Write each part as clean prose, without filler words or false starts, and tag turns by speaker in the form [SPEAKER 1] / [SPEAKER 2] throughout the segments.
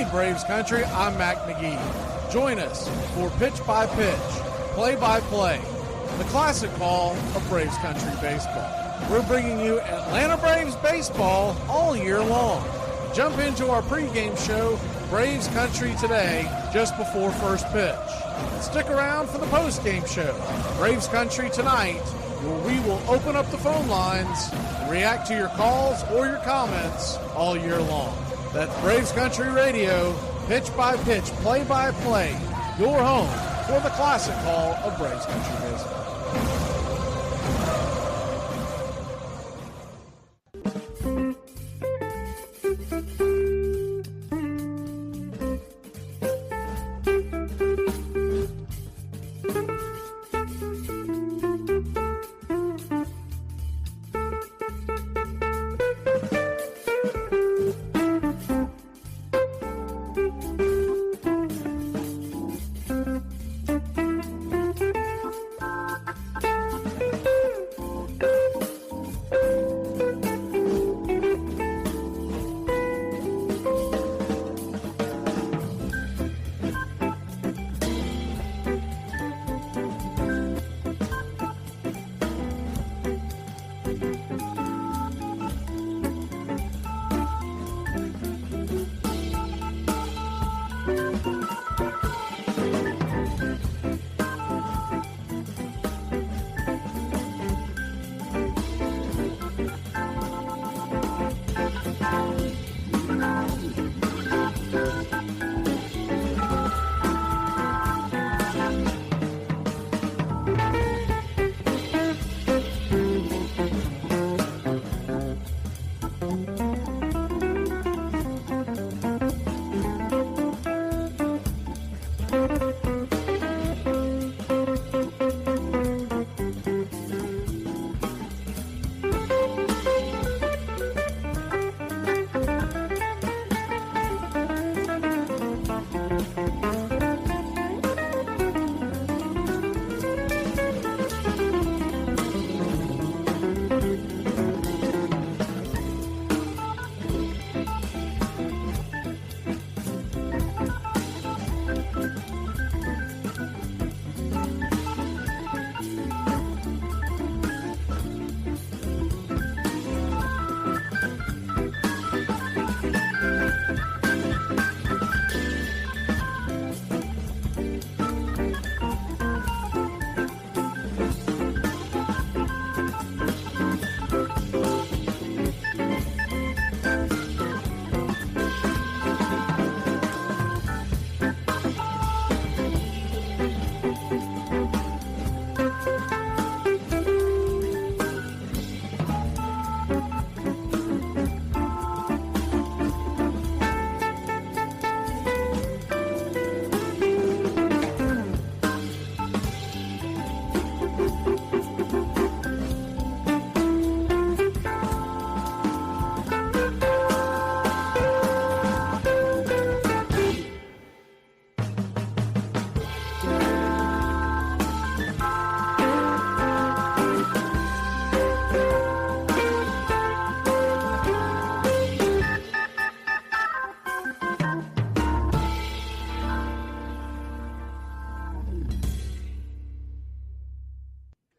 [SPEAKER 1] Hey, Braves Country, I'm Mac Magee. Join us for Pitch by Pitch, Play by Play, the classic call of Braves Country Baseball. We're bringing you Atlanta Braves baseball all year long. Jump into our pregame show, Braves Country Today, just before first pitch. Stick around for the postgame show, Braves Country Tonight, where we will open up the phone lines and react to your calls or your comments all year long. That's Braves Country Radio, pitch by pitch, play by play, your home for the classic call of Braves Country Baseball.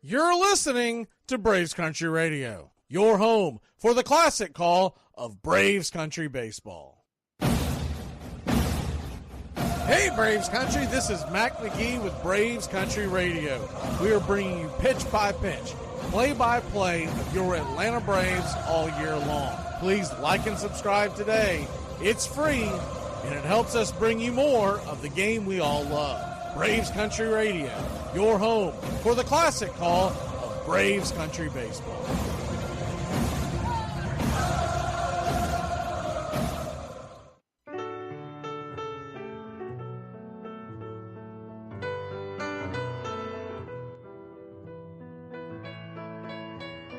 [SPEAKER 1] You're listening to Braves Country Radio, your home for the classic call of Braves Country Baseball. Hey, Braves Country, this is Mac Magee with Braves Country Radio. We are bringing you pitch by pitch, play by play of your Atlanta Braves all year long. Please like and subscribe today. It's free, and it helps us bring you more of the game we all love. Braves Country Radio, your home for the classic call of Braves Country Baseball.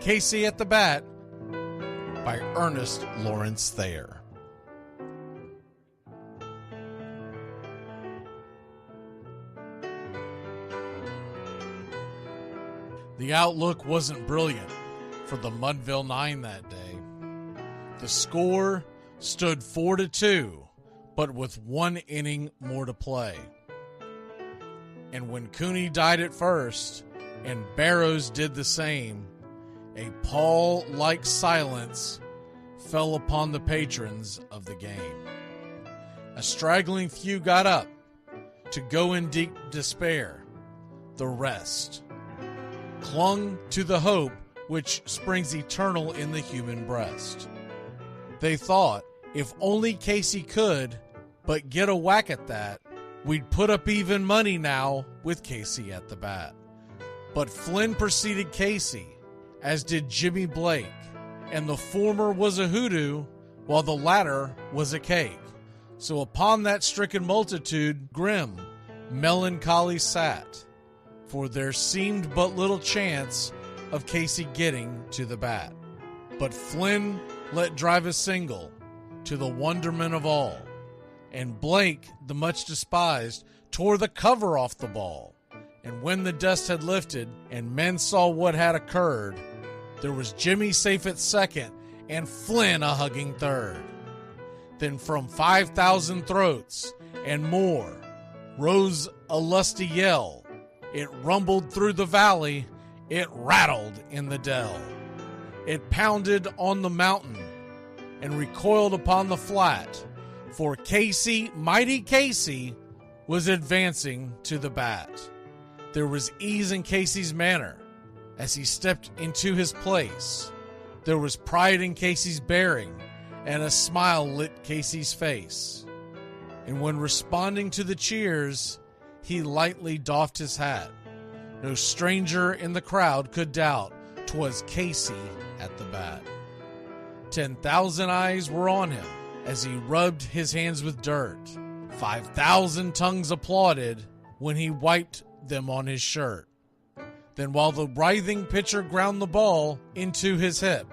[SPEAKER 1] Casey at the Bat by Ernest Lawrence Thayer. The outlook wasn't brilliant for the Mudville Nine that day. The score stood 4-2, but with 1 inning more to play. And when Cooney died at first, and Barrows did the same, a pall-like silence fell upon the patrons of the game. A straggling few got up to go in deep despair. The rest clung to the hope which springs eternal in the human breast. They thought, if only Casey could but get a whack at that, we'd put up even money now with Casey at the bat. But Flynn preceded Casey, as did Jimmy Blake, and the former was a hoodoo, while the latter was a cake. So upon that stricken multitude, grim, melancholy sat, for there seemed but little chance of Casey getting to the bat. But Flynn let drive a single, to the wonderment of all, and Blake, the much despised, tore the cover off the ball. And when the dust had lifted, and men saw what had occurred, there was Jimmy safe at second, and Flynn a hugging third. Then from 5,000 throats and more rose a lusty yell. It rumbled through the valley, it rattled in the dell. It pounded on the mountain and recoiled upon the flat, for Casey, mighty Casey, was advancing to the bat. There was ease in Casey's manner as he stepped into his place. There was pride in Casey's bearing, and a smile lit Casey's face. And when responding to the cheers, he lightly doffed his hat. No stranger in the crowd could doubt 'twas Casey at the bat. 10,000 eyes were on him as he rubbed his hands with dirt. 5,000 tongues applauded when he wiped them on his shirt. Then while the writhing pitcher ground the ball into his hip,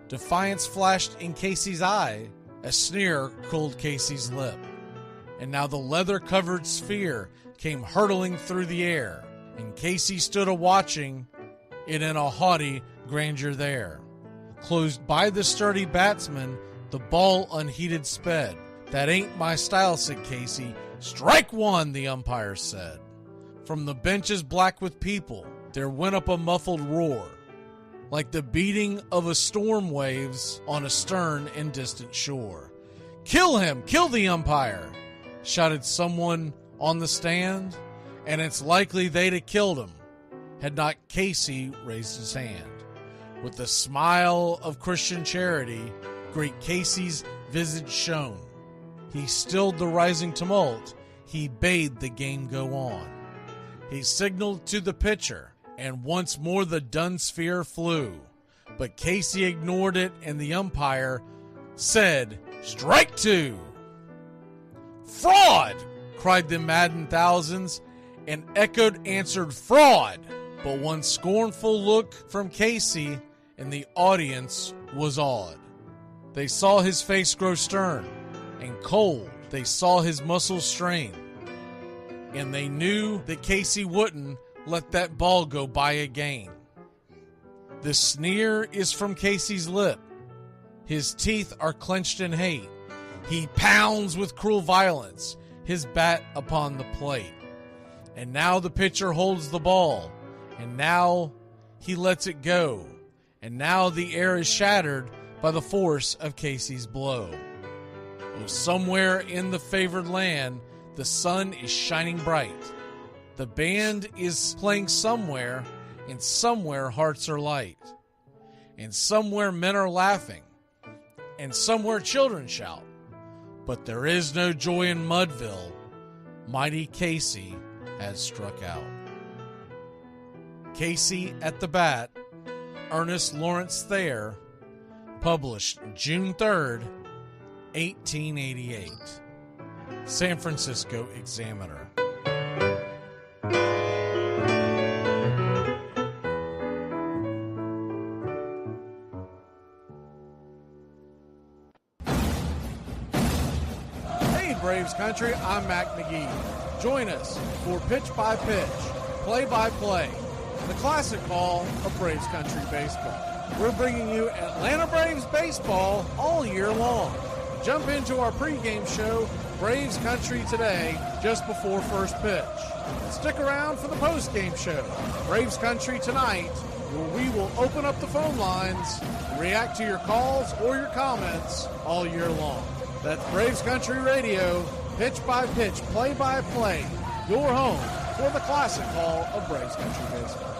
[SPEAKER 1] defiance flashed in Casey's eye, a sneer cooled Casey's lip. And now the leather-covered sphere came hurtling through the air, and Casey stood a-watching it in a haughty grandeur there. Closed by the sturdy batsman, the ball unheeded sped. "That ain't my style," said Casey. "Strike one," the umpire said. From the benches black with people, there went up a muffled roar, like the beating of a storm waves on a stern and distant shore. "Kill him! Kill the umpire!" shouted someone on the stand, and it's likely they'd have killed him had not Casey raised his hand. With the smile of Christian charity, great Casey's visage shone. He stilled the rising tumult, he bade the game go on. He signaled to the pitcher, and once more the dun sphere flew. But Casey ignored it, and the umpire said, "Strike two!" "Fraud!" cried the maddened thousands, and echoed answered, "Fraud!" But one scornful look from Casey, and the audience was awed. They saw his face grow stern and cold. They saw his muscles strain. And they knew that Casey wouldn't let that ball go by again. The sneer is from Casey's lip. His teeth are clenched in hate. He pounds with cruel violence his bat upon the plate. And now the pitcher holds the ball, and now he lets it go, and now the air is shattered by the force of Casey's blow. Oh, somewhere in the favored land, the sun is shining bright. The band is playing somewhere, and somewhere hearts are light. And somewhere men are laughing, and somewhere children shout. But there is no joy in Mudville. Mighty Casey has struck out. Casey at the Bat, Ernest Lawrence Thayer, published June 3rd, 1888. San Francisco Examiner. Hey Braves Country, I'm Mac Magee. Join us for Pitch by Pitch, Play by Play, the classic call of Braves Country Baseball. We're bringing you Atlanta Braves baseball all year long. Jump into our pregame show Braves Country Today just before first pitch. Stick around for the postgame show, Braves Country Tonight, where we will open up the phone lines and react to your calls or your comments all year long. That's Braves Country Radio, pitch by pitch, play by play, your home for the classic call of Braves Country Baseball.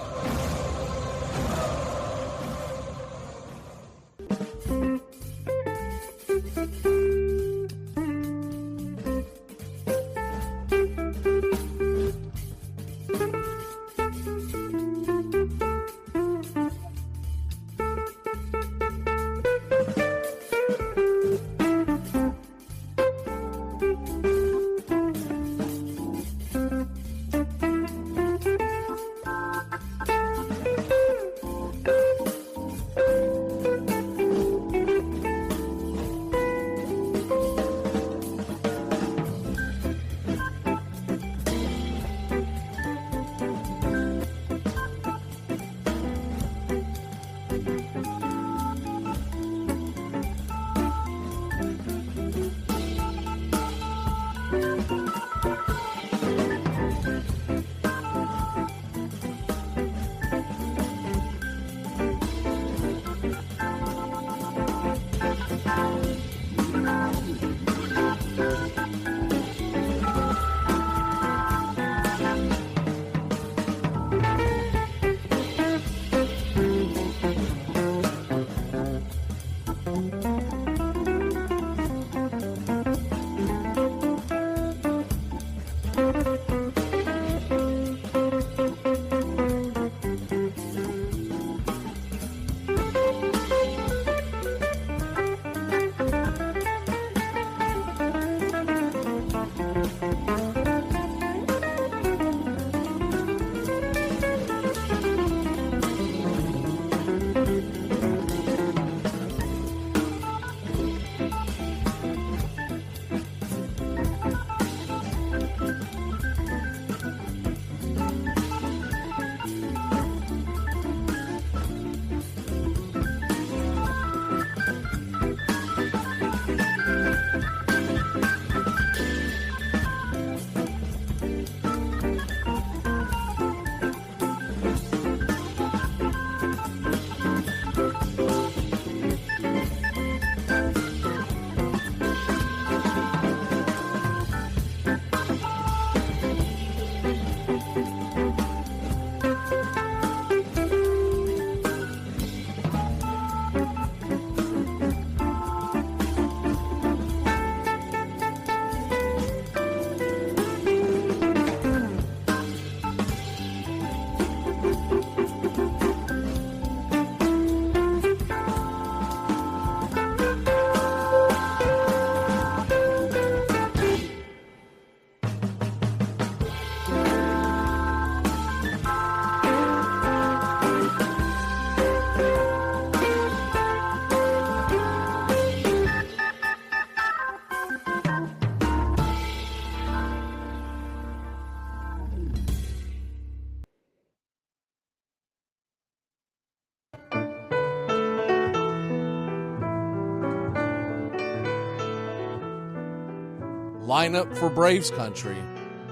[SPEAKER 1] Lineup for Braves Country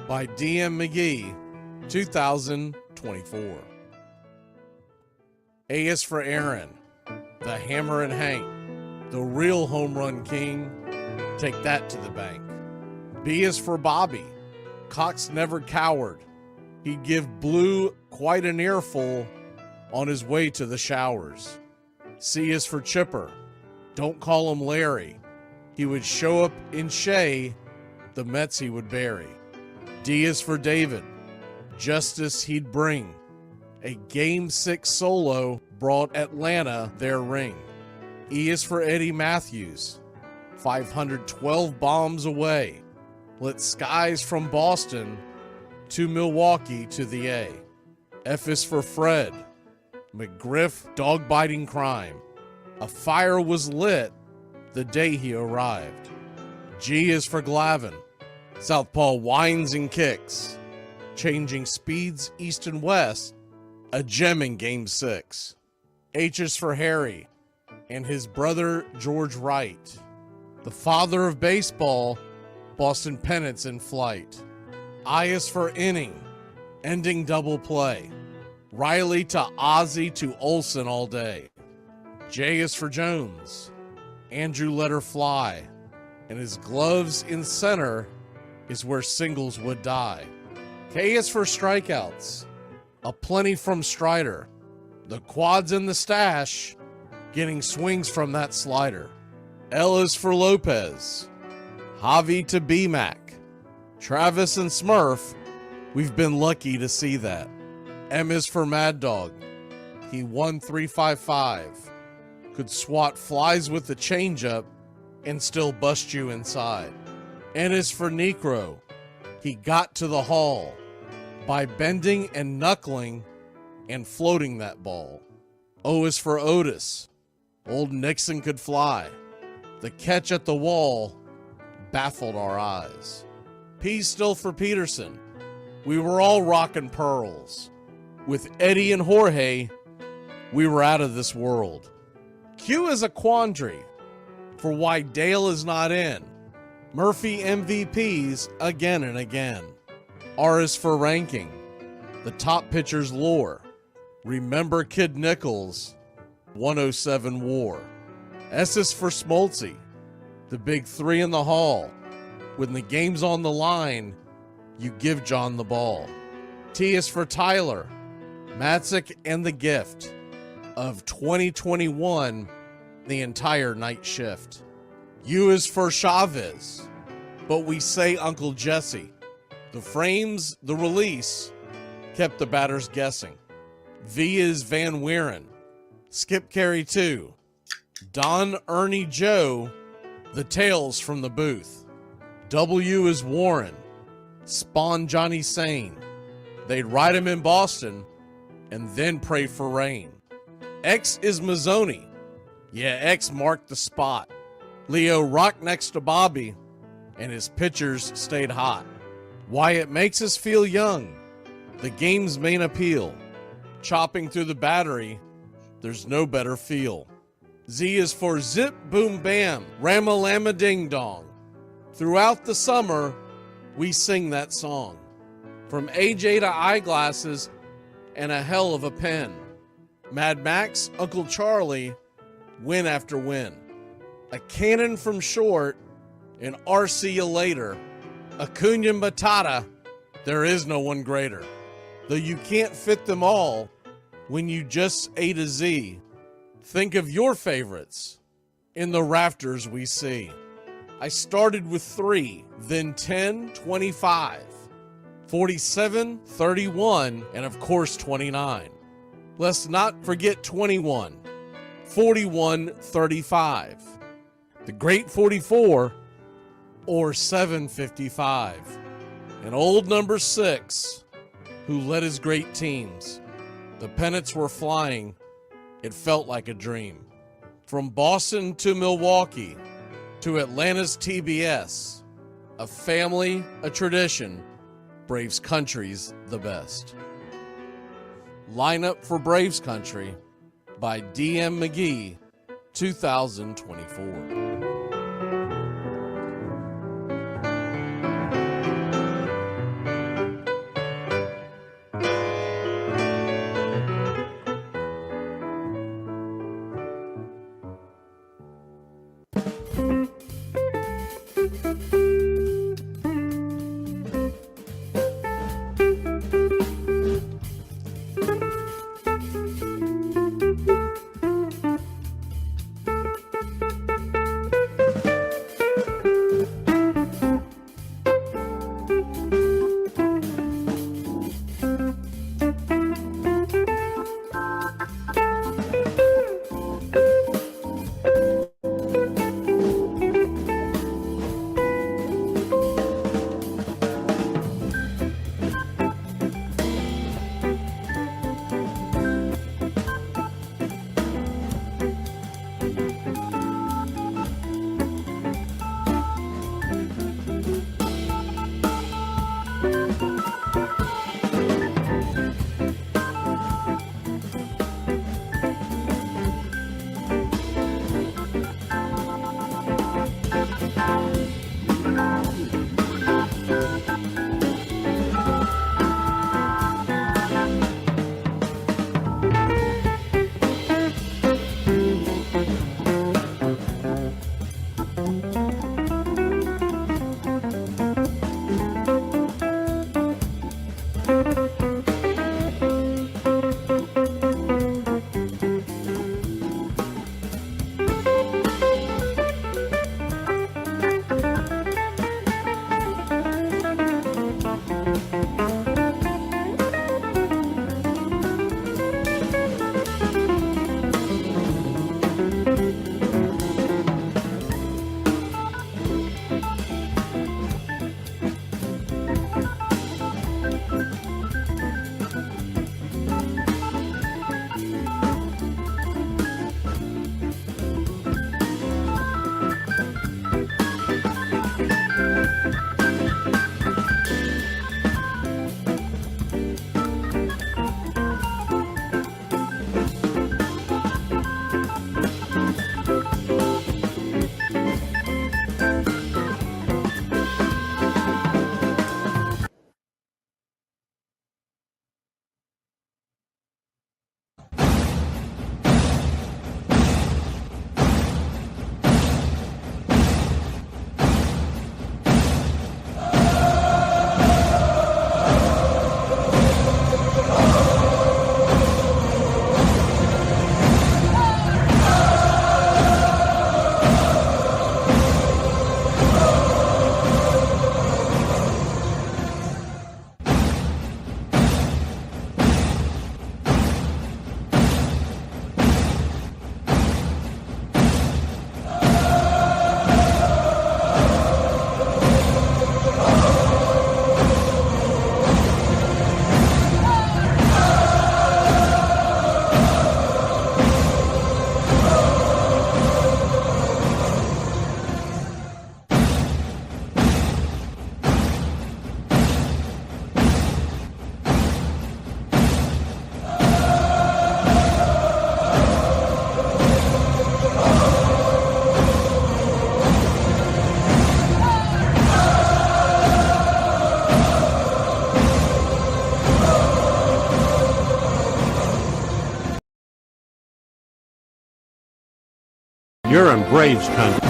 [SPEAKER 1] by DM McGee, 2024. A is for Aaron, the Hammer and Hank, the real home run king. Take that to the bank. B is for Bobby. Cox never cowered. He'd give Blue quite an earful on his way to the showers. C is for Chipper. Don't call him Larry. He would show up in Shea, the Mets he would bury. D is for David. Justice he'd bring. A Game 6 solo brought Atlanta their ring. E is for Eddie Matthews. 512 bombs away. Lit skies from Boston to Milwaukee to the A. F is for Fred. McGriff dog-biting crime. A fire was lit the day he arrived. G is for Glavin. Southpaw winds and kicks, changing speeds east and west, a gem in Game 6. H is for Harry and his brother George Wright, the father of baseball, Boston pennants in flight. I is for inning, ending double play. Riley to Ozzie to Olsen all day. J is for Jones. Andrew let her fly. And his gloves in center is where singles would die. K is for strikeouts. A plenty from Strider. The quads in the stash, getting swings from that slider. L is for Lopez. Javi to B-Mac. Travis and Smurf, we've been lucky to see that. M is for Mad Dog. He won 355. Could swat flies with the changeup and still bust you inside. N is for Necro. He got to the hall by bending and knuckling and floating that ball. O is for Otis. Old Nixon could fly. The catch at the wall baffled our eyes. P still for Peterson. We were all rockin' pearls. With Eddie and Jorge, we were out of this world. Q is a quandary for why Dale is not in. Murphy MVPs again and again. R is for ranking. The top pitcher's lore. Remember Kid Nichols, 107 WAR. S is for Smoltzy. The big three in the hall. When the game's on the line, you give John the ball. T is for Tyler. Matzik and the gift of 2021, the entire night shift. U is for Chavez, but we say Uncle Jesse. The frames, the release, kept the batters guessing. V is Van Weeren. Skip Carey 2. Don Ernie Joe, the tales from the booth. W is Warren. Spawn Johnny Sane. They'd ride him in Boston and then pray for rain. X is Mazzoni. Yeah, X marked the spot. Leo rocked next to Bobby, and his pitchers stayed hot. Why it makes us feel young. The game's main appeal. Chopping through the battery, there's no better feel. Z is for Zip Boom Bam, Ramalama Ding Dong. Throughout the summer, we sing that song. From AJ to eyeglasses and a hell of a pen. Mad Max, Uncle Charlie, win after win. A cannon from short, and RC you later. Acuna Matata, there is no one greater. Though you can't fit them all when you just A to Z. Think of your favorites in the rafters we see. I started with 3, then 10, 25, 47, 31, and of course 29. Let's not forget 21, 41, 35, the great 44, or 755, and old number 6, who led his great teams. The pennants were flying. It felt like a dream. From Boston to Milwaukee to Atlanta's TBS, a family, a tradition, Braves Country's the best. Lineup for Braves Country by DM McGee, 2024.
[SPEAKER 2] You're in Braves country.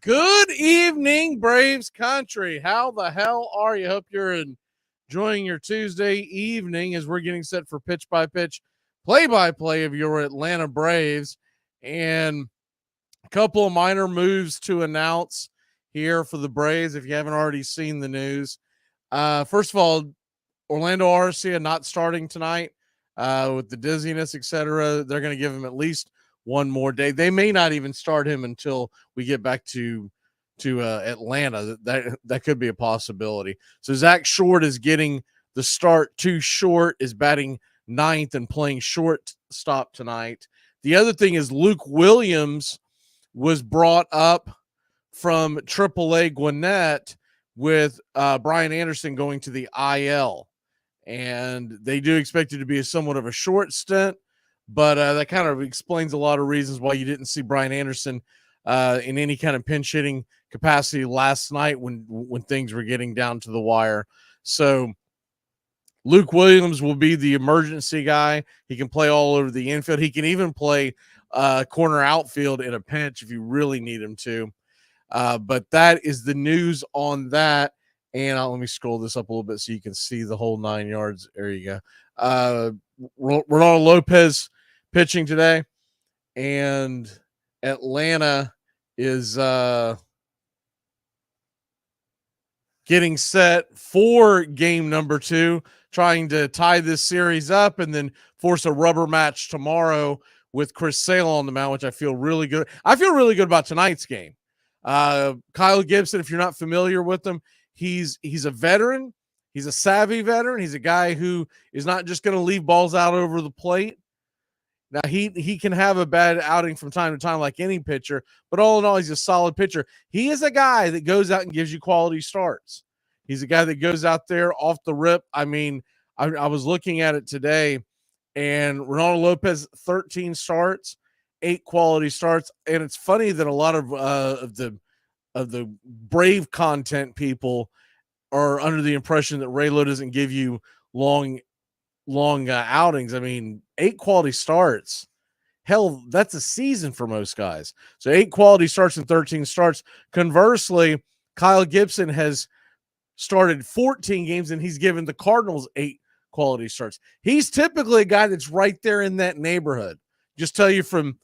[SPEAKER 1] Good evening, Braves country. How the hell are you? Hope you're enjoying your Tuesday evening as we're getting set for pitch by pitch, play by play of your Atlanta Braves, and a couple of minor moves to announce here for the Braves if you haven't already seen the news. First of all, Orlando Arcia not starting tonight with the dizziness, etc. They're going to give him at least one more day. They may not even start him until we get back to Atlanta. That could be a possibility. So Zach Short is getting the start. Too Short is batting ninth and playing shortstop tonight. The other thing is Luke Williams was brought up from AAA Gwinnett with Brian Anderson going to the IL. And they do expect it to be somewhat of a short stint, but that kind of explains a lot of reasons why you didn't see Brian Anderson in any kind of pinch hitting capacity last night when things were getting down to the wire. So Luke Williams will be the emergency guy. He can play all over the infield. He can even play corner outfield in a pinch if you really need him to. But that is the news on that. And let me scroll this up a little bit so you can see the whole 9 yards. There you go. Ronaldo Lopez pitching today. And Atlanta is getting set for game number 2, trying to tie this series up and then force a rubber match tomorrow with Chris Sale on the mound, which I feel really good. I feel really good about tonight's game. Kyle Gibson, if you're not familiar with him, he's a veteran. He's a savvy veteran. He's a guy who is not just going to leave balls out over the plate. Now, he can have a bad outing from time to time like any pitcher, but all in all, he's a solid pitcher. He is a guy that goes out and gives you quality starts. He's a guy that goes out there off the rip. I mean, I was looking at it today, and Ronaldo Lopez, 13 starts, 8 quality starts. And it's funny that a lot of the Brave content people are under the impression that Raylo doesn't give you long outings. I mean, 8 quality starts. Hell, that's a season for most guys. So 8 quality starts and 13 starts. Conversely, Kyle Gibson has started 14 games and he's given the Cardinals 8 quality starts. He's typically a guy that's right there in that neighborhood. Just tell you from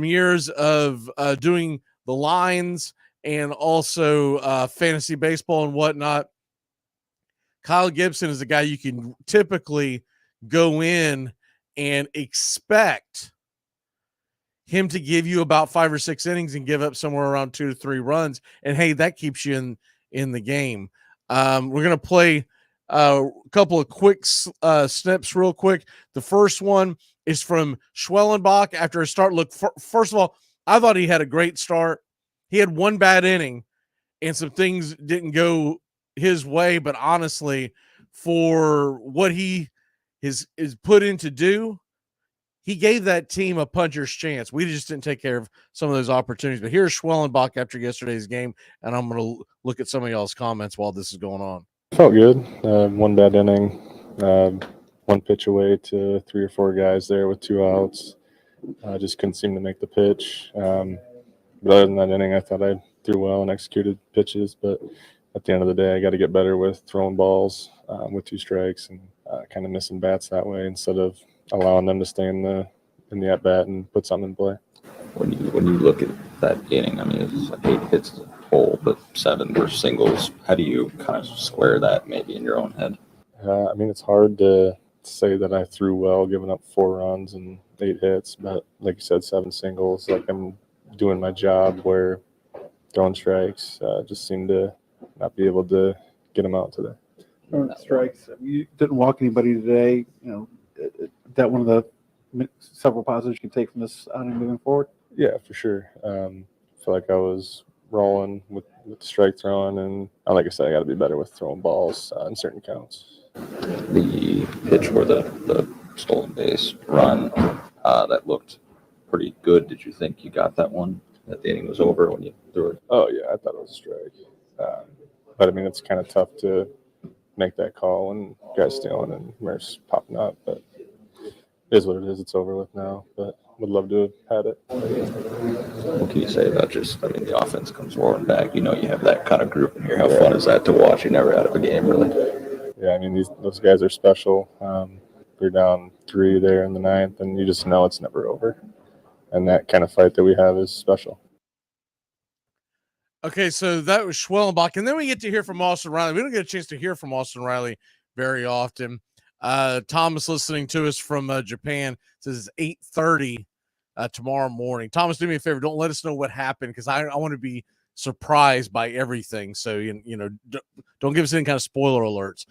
[SPEAKER 1] years of doing the lines and also fantasy baseball and whatnot. Kyle Gibson is a guy you can typically go in and expect him to give you about 5 or 6 innings and give up somewhere around 2 to 3 runs. And hey, that keeps you in the game. We're going to play a couple of quick snips real quick. The first one is from Schwellenbach after a start. Look, first of all, I thought he had a great start. He had one bad inning and some things didn't go his way, but honestly, for what he is put in to do, he gave that team a puncher's chance. We just didn't take care of some of those opportunities. But here's Schwellenbach after yesterday's game, and I'm going to look at some of y'all's comments while this is going on.
[SPEAKER 3] Felt good. One bad inning, one pitch away to 3 or 4 guys there with 2 outs. Just couldn't seem to make the pitch. But other than that inning, I thought I threw well and executed pitches. But at the end of the day, I got to get better with throwing balls with 2 strikes and kind of missing bats that way instead of allowing them to stay in the at bat and put something in play.
[SPEAKER 4] When you look at that inning, I mean, it's like 8 hits as a whole, but 7 were singles. How do you kind of square that maybe in your own head?
[SPEAKER 3] I mean, it's hard to say that I threw well, giving up 4 runs and 8 hits, but like you said, 7 singles. Like I'm doing my job where throwing strikes just seem to not be able to get them out today.
[SPEAKER 5] Throwing strikes. You didn't walk anybody today. You know,
[SPEAKER 2] that one of the several positives you can take from this outing moving forward?
[SPEAKER 3] Yeah, for sure. I feel like I was rolling with the strike throwing, and like I said, I got to be better with throwing balls in certain counts.
[SPEAKER 4] The pitch or the stolen base run that looked pretty good. Did you think you got that one? That the inning was over when you threw it?
[SPEAKER 3] Oh yeah, I thought it was a strike. But I mean, it's kind of tough to make that call when guys stealing and Murph's popping up. But it is what it is. It's over with now. But would love to have had it.
[SPEAKER 4] What can you say about the offense comes roaring back? You have that kind of group in here. How fun is that to watch? You're never out of a game, really.
[SPEAKER 3] Yeah, I mean, those guys are special. We're down 3 there in the 9th, and you just know it's never over. And that kind of fight that we have is special.
[SPEAKER 1] Okay, so that was Schwellenbach, and then we get to hear from Austin Riley. We don't get a chance to hear from Austin Riley very often. Thomas, listening to us from Japan, says it's 8:30 tomorrow morning. Thomas, do me a favor. Don't let us know what happened, because I want to be surprised by everything. So, don't give us any kind of spoiler alerts.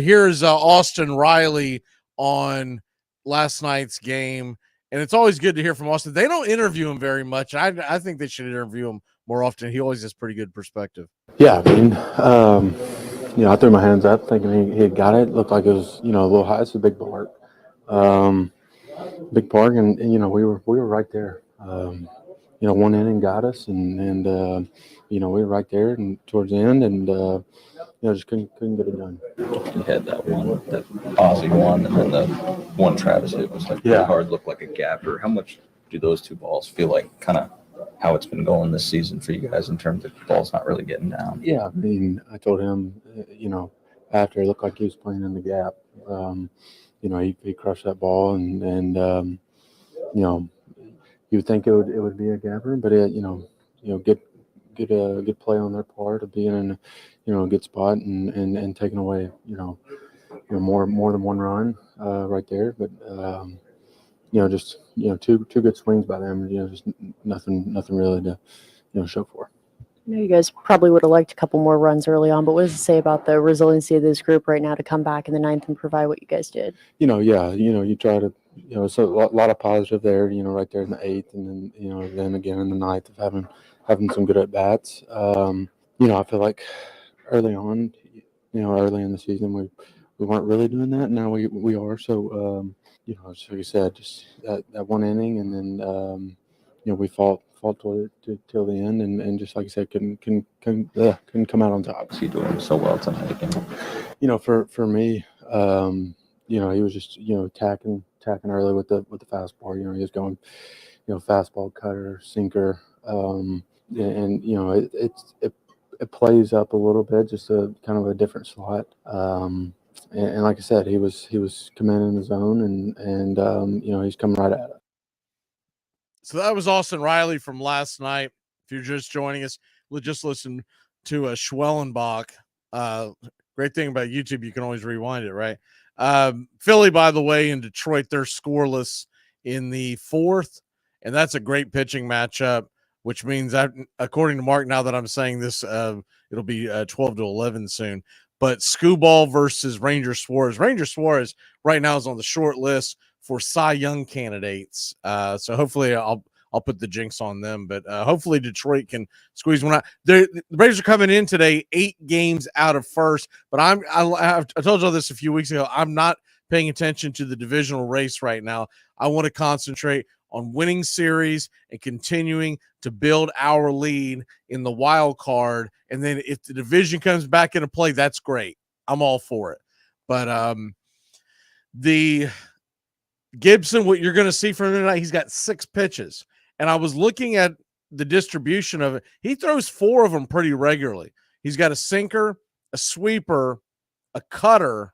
[SPEAKER 1] Here's Austin Riley on last night's game. And it's always good to hear from Austin. They don't interview him very much. I think they should interview him more often. He always has pretty good perspective.
[SPEAKER 2] Yeah, I mean, I threw my hands up thinking he had got it. Looked like it was, a little high. It's a big park. Big park, and we were right there. One inning got us, and we were right there and towards the end, and just couldn't get it done.
[SPEAKER 4] You had that one, that Ozzy one, and then the one Travis hit was like pretty hard, looked like a gapper. How much do those two balls feel like kind of how it's been going this season for you guys in terms of balls not really getting down?
[SPEAKER 2] Yeah, I mean, I told him, after it looked like he was playing in the gap, he crushed that ball, and you would think it would be a gapper, but good play on their part of being in a good spot and taking away more than one run right there, but just two good swings by them, just nothing really to show for.
[SPEAKER 5] I know you guys probably would have liked a couple more runs early on, but what does it say about the resiliency of this group right now to come back in the 9th and provide what you guys did?
[SPEAKER 2] You try to, it's a lot of positive there, right there in the 8th, and then, then again in the 9th of having some good at bats. I feel like early on, early in the season, we weren't really doing that. Now we are. So, so like you said, just that one inning, and then, we fought till the end, and just like I said, couldn't come out on top.
[SPEAKER 4] He doing so well tonight again.
[SPEAKER 2] For me, he was just attacking early with the fastball. He was going, fastball, cutter, sinker, and it plays up a little bit, just a kind of a different slot. And like I said, he was coming in his zone, and he's coming right at it.
[SPEAKER 1] So that was Austin Riley from last night. If you're just joining us, we'll just listen to a Schwellenbach. Great thing about YouTube, you can always rewind it, right? Philly, by the way, in Detroit, they're scoreless in the 4th, and that's a great pitching matchup, which means that, according to Mark, now that I'm saying this, it'll be 12-11 soon. But Skubal versus Ranger Suarez. Ranger Suarez right now is on the short list for Cy Young candidates. So hopefully I'll put the jinx on them, but hopefully Detroit can squeeze one out. The Braves are coming in today 8 games out of first, but I told you all this a few weeks ago. I'm not paying attention to the divisional race right now. I want to concentrate on winning series and continuing to build our lead in the wild card. And then if the division comes back into play, that's great. I'm all for it. But the Gibson, what you're going to see from him tonight, he's got 6 pitches. And I was looking at the distribution of it. He throws 4 of them pretty regularly. He's got a sinker, a sweeper, a cutter,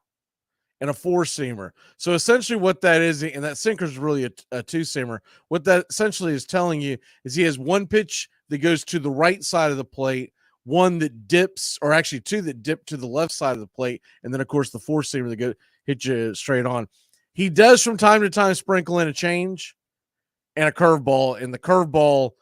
[SPEAKER 1] and a 4-seamer. So essentially what that is, and that sinker is really a 2-seamer, what that essentially is telling you is he has 1 pitch that goes to the right side of the plate, 1 that dips, or actually 2 that dip to the left side of the plate, and then, of course, the 4-seamer that hit you straight on. He does from time to time sprinkle in a change and a curveball, and the curveball,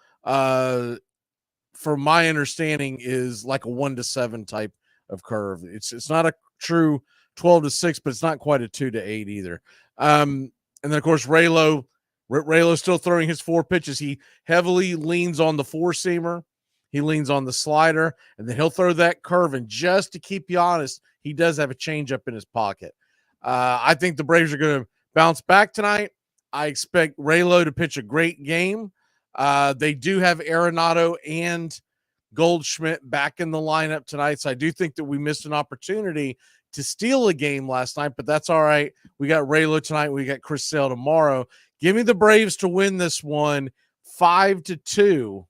[SPEAKER 1] from my understanding, is like a 1-7 type of curve. It's not a true 12-6, but it's not quite a 2-8 either. And And then, of course, Raylo's still throwing his 4 pitches. He heavily leans on the 4-seamer. He leans on the slider, and then he'll throw that curve. And just to keep you honest, he does have a changeup in his pocket. I think the Braves are going to bounce back tonight. I expect Raylo to pitch a great game. They do have Arenado and Goldschmidt back in the lineup tonight, so I do think that we missed an opportunity to steal a game last night, but that's all right. We got Raylo tonight. We got Chris Sale tomorrow. Give me the Braves to win this one 5-2.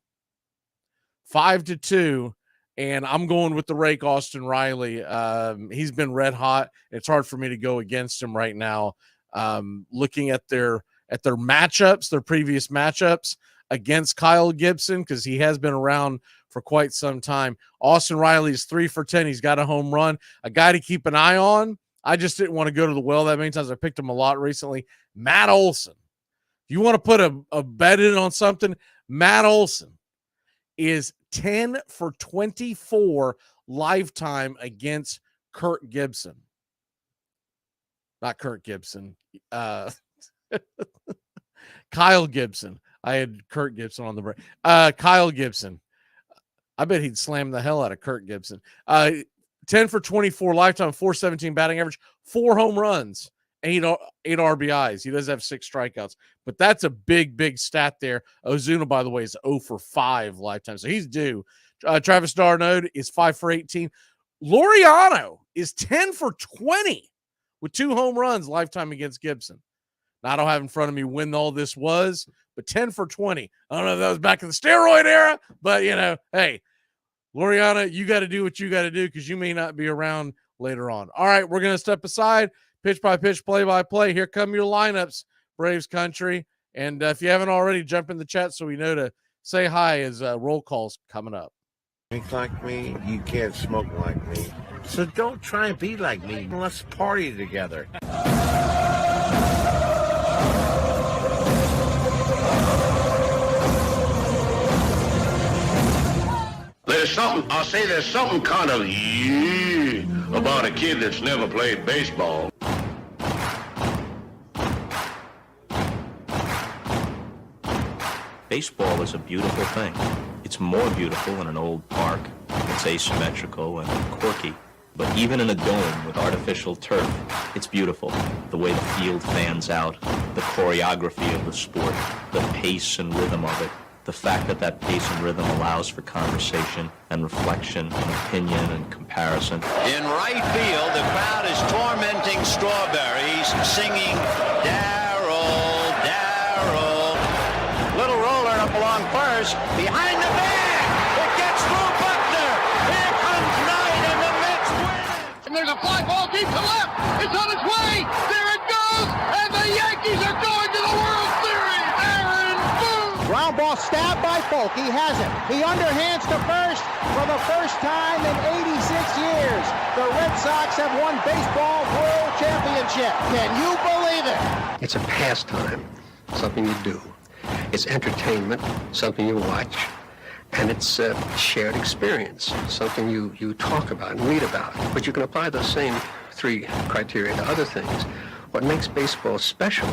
[SPEAKER 1] 5-2. And I'm going with the rake, Austin Riley. He's been red hot. It's hard for me to go against him right now. Looking at their matchups, their previous matchups against Kyle Gibson, because he has been around for quite some time. Austin Riley is 3 for 10. He's got a home run. A guy to keep an eye on. I just didn't want to go to the well that many times. I picked him a lot recently. Matt Olson. If you want to put a bet in on something, Matt Olson is 10 for 24 lifetime against Kurt Gibson. Not Kurt Gibson. Kyle Gibson. I had Kurt Gibson on the break. Kyle Gibson. I bet he'd slam the hell out of Kurt Gibson. 10 for 24 lifetime, 417 batting average, 4 home runs, 8 RBIs. He does have 6 strikeouts, but that's a big, big stat there. Ozuna, by the way, is 0 for 5 lifetime, so he's due. Travis d'Arnaud is 5 for 18. Laureano is 10 for 20 with 2 home runs lifetime against Gibson. Now, I don't have in front of me when all this was, but 10 for 20. I don't know if that was back in the steroid era, but, hey, Laureano, you got to do what you got to do because you may not be around later on. All right, we're going to step aside, pitch by pitch, play by play. Here come your lineups, Braves country. And if you haven't already, jump in the chat so we know to say hi as roll call's coming up.
[SPEAKER 6] Drink like me, you can't smoke like me. So don't try and be like me. Let's party together.
[SPEAKER 7] There's something kind of about a kid that's never played baseball.
[SPEAKER 8] Baseball is a beautiful thing. It's more beautiful in an old park. It's asymmetrical and quirky. But even in a dome with artificial turf, it's beautiful. The way the field fans out, the choreography of the sport, the pace and rhythm of it. The fact that pace and rhythm allows for conversation and reflection and opinion and comparison.
[SPEAKER 9] In right field, the crowd is tormenting Strawberries, singing, Darryl, Darryl. Little roller up along first, behind the bag. It gets through Buckner. Here comes Knight, and the Mets win. And there's a fly ball deep to left. It's on its way. There it goes. And the Yankees are going to the World Series.
[SPEAKER 10] Ground ball stabbed by Folk. He has it. He underhands to first for the first time in 86 years. The Red Sox have won Baseball World Championship. Can you believe it?
[SPEAKER 11] It's a pastime, something you do. It's entertainment, something you watch. And it's a shared experience, something you talk about and read about. But you can apply those same 3 criteria to other things. What makes baseball special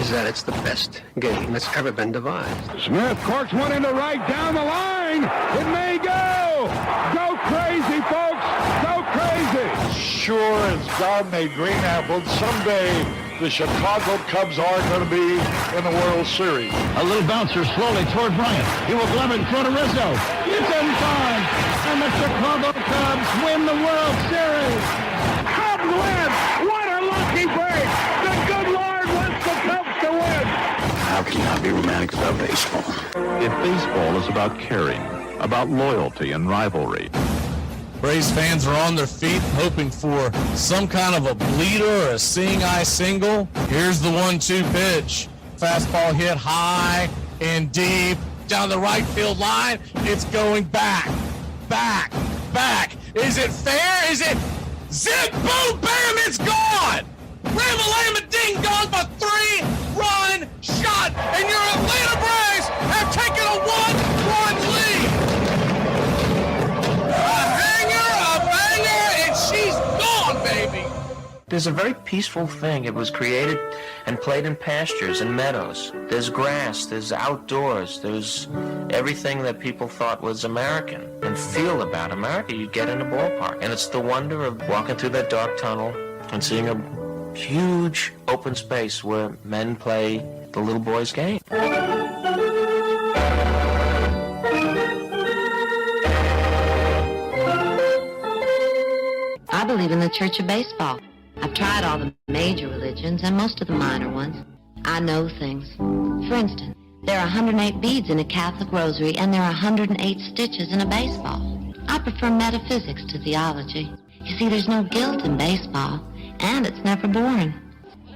[SPEAKER 11] is that it's the best game that's ever been devised.
[SPEAKER 12] Smith corks one into right down the line. It may go. Go crazy, folks. Go crazy.
[SPEAKER 13] Sure as God made green apples, someday the Chicago Cubs are going to be in the World Series.
[SPEAKER 12] A little bouncer slowly toward Bryant. He will glove it in front of Rizzo. It's inside. And the Chicago Cubs win the World Series. Cubs win. What a lucky break. The good Lord wants the Cubs to win.
[SPEAKER 7] How can you not be romantic about baseball?
[SPEAKER 14] If baseball is about caring, about loyalty and rivalry.
[SPEAKER 1] Braves fans are on their feet hoping for some kind of a bleeder or a seeing-eye single. Here's the 1-2 pitch. Fastball hit high and deep down the right field line. It's going back. Is it fair? Is it zip, boom, bam, it's gone. Ram-a-lam-a ding dong, a 3-run shot, and your Atlanta Braves have taken a 1-run lead. A banger, and she's gone, baby.
[SPEAKER 11] There's a very peaceful thing. It was created
[SPEAKER 15] and played in pastures and meadows. There's grass, there's outdoors, there's everything that people thought was American and feel about America you get in a ballpark. And it's the wonder of walking through that dark tunnel and seeing a huge open space where men play the little boy's game.
[SPEAKER 16] I believe in the Church of Baseball. I've tried all the major religions and most of the minor ones. I know things. For instance, there are 108 beads in a Catholic rosary and there are 108 stitches in a baseball. I prefer metaphysics to theology. You see, there's no guilt in baseball, and it's never boring.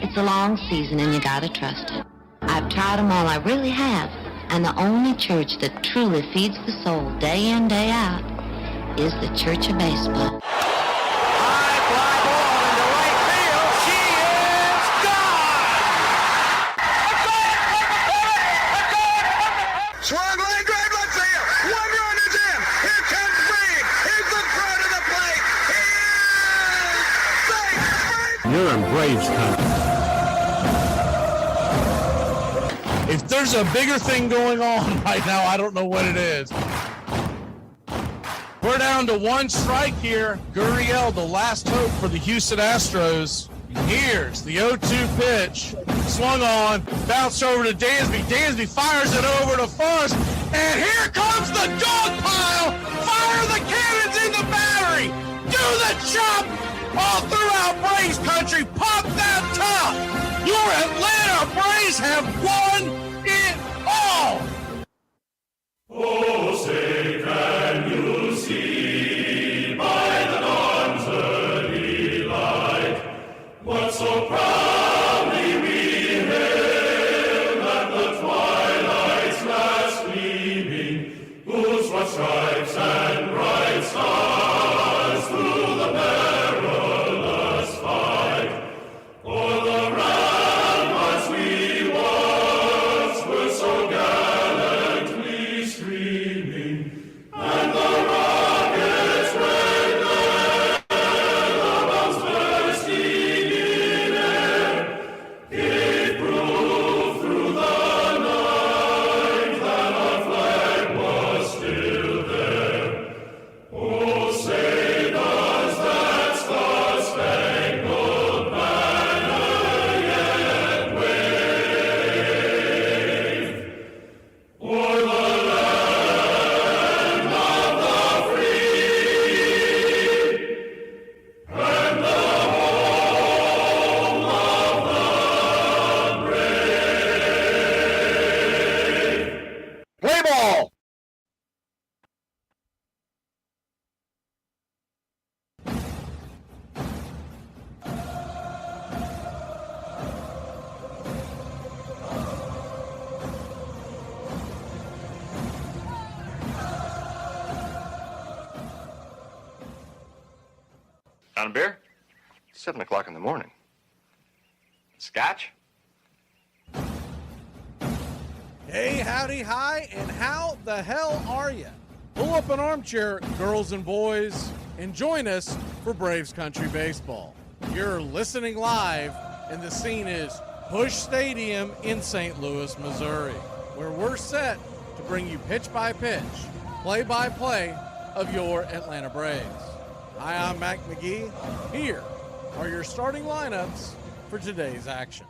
[SPEAKER 16] It's a long season and you gotta trust it. I've tried them all, I really have. And the only church that truly feeds the soul day in, day out is the Church of Baseball.
[SPEAKER 12] Swung line drive left field. One run is in. Here comes Reed. Here's the throw to the plate. He is safe.
[SPEAKER 1] You're in Braves country. If there's a bigger thing going on right now, I don't know what it is. We're down to one strike here. Gurriel, the last hope for the Houston Astros. Here's the 0-2 pitch. Swung on, bounced over to Dansby. Dansby fires it over to first, and here comes the dog pile. Fire the cannons in the battery. Do the chop all throughout Braves country. Pop that top. Your Atlanta Braves have won it all.
[SPEAKER 12] Oh, say can you see by the dawn's early light what so proudly we hailed at the twilight's last gleaming, whose broad stripes and bright stars through the perilous fight o'er the ramparts we once were so gallantly streaming, and the rockets' red glare, the bombs bursting in air, gave proof through the night that our flag was still there. Oh, say does that star-spangled banner yet wave o'er the land of the free and the home of the brave?
[SPEAKER 13] Play ball!
[SPEAKER 17] On a beer? 7 o'clock in the morning. Scotch?
[SPEAKER 1] Hey, howdy, hi, and how the hell are you? Pull up an armchair, girls and boys, and join us for Braves Country Baseball. You're listening live, and the scene is Busch Stadium in St. Louis, Missouri, where we're set to bring you pitch-by-pitch, play-by-play of your Atlanta Braves. Hi, I'm Mac Magee. Here are your starting lineups for today's action.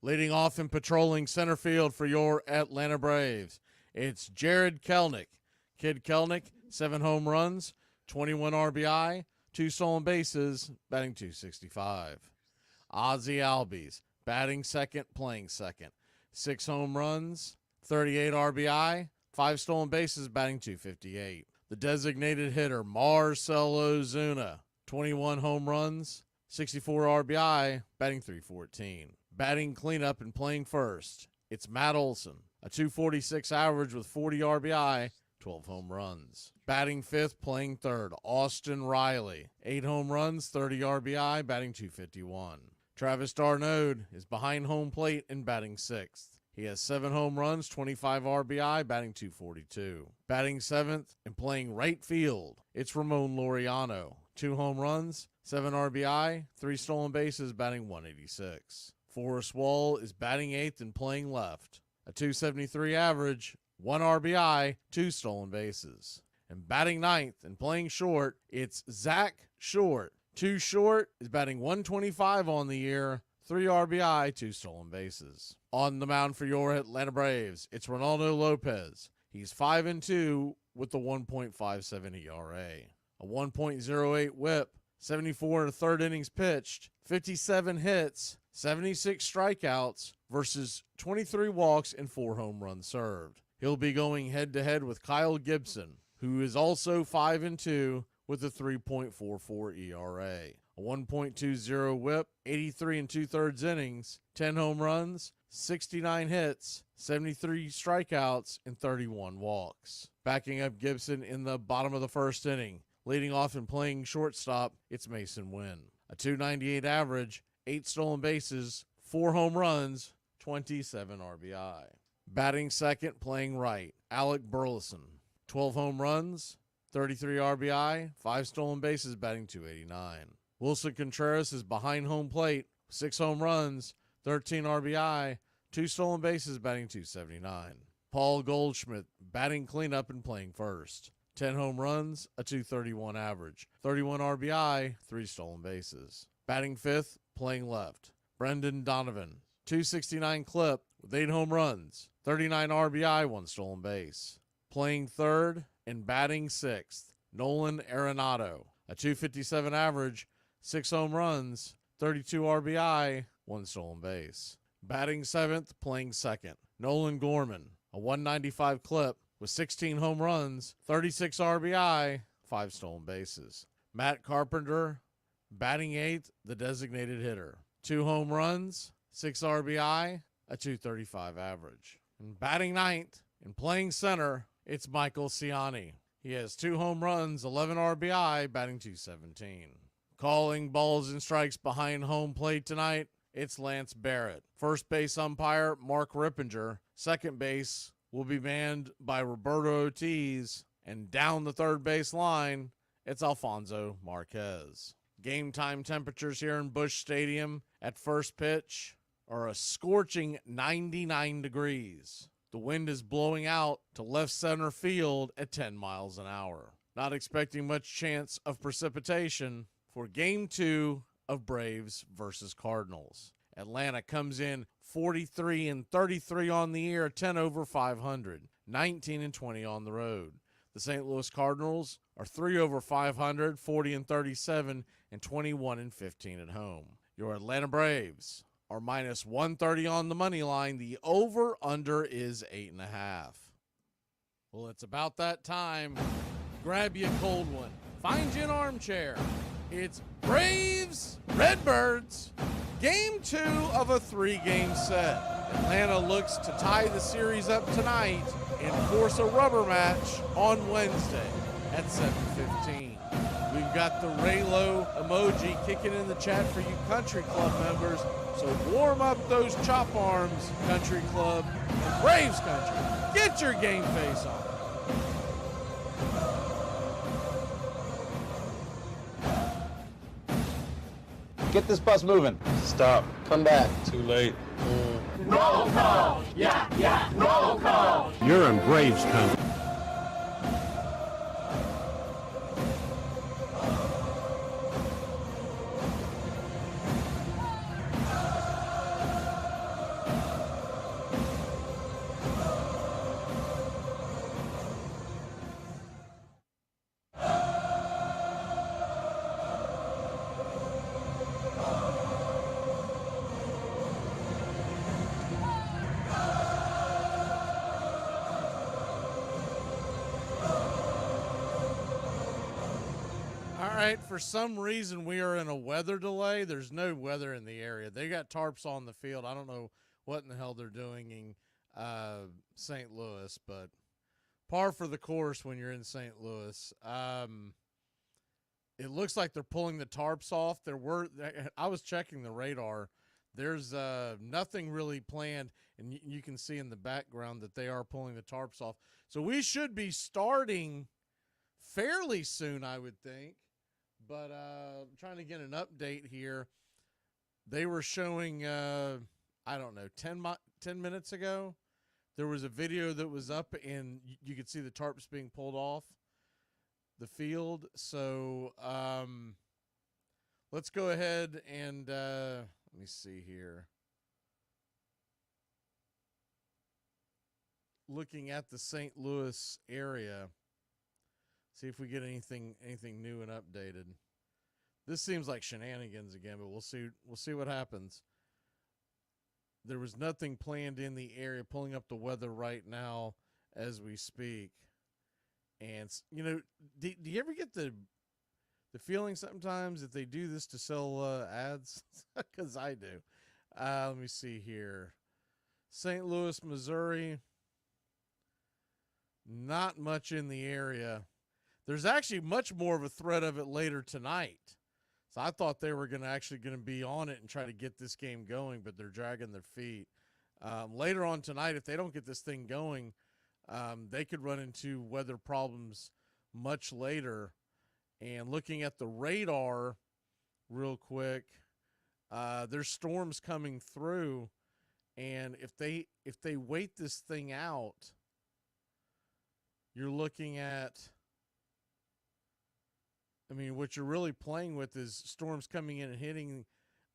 [SPEAKER 1] Leading off and patrolling center field for your Atlanta Braves, it's Jared Kelenic. Kid Kelenic, 7 home runs, 21 RBI, 2 stolen bases, batting .265. Ozzie Albies, batting second, playing second, 6 home runs, 38 RBI, 5 stolen bases, batting .258. The designated hitter, Marcell Ozuna, 21 home runs, 64 RBI, batting .314. Batting cleanup and playing first, it's Matt Olson, a .246 average with 40 RBI, 12 home runs. Batting fifth, playing third, Austin Riley, 8 home runs, 30 RBI, batting .251. Travis d'Arnaud is behind home plate and batting sixth. He has 7 home runs, 25 RBI, batting .242. Batting seventh and playing right field, it's Ramon Laureano, 2 home runs, 7 RBI, 3 stolen bases, batting .186. Forrest Wall is batting 8th and playing left. A .273 average, 1 RBI, 2 stolen bases. And batting 9th and playing short, it's Zach Short. 2 Short is batting .125 on the year, 3 RBI, 2 stolen bases. On the mound for your Atlanta Braves, it's Ronaldo Lopez. He's 5-2 with the 1.57 ERA. A 1.08 whip, 74 1/3 innings pitched, 57 hits, 76 strikeouts versus 23 walks and 4 home runs served. He'll be going head-to-head with Kyle Gibson, who is also 5-2 with a 3.44 ERA. A 1.20 whip, 83 2/3 innings, 10 home runs, 69 hits, 73 strikeouts, and 31 walks. Backing up Gibson in the bottom of the first inning, leading off and playing shortstop, it's Mason Wynn. A .298 average, 8 stolen bases, 4 home runs, 27 RBI. Batting second, playing right, Alec Burleson. 12 home runs, 33 RBI, 5 stolen bases, batting .289. Wilson Contreras is behind home plate, 6 home runs, 13 RBI, 2 stolen bases, batting .279. Paul Goldschmidt batting cleanup and playing first. 10 home runs, a .231 average, 31 RBI, 3 stolen bases. Batting fifth, playing left, Brendan Donovan. .269 clip with 8 home runs, 39 RBI, 1 stolen base. Playing third and batting sixth, Nolan Arenado. A .257 average, 6 home runs, 32 RBI, 1 stolen base. Batting seventh, playing second, Nolan Gorman. A .195 clip with 16 home runs, 36 RBI, 5 stolen bases. Matt Carpenter, batting eighth, the designated hitter. 2 home runs, 6 RBI, a .235 average. And batting ninth and playing center, it's Michael Ciani. He has 2 home runs, 11 RBI, batting .217. Calling balls and strikes behind home plate tonight, it's Lance Barrett. First base umpire, Mark Rippinger. Second base will be manned by Roberto Ortiz. And down the third base line, it's Alfonso Marquez. Game time temperatures here in Busch Stadium at first pitch are a scorching 99 degrees. The wind is blowing out to left center field at 10 miles an hour. Not expecting much chance of precipitation for Game 2 of Braves versus Cardinals. Atlanta comes in 43-33 on the year, 10 over 500, 19-20 on the road. The St. Louis Cardinals are 3 over 500, 40-37, and 21-15 at home. Your Atlanta Braves are minus 130 on the money line. The over-under is 8.5. Well, it's about that time. Grab you a cold one. Find you an armchair. It's Braves Redbirds, Game 2 of a 3-game set. Atlanta looks to tie the series up tonight and force a rubber match on Wednesday at 7:15. We've got the Raylo emoji kicking in the chat for you Country Club members, so warm up those chop arms, Country Club and Braves Country. Get your game face on.
[SPEAKER 18] Get this bus moving.
[SPEAKER 3] Stop.
[SPEAKER 18] Come back.
[SPEAKER 3] Too late.
[SPEAKER 12] Roll call! Yeah! Roll call!
[SPEAKER 7] You're in Braves country.
[SPEAKER 1] For some reason, we are in a weather delay. There's no weather in the area. They got tarps on the field. I don't know what in the hell they're doing in St. Louis, but par for the course when you're in St. Louis. It looks like they're pulling the tarps off. I was checking the radar. There's nothing really planned, and you can see in the background that they are pulling the tarps off. So we should be starting fairly soon, I would think. But I'm trying to get an update here. they were showing, I don't know, 10 minutes ago, there was a video that was up and you could see the tarps being pulled off the field. So let's go ahead and let me see here. Looking at the St. Louis area, see if we get anything new and updated. This seems like shenanigans again, but we'll see what happens. There was nothing planned in the area. Pulling up the weather right now as we speak. And, you know, do you ever get the feeling sometimes that they do this to sell ads? Because I do. Let me see here. St. Louis, Missouri. Not much in the area. There's actually much more of a threat of it later tonight. So I thought they were going to be on it and try to get this game going, but they're dragging their feet. Later on tonight, if they don't get this thing going, they could run into weather problems much later. And looking at the radar real quick, there's storms coming through. And if they wait this thing out, you're looking at, I mean, what you're really playing with is storms coming in and hitting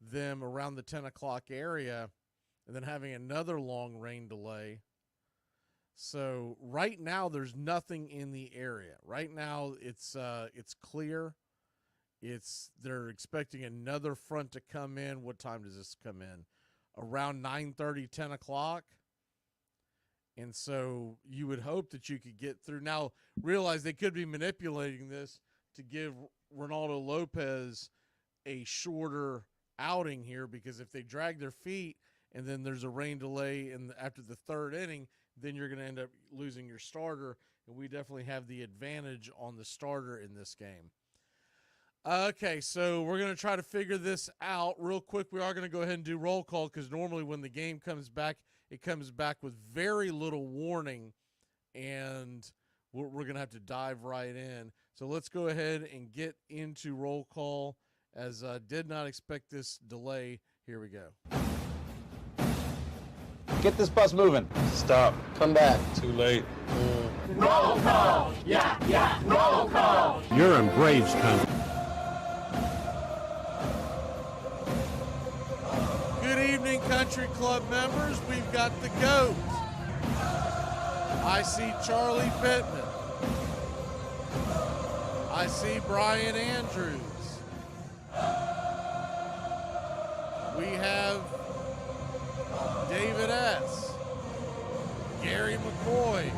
[SPEAKER 1] them around the 10 o'clock area and then having another long rain delay. So right now there's nothing in the area. Right now it's clear. They're expecting another front to come in. What time does this come in? Around 9:30, 10 o'clock. And so you would hope that you could get through. Now, realize they could be manipulating this to give Ronaldo Lopez a shorter outing here, because if they drag their feet and then there's a rain delay after the third inning, then you're going to end up losing your starter, and we definitely have the advantage on the starter in this game. Okay, so we're going to try to figure this out real quick. We are going to go ahead and do roll call, because normally when the game comes back, it comes back with very little warning, and we're going to have to dive right in. So let's go ahead and get into roll call, as I did not expect this delay. Here we go.
[SPEAKER 18] Get this bus moving.
[SPEAKER 3] Stop.
[SPEAKER 18] Come back.
[SPEAKER 3] Too late.
[SPEAKER 12] Roll call! Yeah, roll call!
[SPEAKER 19] You're in Braves country.
[SPEAKER 1] Good evening, Country Club members. We've got the GOAT. I see Charlie Pittman. I see Brian Andrews. We have David S., Gary McCoy,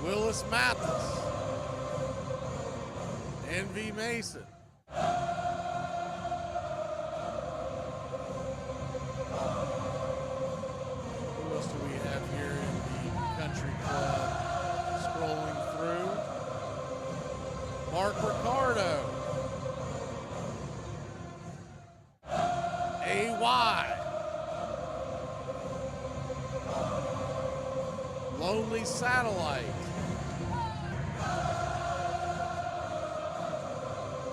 [SPEAKER 1] Willis Mathis, Envy Mason. Who else do we have here in the Country Club? Scrolling through. Mark Ricardo. AY. Lonely Satellite.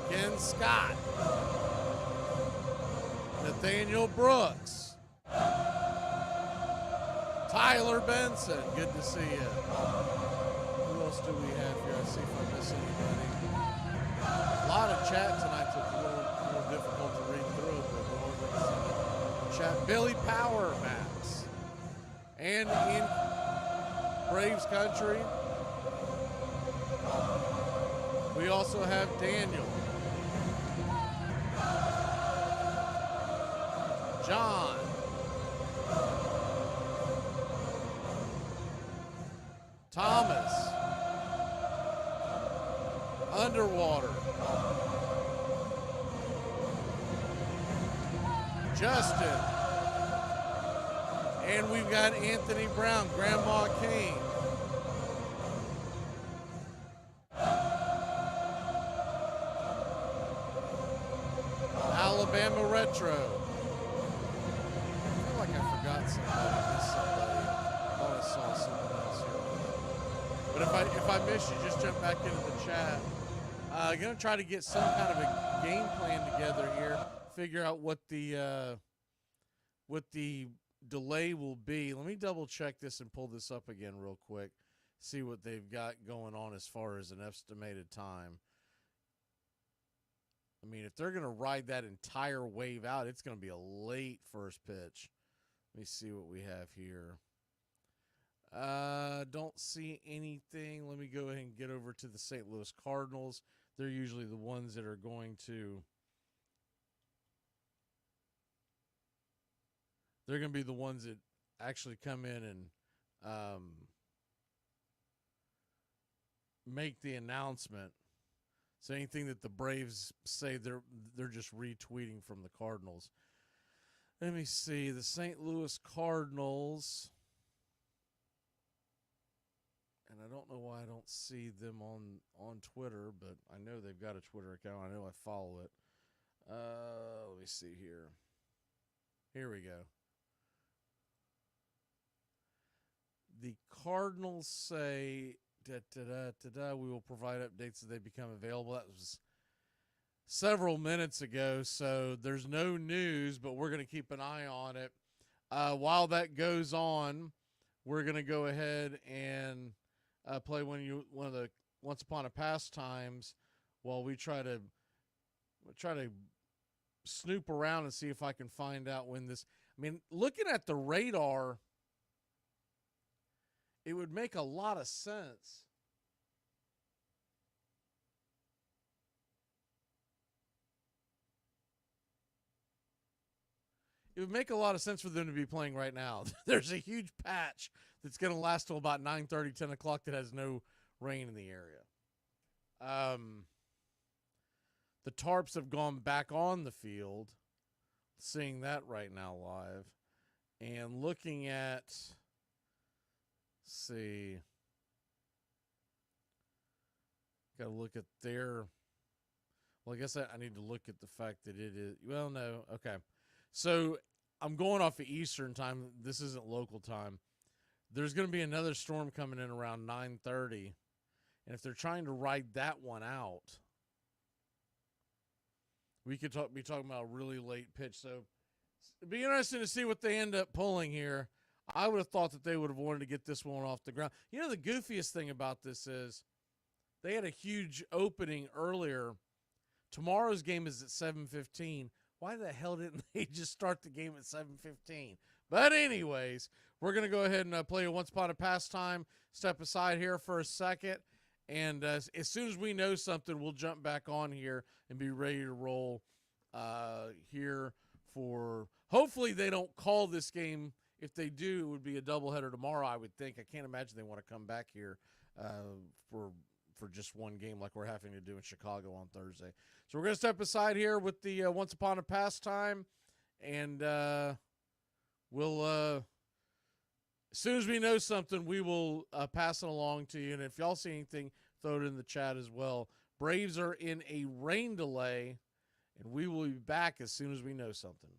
[SPEAKER 1] Ken Scott. Nathaniel Brooks. Tyler Benson. Good to see you. Who else do we have here? Let's see if I miss anybody. A lot of chat tonight, so it's a little more difficult to read through it, but we're always going to see chat. Billy Power Max. And in Braves country, we also have Daniel, John, Thomas, Underwater, Justin, and we've got Anthony Brown, Grandma Kane. Alabama Retro. I feel like I forgot somebody, missed somebody. I thought I saw someone else here. But if I miss you, just jump back into the chat. Going to try to get some kind of a game plan together here. Figure out what the delay will be. Let me double check this and pull this up again real quick. See what they've got going on as far as an estimated time. I mean, if they're going to ride that entire wave out, it's going to be a late first pitch. Let me see what we have here. Don't see anything. Let me go ahead and get over to the St. Louis Cardinals. They're usually the ones that are going to be the ones that actually come in and make the announcement. So anything that the Braves say, they're just retweeting from the Cardinals. Let me see. The St. Louis Cardinals, and I don't know why I don't see them on Twitter, but I know they've got a Twitter account. I know I follow it. Let me see here. Here we go. The Cardinals say, we will provide updates as they become available. That was several minutes ago, so there's no news, but we're going to keep an eye on it. While that goes on, we're going to go ahead and play one of the Once Upon a Pastimes while we try to snoop around and see if I can find out when this. I mean, looking at the radar, it would make a lot of sense. It would make a lot of sense for them to be playing right now. There's a huge patch that's going to last till about 9:30, 10 o'clock that has no rain in the area. The tarps have gone back on the field. Seeing that right now live. And looking at... see, got to look at their. Well, I guess I need to look at the fact that it is. Well, no, okay. So I'm going off of Eastern time. This isn't local time. There's going to be another storm coming in around 9:30, and if they're trying to ride that one out, we could be talking about a really late pitch. So it'd be interesting to see what they end up pulling here. I would have thought that they would have wanted to get this one off the ground. You know, the goofiest thing about this is they had a huge opening earlier. Tomorrow's game is at 7:15. Why the hell didn't they just start the game at 7:15? But anyways, we're going to go ahead and play a Once Upon a Pastime. Step aside here for a second. And as soon as we know something, we'll jump back on here and be ready to roll here for, hopefully they don't call this game. If they do, it would be a doubleheader tomorrow, I would think. I can't imagine they want to come back here for just one game like we're having to do in Chicago on Thursday. So we're going to step aside here with the Once Upon a Pastime, and we'll as soon as we know something, we will pass it along to you. And if y'all see anything, throw it in the chat as well. Braves are in a rain delay, and we will be back as soon as we know something.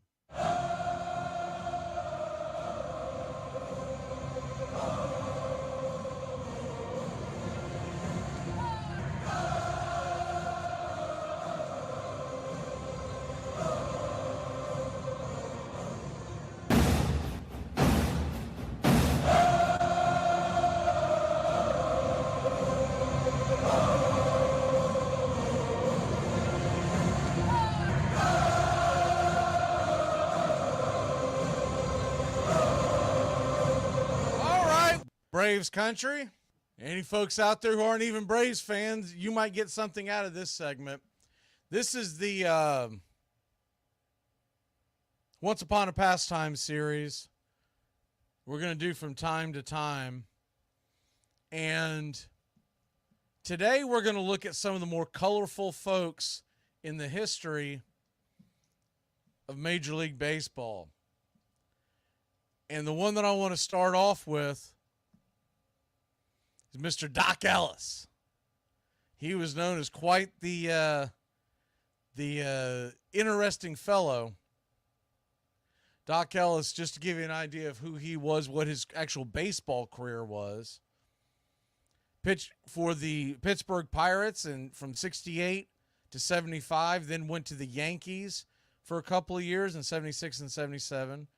[SPEAKER 1] Braves country. Any folks out there who aren't even Braves fans, you might get something out of this segment. This is the Once Upon a Pastime series we're going to do from time to time. And today we're going to look at some of the more colorful folks in the history of Major League Baseball. And the one that I want to start off with is Mr. Doc Ellis. He was known as quite the interesting fellow. Doc Ellis, just to give you an idea of who he was, what his actual baseball career was, pitched for the Pittsburgh Pirates and from 68 to 75, then went to the Yankees for a couple of years in 76 and 77,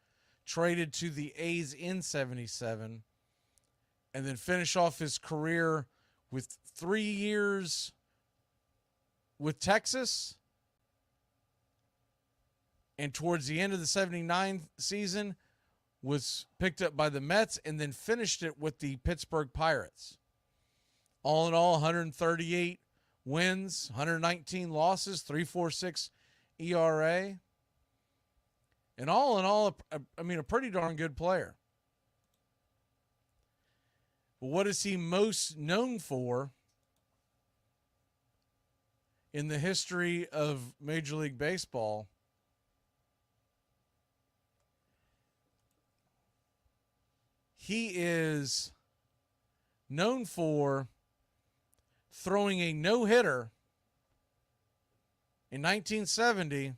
[SPEAKER 1] traded to the A's in 77, and then finished off his career with 3 years with Texas. And towards the end of the 79 season, was picked up by the Mets and then finished it with the Pittsburgh Pirates. All in all, 138 wins, 119 losses, 3.46 ERA. And all in all, a pretty darn good player. But what is he most known for in the history of Major League Baseball? He is known for throwing a no-hitter in 1970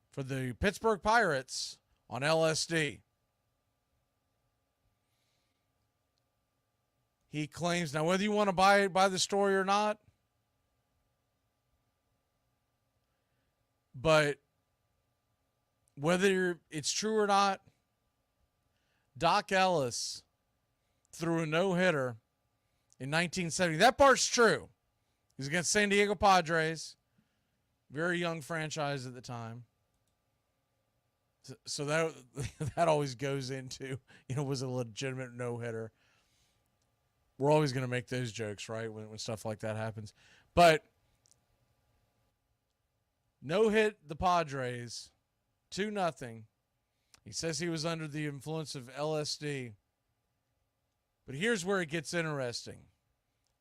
[SPEAKER 1] for the Pittsburgh Pirates on LSD. He claims, now whether you want to buy the story or not, but whether it's true or not, Doc Ellis threw a no-hitter in 1970. That part's true. He was against San Diego Padres, very young franchise at the time. So that always goes into, was a legitimate no-hitter. We're always going to make those jokes, right, when stuff like that happens. But no-hit the Padres, 2-0. He says he was under the influence of LSD. But here's where it gets interesting.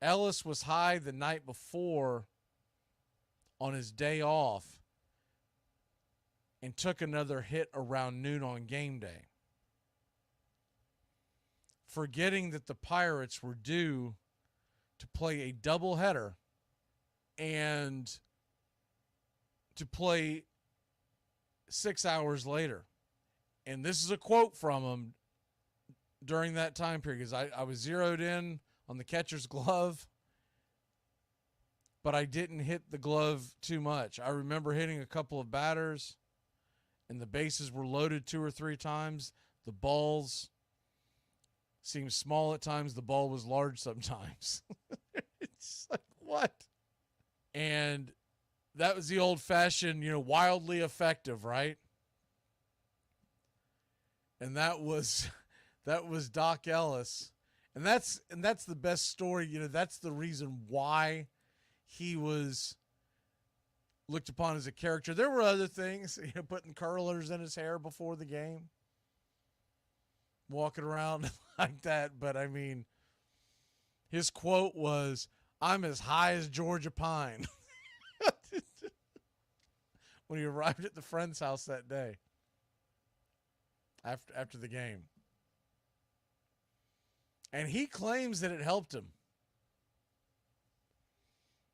[SPEAKER 1] Ellis was high the night before on his day off and took another hit around noon on game day, forgetting that the Pirates were due to play a doubleheader and to play 6 hours later. And this is a quote from him during that time period, because I was zeroed in on the catcher's glove, but I didn't hit the glove too much. I remember hitting a couple of batters, and the bases were loaded 2 or 3 times. The balls seemed small at times. The ball was large sometimes. It's like, what? And that was the old-fashioned, wildly effective, right? And that was Doc Ellis. And that's the best story. That's the reason why he was looked upon as a character. There were other things, putting curlers in his hair before the game, walking around like that. But I mean, his quote was, "I'm as high as Georgia pine," when he arrived at the friend's house that day after the game. And he claims that it helped him.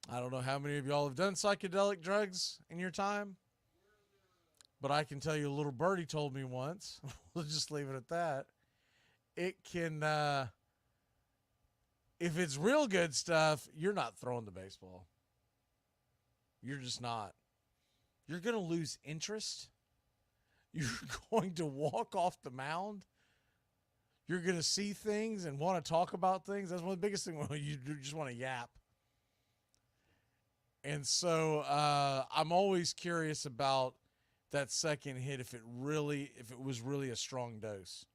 [SPEAKER 1] I don't know how many of y'all have done psychedelic drugs in your time, but I can tell you a little birdie told me once. We'll just leave it at that. It can, if it's real good stuff, you're not throwing the baseball. You're just not. You're going to lose interest. You're going to walk off the mound. You're going to see things and want to talk about things. That's one of the biggest things. You just want to yap. And so I'm always curious about that second hit, if it was really a strong dose.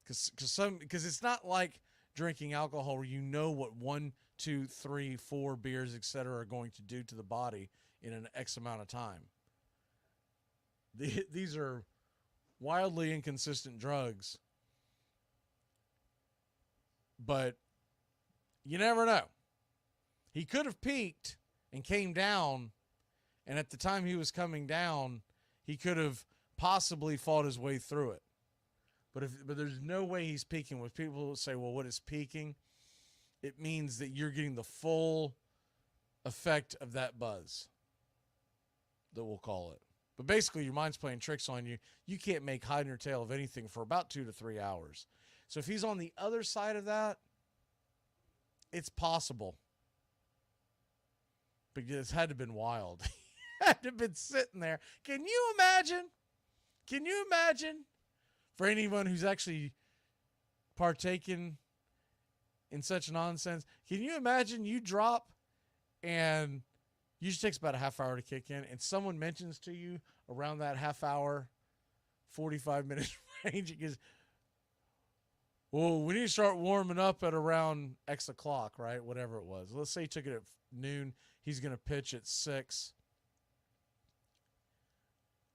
[SPEAKER 1] Because it's not like drinking alcohol where you know what 1, 2, 3, 4 beers, etc., are going to do to the body in an X amount of time. These are wildly inconsistent drugs, but you never know. He could have peaked and came down, and at the time he was coming down, he could have possibly fought his way through it. But there's no way he's peaking. When people say, well, what is peaking? It means that you're getting the full effect of that buzz, that we'll call it. But basically, your mind's playing tricks on you. You can't make hide nor tail of anything for about 2 to 3 hours. So if he's on the other side of that, it's possible. But it's had to have been wild. Had to have been sitting there. Can you imagine? Can you imagine? For anyone who's actually partaken in such nonsense, can you imagine you drop and usually takes about a half hour to kick in, and someone mentions to you around that half hour, 45 minute range, it goes, well, we need to start warming up at around X o'clock, right? Whatever it was. Let's say he took it at noon. He's going to pitch at 6.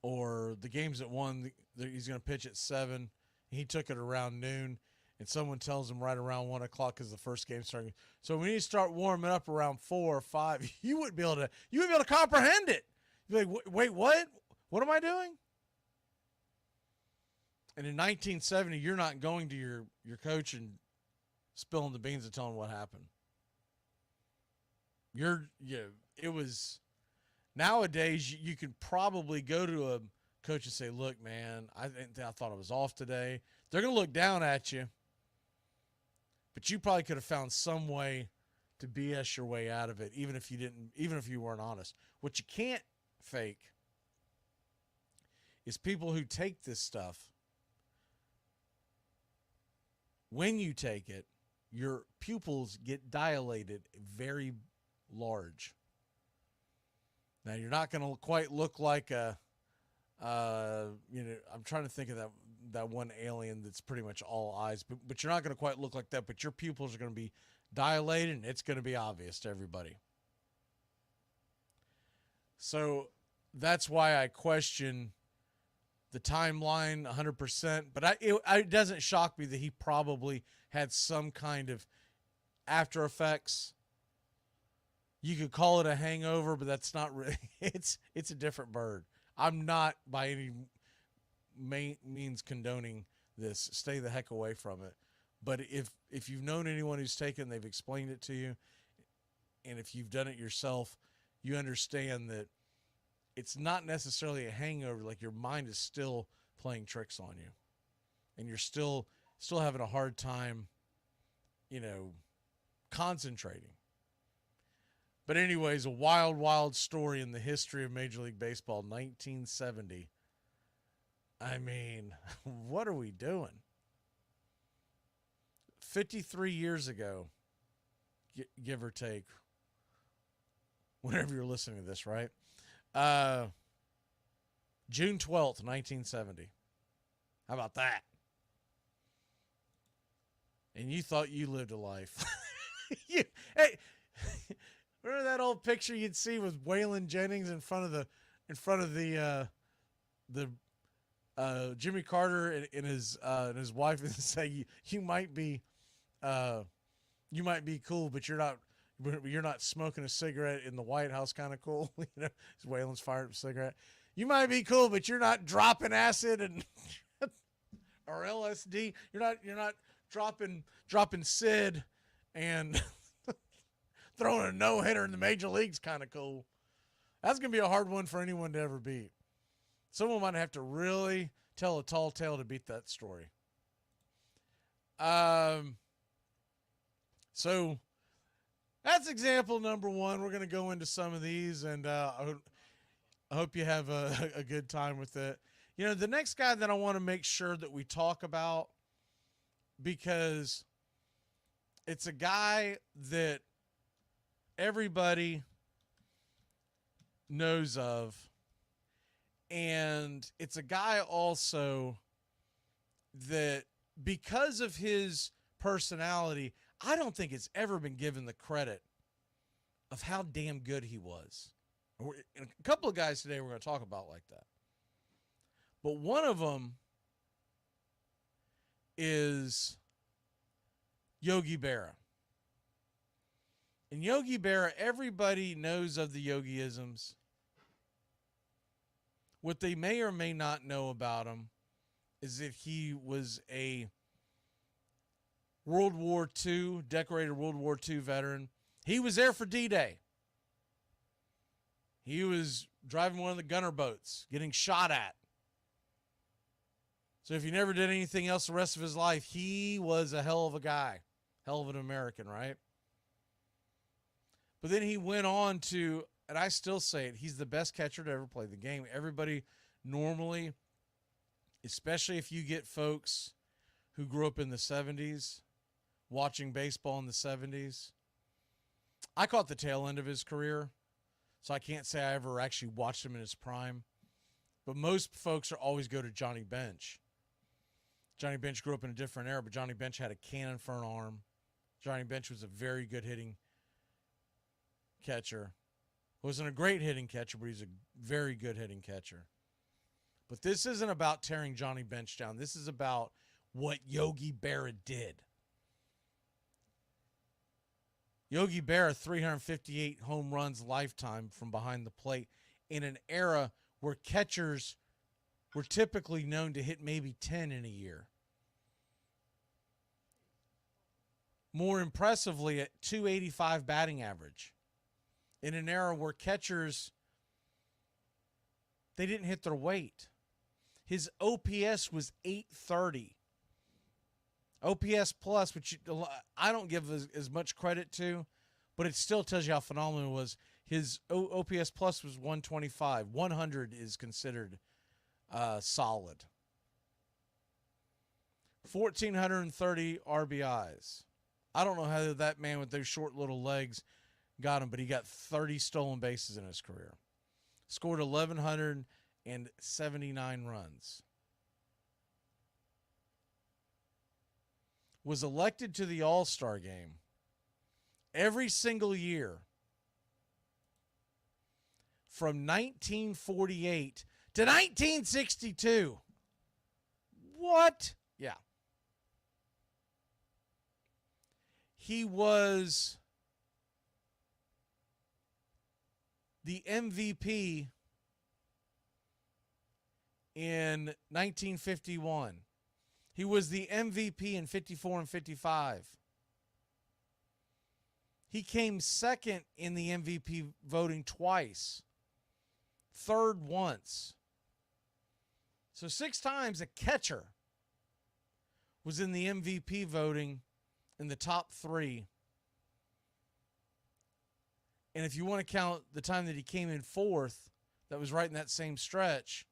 [SPEAKER 1] Or the game's at 1. He's going to pitch at 7. He took it around noon. And someone tells him right around 1 o'clock because the first game's starting. So we need to start warming up around 4 or 5. You wouldn't be able to comprehend it. You'd be like, wait, what? What am I doing? And in 1970, you're not going to your coach and spilling the beans and telling him what happened. It was nowadays you could probably go to a coach and say, look, man, I thought I was off today. They're going to look down at you. But you probably could have found some way to BS your way out of it, even if you weren't honest. What you can't fake is people who take this stuff. When you take it, your pupils get dilated very large. Now, you're not going to quite look like I'm trying to think of that one alien that's pretty much all eyes, but you're not going to quite look like that, but your pupils are going to be dilated, and it's going to be obvious to everybody. So that's why I question the timeline 100%, but it doesn't shock me that he probably had some kind of after effects. You could call it a hangover, but that's not really, it's a different bird. I'm not by any means condoning this. Stay the heck away from it. But if you've known anyone who's taken, they've explained it to you, and if you've done it yourself, you understand that it's not necessarily a hangover. Like, your mind is still playing tricks on you, and you're still having a hard time, concentrating. But anyways, a wild, wild story in the history of Major League Baseball, 1970. I mean, what are we doing? 53 years ago, give or take, whenever you're listening to this, right? June 12th, 1970. How about that? And you thought you lived a life. Hey, remember that old picture you'd see with Waylon Jennings in front of the Jimmy Carter and his wife, and say you might be cool, but you're not smoking a cigarette in the White House kind of cool. Waylon's fired up a cigarette. You might be cool, but you're not dropping acid and or LSD. You're not dropping Sid and throwing a no-hitter in the major leagues kind of cool. That's going to be a hard one for anyone to ever beat. Someone might have to really tell a tall tale to beat that story. So that's example number one. We're going to go into some of these, and I hope you have a good time with it. The next guy that I want to make sure that we talk about, because it's a guy that everybody knows of, and it's a guy also that, because of his personality, I don't think it's ever been given the credit of how damn good he was. And a couple of guys today we're going to talk about like that. But one of them is Yogi Berra. And Yogi Berra, everybody knows of the Yogiisms. What they may or may not know about him is that he was a World War II, decorated World War II veteran. He was there for D-Day. He was driving one of the gunner boats, getting shot at. So if he never did anything else the rest of his life, he was a hell of a guy. Hell of an American, right? But then he went on to, and I still say it, he's the best catcher to ever play the game. Everybody normally, especially if you get folks who grew up in the 70s, watching baseball in the 70s. I caught the tail end of his career, so I can't say I ever actually watched him in his prime. But most folks are always go to Johnny Bench. Johnny Bench grew up in a different era, but Johnny Bench had a cannon for an arm. Johnny Bench was a very good hitting catcher. Wasn't a great hitting catcher, but he's a very good hitting catcher. But this isn't about tearing Johnny Bench down. This is about what Yogi Berra did. Yogi Berra, 358 home runs lifetime from behind the plate in an era where catchers were typically known to hit maybe 10 in a year. More impressively, at 285 batting average. In an era where catchers, they didn't hit their weight. His OPS was 830. OPS plus, which I don't give as much credit to, but it still tells you how phenomenal it was. His OPS plus was 125. 100 is considered solid. 1,430 RBIs. I don't know how that man with those short little legs got him, but he got 30 stolen bases in his career. Scored 1,179 runs. Was elected to the All-Star game every single year from 1948 to 1962. What? Yeah. He was the MVP in 1951. He was the MVP in 54 and 55. He came second in the MVP voting twice. Third once. So 6 times a catcher was in the MVP voting in the top 3. And if you want to count the time that he came in 4th, that was right in that same stretch,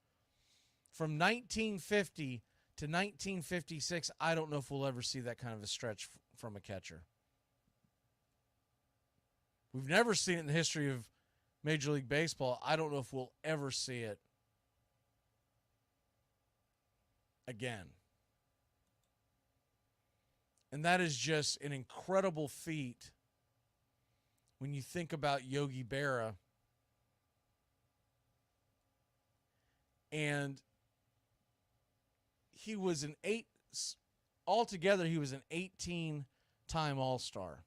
[SPEAKER 1] from 1950 to 1956, I don't know if we'll ever see that kind of a stretch from a catcher. We've never seen it in the history of Major League Baseball. I don't know if we'll ever see it again. And that is just an incredible feat when you think about Yogi Berra. And he was altogether he was an 18-time All-Star.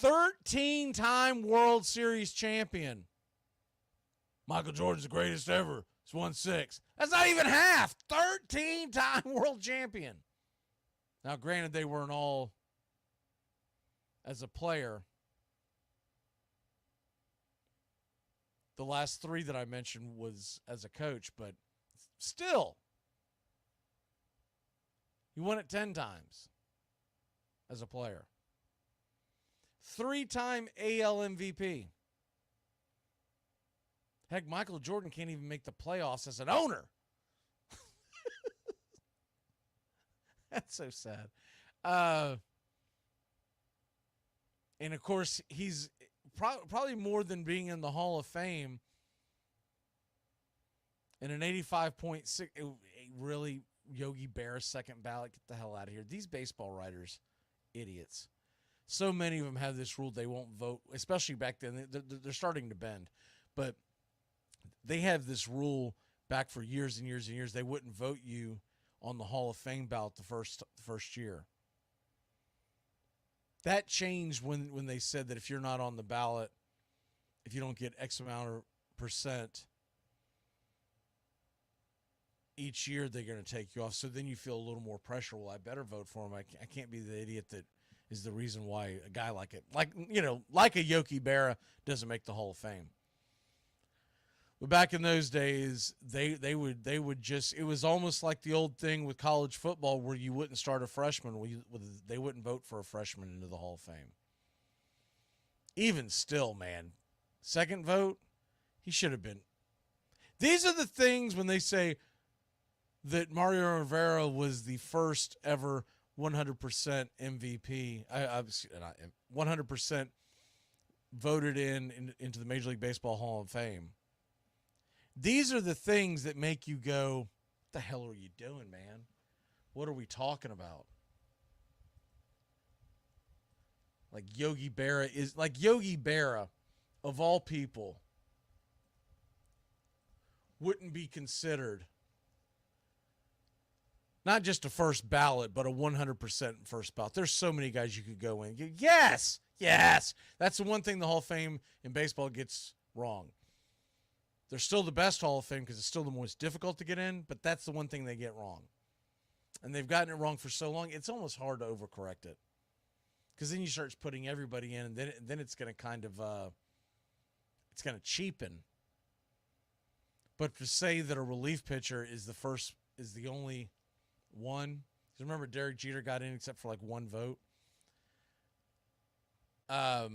[SPEAKER 1] 13-time World Series champion. Michael Jordan's the greatest ever. He's won 6. That's not even half. 13-time world champion. Now, granted, they weren't all as a player. The last 3 that I mentioned was as a coach, but still, he won it 10 times as a player. 3-time AL MVP. Heck, Michael Jordan can't even make the playoffs as an owner. That's so sad. And, of course, he's probably more than being in the Hall of Fame. And an 85.6, really, Yogi Berra, second ballot. Get the hell out of here. These baseball writers, idiots. So many of them have this rule they won't vote, especially back then. They're starting to bend. But they have this rule back for years and years and years. They wouldn't vote you on the Hall of Fame ballot the first year. That changed when they said that if you're not on the ballot, if you don't get X amount of percent each year, they're going to take you off. So then you feel a little more pressure. Well, I better vote for him. I can't be the idiot that is the reason why a guy like a Yogi Berra doesn't make the Hall of Fame. But back in those days, they would just, it was almost like the old thing with college football where you wouldn't start a freshman. They wouldn't vote for a freshman into the Hall of Fame. even still, man, second vote, he should have been. These are the things when they say that Mario Rivera was the first ever 100% MVP. I 100% voted into the Major League Baseball Hall of Fame. These are the things that make you go, what the hell are you doing, man? What are we talking about? Like Yogi Berra, of all people, wouldn't be considered not just a first ballot, but a 100% first ballot. There's so many guys you could go in. Yes. That's the one thing the Hall of Fame in baseball gets wrong. They're still the best Hall of Fame because it's still the most difficult to get in, but that's the one thing they get wrong. And they've gotten it wrong for so long, it's almost hard to overcorrect it. Because then you start putting everybody in, and then it's going to kind of it's going to cheapen. But to say that a relief pitcher is the only one, because remember Derek Jeter got in except for like one vote. To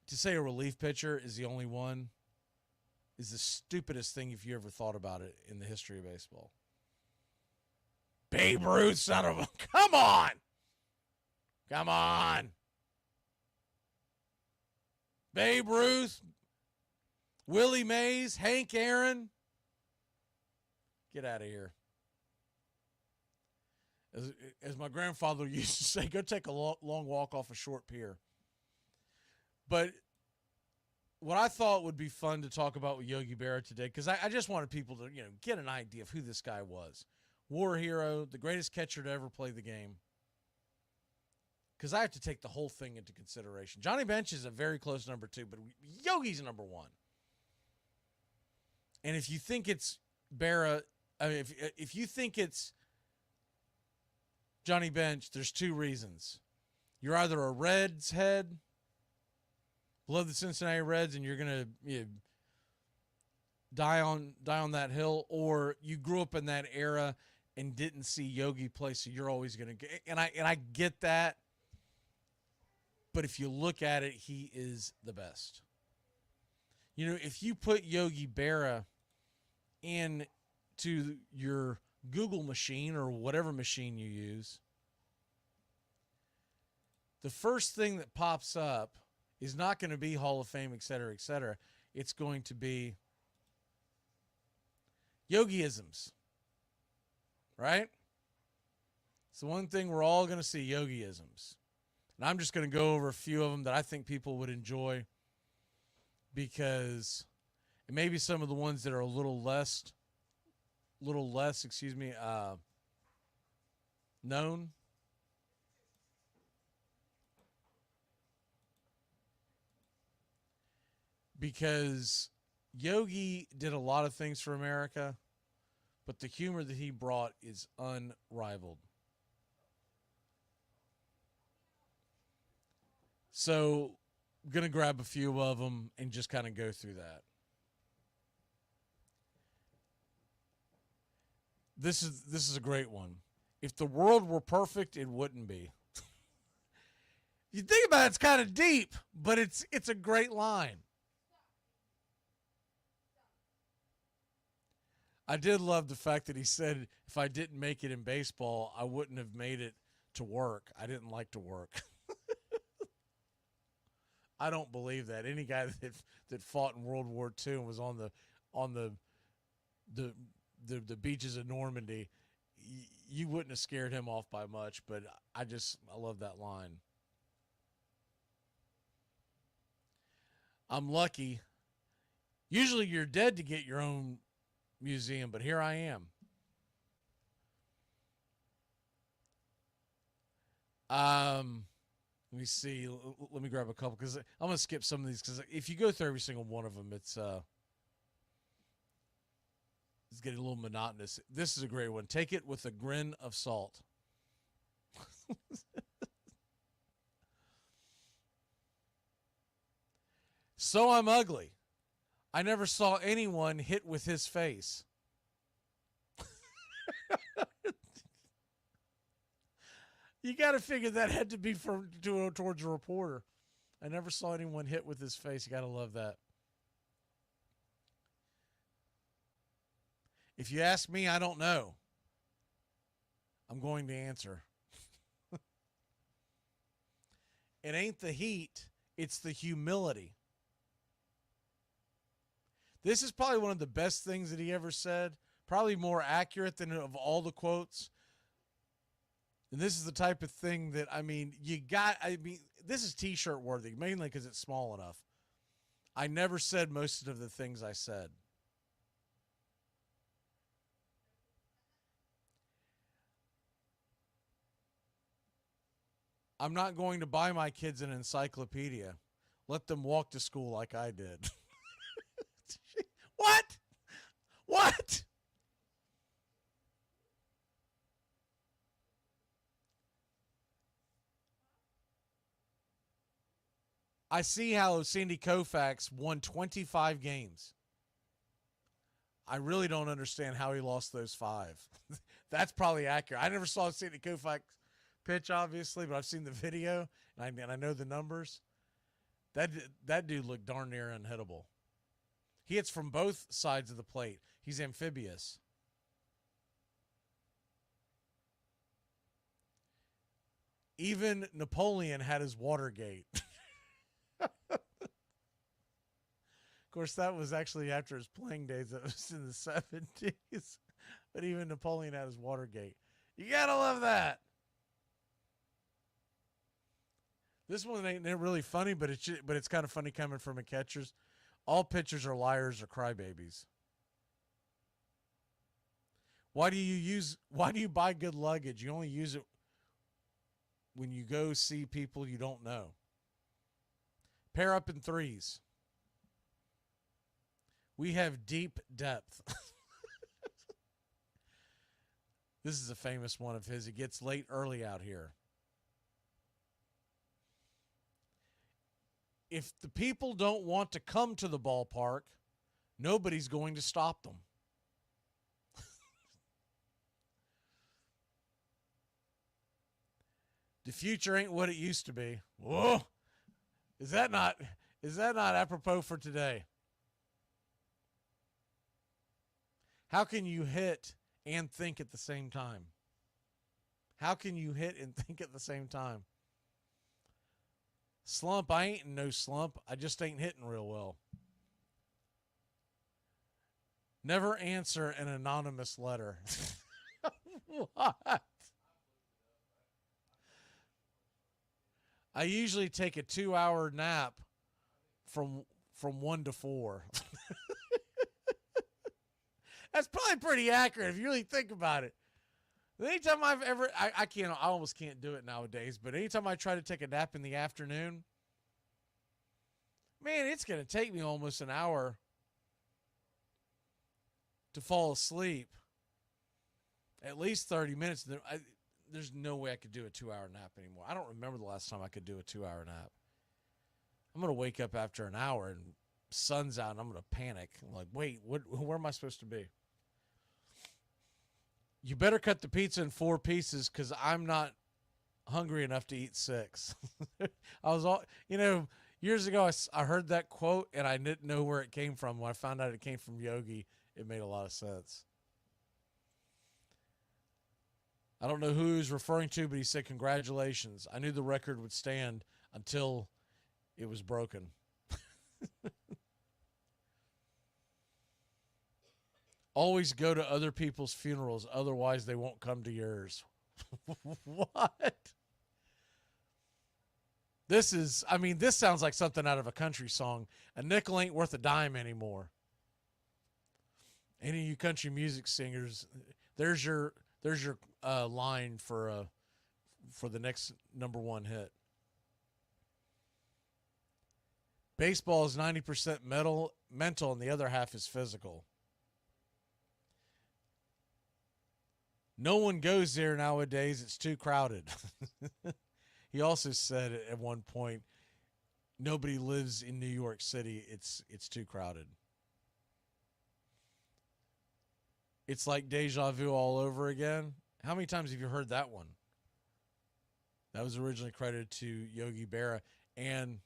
[SPEAKER 1] say a relief pitcher is the only one is the stupidest thing if you ever thought about it in the history of baseball. Babe Ruth, son of a... Come on. Babe Ruth, Willie Mays, Hank Aaron. Get out of here. As my grandfather used to say, go take a long walk off a short pier. But what I thought would be fun to talk about with Yogi Berra today, because I just wanted people to get an idea of who this guy was. War hero, the greatest catcher to ever play the game. Because I have to take the whole thing into consideration. Johnny Bench is a very close number 2, but Yogi's number 1. And if you think it's Berra, I mean, if you think it's Johnny Bench, there's 2 reasons. You're either a Reds head, love the Cincinnati Reds, and you're gonna die on that hill, or you grew up in that era and didn't see Yogi play, so you're always gonna get. And I get that, but if you look at it, he is the best. If you put Yogi Berra into your Google machine or whatever machine you use, the first thing that pops up is not going to be Hall of Fame, et cetera, et cetera. It's going to be Yogiisms, right? It's the one thing we're all going to see, Yogiisms. And I'm just going to go over a few of them that I think people would enjoy, because it may be some of the ones that are a little less, known. Because Yogi did a lot of things for America, but the humor that he brought is unrivaled. So I'm going to grab a few of them and just kind of go through that. This is a great one. If the world were perfect, it wouldn't be. You think about it, it's kind of deep, but it's a great line. I did love the fact that he said, if I didn't make it in baseball, I wouldn't have made it to work. I didn't like to work. I don't believe that. Any guy that fought in World War II and was on the beaches of Normandy, you wouldn't have scared him off by much, but I love that line. I'm lucky. Usually you're dead to get your own museum, but here I am. Let me see. Let me grab a couple, because I'm going to skip some of these, because if you go through every single one of them, it's getting a little monotonous. This is a great one. Take it with a grain of salt. So I'm ugly. I never saw anyone hit with his face. You got to figure that had to be towards a reporter. I never saw anyone hit with his face. You got to love that. If you ask me, I don't know. I'm going to answer. It ain't the heat, it's the humility. This is probably one of the best things that he ever said, probably more accurate than of all the quotes. And this is the type of thing that, this is t-shirt worthy, mainly because it's small enough. I never said most of the things I said. I'm not going to buy my kids an encyclopedia. Let them walk to school like I did. What? What? I see how Sandy Koufax won 25 games. I really don't understand how he lost those 5. That's probably accurate. I never saw Sandy Koufax pitch, obviously, but I've seen the video, and I know the numbers. That dude looked darn near unhittable. He hits from both sides of the plate. He's amphibious. Even Napoleon had his Watergate. Of course, that was actually after his playing days. That was in the 70s. But even Napoleon had his Watergate. You got to love that. This one ain't really funny, but it's kind of funny coming from a catcher's. All pitchers are liars or crybabies. Why do you buy good luggage? You only use it when you go see people you don't know. Pair up in threes. We have deep depth. This is a famous one of his. It gets late early out here. If the people don't want to come to the ballpark, nobody's going to stop them. The future ain't what it used to be. Whoa. Is that not apropos for today? How can you hit and think at the same time? How can you hit and think at the same time? Slump, I ain't in no slump. I just ain't hitting real well. Never answer an anonymous letter. What? I usually take a 2-hour nap from 1 to 4. That's probably pretty accurate if you really think about it. Anytime I've ever, I almost can't do it nowadays, but anytime I try to take a nap in the afternoon, man, it's going to take me almost an hour to fall asleep. At least 30 minutes. There's no way I could do a 2-hour nap anymore. I don't remember the last time I could do a 2-hour nap. I'm going to wake up after an hour and sun's out and I'm going to panic. I'm like, wait, where am I supposed to be? You better cut the pizza in 4 pieces because I'm not hungry enough to eat 6. Years ago I heard that quote and I didn't know where it came from. When I found out it came from Yogi, it made a lot of sense. I don't know who he was referring to, but he said, congratulations. I knew the record would stand until it was broken. Always go to other people's funerals, otherwise they won't come to yours. What? This sounds like something out of a country song. A nickel ain't worth a dime anymore. Any of you country music singers, there's your line for the next number 1 hit. Baseball is 90% mental and the other half is physical. No one goes there nowadays. It's too crowded. He also said at one point, nobody lives in New York City. It's too crowded. It's like deja vu all over again. How many times have you heard that one? That was originally credited to Yogi Berra. And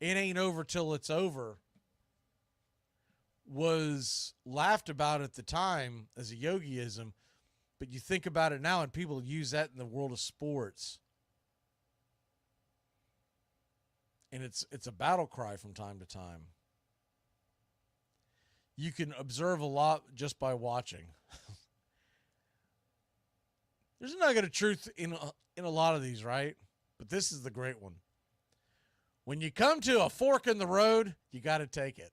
[SPEAKER 1] "It ain't over till it's over" was laughed about at the time as a yogiism, but you think about it now and people use that in the world of sports. And it's a battle cry from time to time. You can observe a lot just by watching. There's a nugget of truth in a lot of these, right? But this is the great one. When you come to a fork in the road, you got to take it.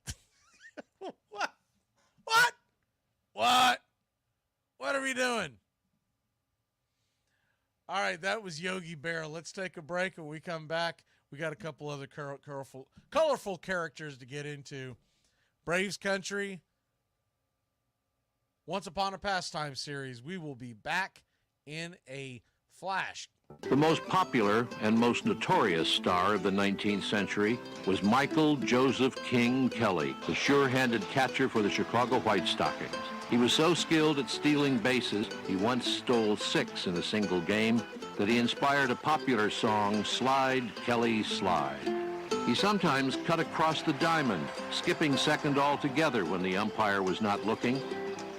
[SPEAKER 1] What? What are we doing? All right, that was Yogi Berra. Let's take a break. When we come back, we got a couple other colorful characters to get into. Braves Country, Once Upon a Pastime series. We will be back in a flash.
[SPEAKER 14] The most popular and most notorious star of the 19th century was Michael Joseph King Kelly, the sure-handed catcher for the Chicago White Stockings. He was so skilled at stealing bases, he once stole 6 in a single game, that he inspired a popular song, Slide, Kelly, Slide. He sometimes cut across the diamond, skipping second altogether when the umpire was not looking.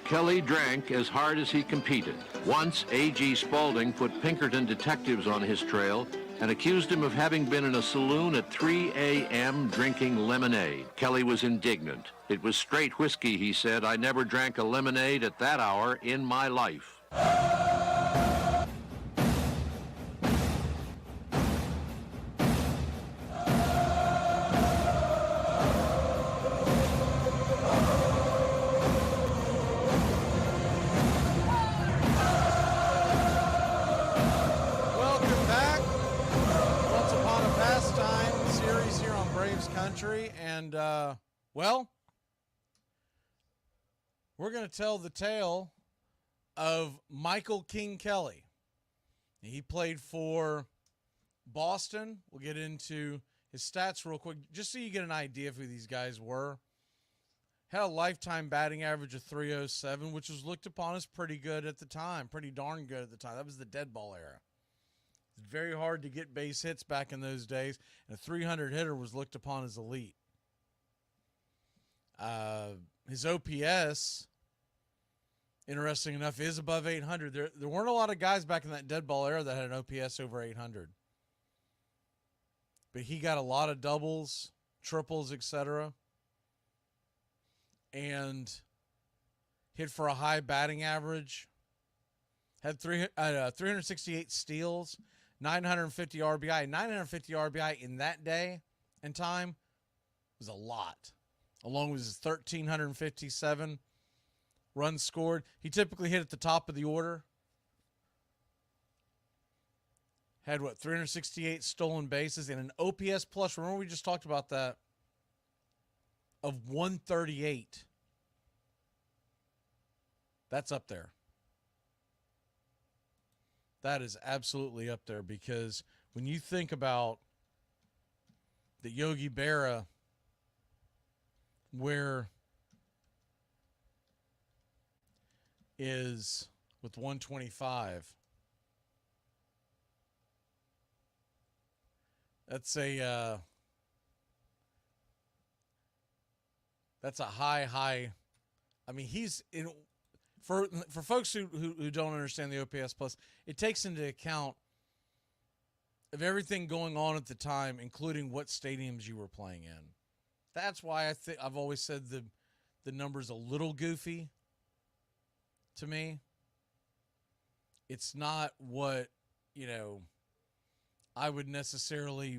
[SPEAKER 14] Kelly drank as hard as he competed. Once, A.G. Spaulding put Pinkerton detectives on his trail and accused him of having been in a saloon at 3 a.m. drinking lemonade. Kelly was indignant. It was straight whiskey, he said. I never drank a lemonade at that hour in my life.
[SPEAKER 1] Country, and well, we're going to tell the tale of Michael King Kelly. He played for Boston. We'll get into his stats real quick, just so you get an idea of who these guys were. Had a lifetime batting average of .307, which was looked upon as pretty good at the time, pretty darn good at the time. That was the dead ball era. It's very hard to get base hits back in those days, and a 300 hitter was looked upon as elite. His OPS, interesting enough, is above 800. There weren't a lot of guys back in that dead ball era that had an OPS over 800. But he got a lot of doubles, triples, etc. And hit for a high batting average. Had 368 steals, 950 RBI. 950 RBI in that day and time was a lot, along with his 1,357 runs scored. He typically hit at the top of the order. Had, 368 stolen bases and an OPS plus, remember we just talked about that, of 138. That's up there. That is absolutely up there, because when you think about the Yogi Berra, where is with 125, that's a high. I mean, he's in. For folks who don't understand the OPS plus, it takes into account of everything going on at the time, including what stadiums you were playing in. That's why I've always said the number's a little goofy to me. It's not what, I would necessarily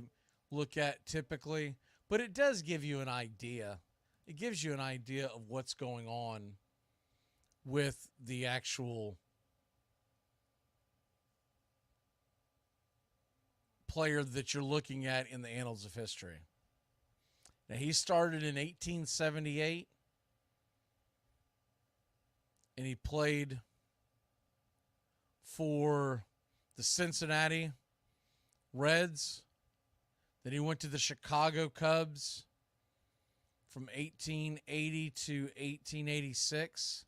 [SPEAKER 1] look at typically, but it does give you an idea. It gives you an idea of what's going on with the actual player that you're looking at in the annals of history. Now, he started in 1878, and he played for the Cincinnati Reds. Then he went to the Chicago Cubs from 1880 to 1886.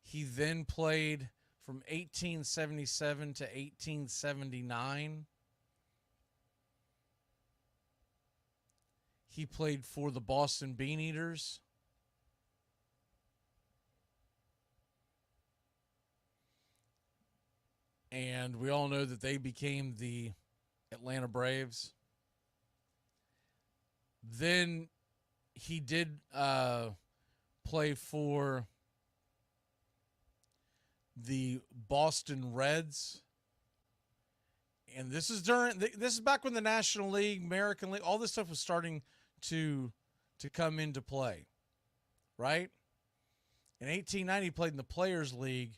[SPEAKER 1] He then played from 1877 to 1879. he played for the Boston Bean Eaters. And we all know that they became the Atlanta Braves. Then he did play for the Boston Reds. And this is back when the National League, American League, all this stuff was starting to come into play, right? In 1890, he played in the Players League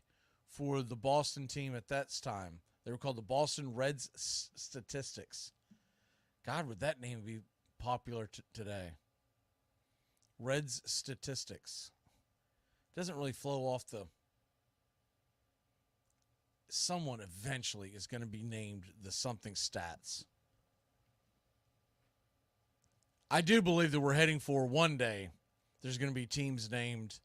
[SPEAKER 1] for the Boston team at that time. They were called the Boston Reds Statistics. God, would that name be popular today? Reds Statistics. Doesn't really flow off the... Someone eventually is going to be named the something stats. I do believe that we're heading for one day there's going to be teams named.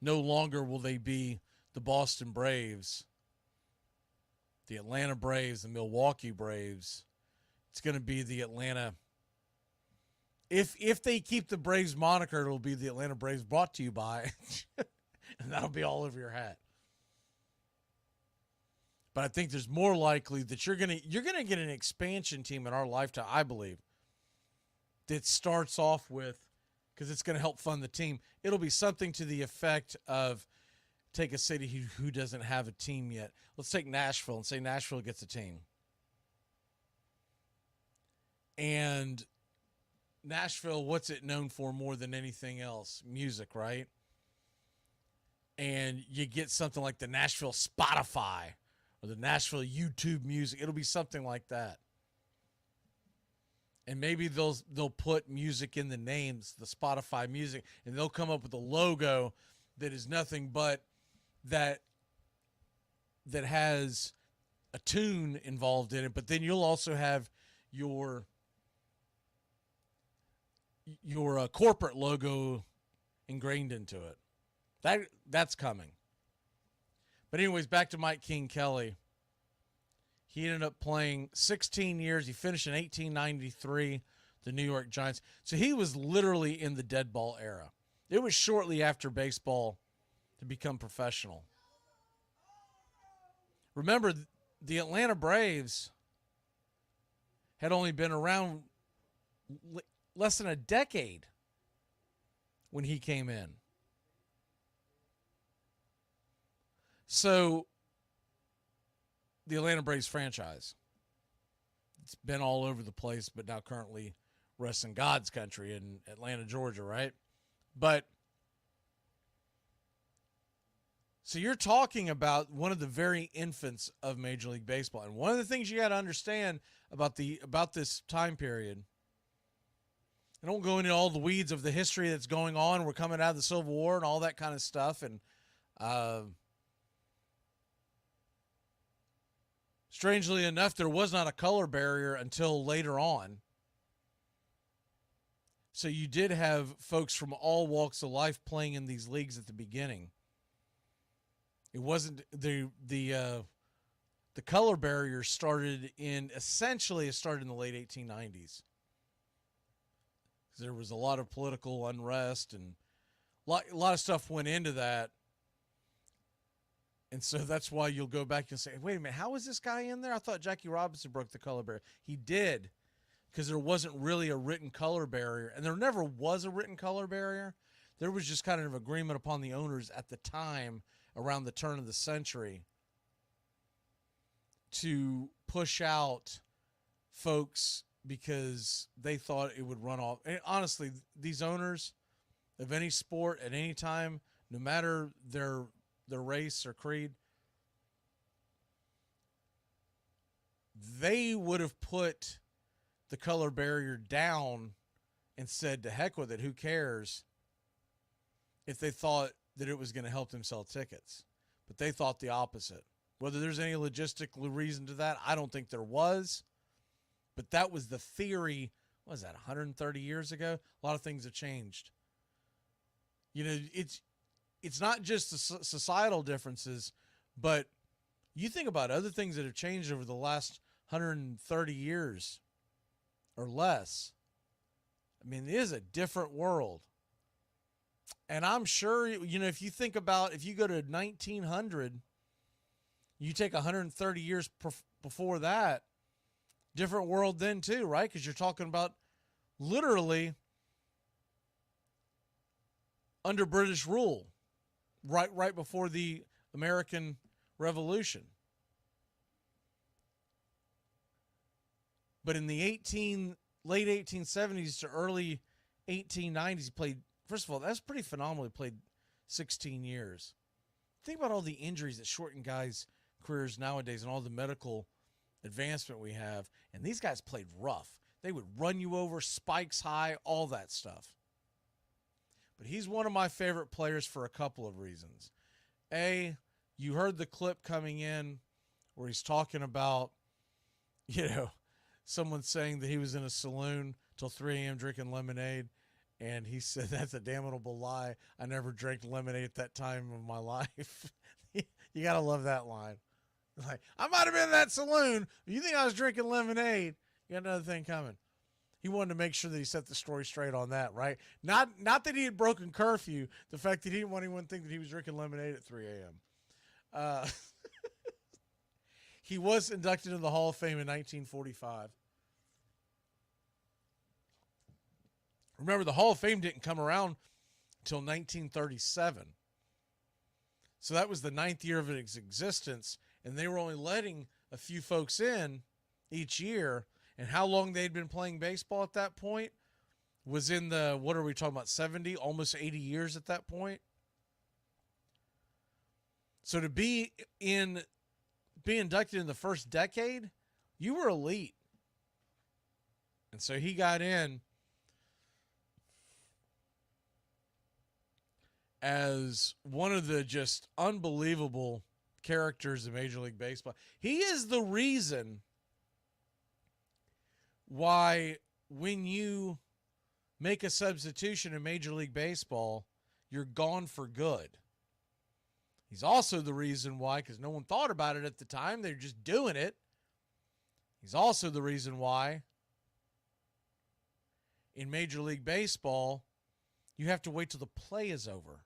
[SPEAKER 1] No longer will they be the Boston Braves, the Atlanta Braves, the Milwaukee Braves. It's going to be the Atlanta. If they keep the Braves moniker, it'll be the Atlanta Braves, brought to you by, and that'll be all over your hat. But I think there's more likely that you're gonna get an expansion team in our lifetime, I believe, that starts off with, because it's going to help fund the team. It'll be something to the effect of, take a city who doesn't have a team yet. Let's take Nashville and say Nashville gets a team. And Nashville, what's it known for more than anything else? Music, right? And you get something like the Nashville Spotify or the Nashville YouTube Music. It'll be something like that. And maybe they'll put music in the names, the Spotify music, and they'll come up with a logo that is nothing but that has a tune involved in it. But then you'll also have your corporate logo ingrained into it. That's coming. But anyways, back to Mike King Kelly. He ended up playing 16 years. He finished in 1893, the New York Giants. So he was literally in the dead ball era. It was shortly after baseball to become professional. Remember, the Atlanta Braves had only been around less than a decade when he came in. So the Atlanta Braves franchise, it's been all over the place, but now currently rests in God's country in Atlanta, Georgia, right? But so you're talking about one of the very infants of Major League Baseball. And one of the things you got to understand about this time period, I don't go into all the weeds of the history that's going on. We're coming out of the Civil War and all that kind of stuff. And strangely enough, there was not a color barrier until later on. So you did have folks from all walks of life playing in these leagues at the beginning. It wasn't the color barrier started in the late 1890s. There was a lot of political unrest and a lot of stuff went into that. And so that's why you'll go back and say, wait a minute, how was this guy in there? I thought Jackie Robinson broke the color barrier. He did, because there wasn't really a written color barrier. And there never was a written color barrier. There was just kind of agreement upon the owners at the time, around the turn of the century, to push out folks because they thought it would run off. And honestly, these owners of any sport at any time, no matter their race or creed, they would have put the color barrier down and said, to heck with it, who cares, if they thought that it was going to help them sell tickets. But they thought the opposite. Whether there's any logistical reason to that, I don't think there was. But that was the theory. What was that, 130 years ago? A lot of things have changed. You know, it's not just the societal differences, but you think about other things that have changed over the last 130 years or less. mean, it is a different world. And I'm sure, if you think about, if you go to 1900, you take 130 years before that, different world then too, right? Because you're talking about literally under British rule, right before the American Revolution. But in the late 1870s to early 1890s, he played. First of all, that's pretty phenomenal. He played 16 years. Think about all the injuries that shorten guys' careers nowadays and all the medical advancement we have. And these guys played rough. They would run you over, spikes high, all that stuff. But he's one of my favorite players for a couple of reasons. A, you heard the clip coming in where he's talking about, someone saying that he was in a saloon till 3 a.m. drinking lemonade. And he said, that's a damnable lie. I never drank lemonade at that time of my life. You got to love that line. Like, I might have been in that saloon. You think I was drinking lemonade? You got another thing coming. He wanted to make sure that he set the story straight on that, right? Not that he had broken curfew. The fact that he didn't want anyone to think that he was drinking lemonade at 3 a.m. He was inducted into the Hall of Fame in 1945. Remember, the Hall of Fame didn't come around until 1937. So that was the 9th year of its existence, and they were only letting a few folks in each year. And how long they'd been playing baseball at that point was in the, what are we talking about, 70, almost 80 years at that point. So to be inducted in the first decade, you were elite. And so he got in as one of the just unbelievable characters in Major League Baseball. He is the reason why when you make a substitution in Major League Baseball, you're gone for good. He's also the reason why, because no one thought about it at the time, they're just doing it. He's also the reason why in Major League Baseball, you have to wait till the play is over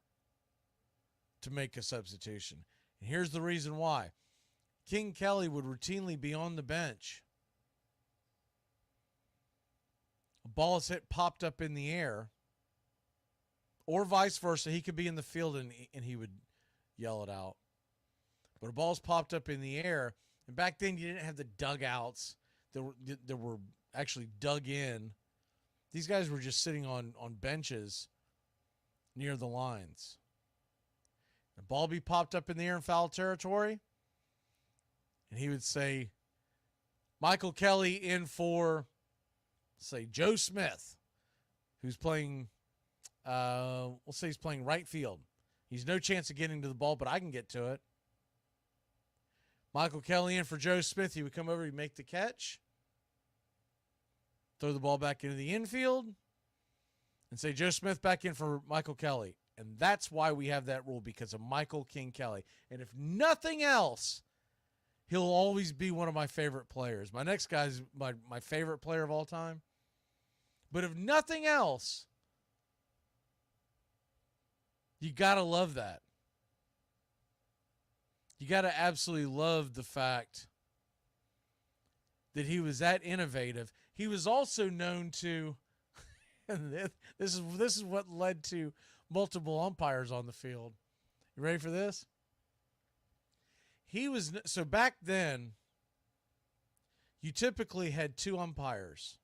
[SPEAKER 1] to make a substitution. And here's the reason why. King Kelly would routinely be on the bench. A ball is hit, popped up in the air, or vice versa. He could be in the field and he would yell it out. But a ball's popped up in the air, and back then you didn't have the dugouts that were actually dug in. These guys were just sitting on benches near the lines. The ball be popped up in the air in foul territory, and he would say, Michael Kelly in for, say, Joe Smith, who's playing, we'll say he's playing right field. He's no chance of getting to the ball, but I can get to it. Michael Kelly in for Joe Smith. He would come over, he'd make the catch, throw the ball back into the infield, and say, Joe Smith back in for Michael Kelly. And that's why we have that rule, because of Michael King Kelly. And if nothing else, he'll always be one of my favorite players. My next guy's my favorite player of all time. But if nothing else, you got to love that. You got to absolutely love the fact that he was that innovative. He was also known to, and this is what led to multiple umpires on the field. You ready for this? So back then, you typically had 2 umpires.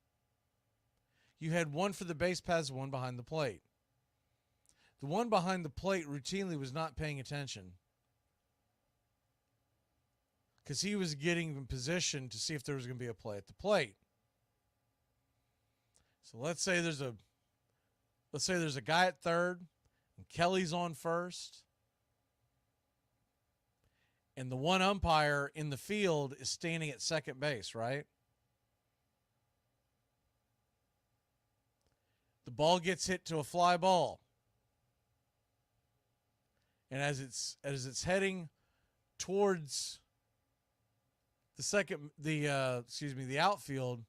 [SPEAKER 1] You had one for the base paths, one behind the plate. The one behind the plate routinely was not paying attention because he was getting in position to see if there was going to be a play at the plate. So let's say there's a guy at third and Kelly's on first, and the one umpire in the field is standing at second base, right? The ball gets hit to a fly ball. And as it's heading towards the outfield,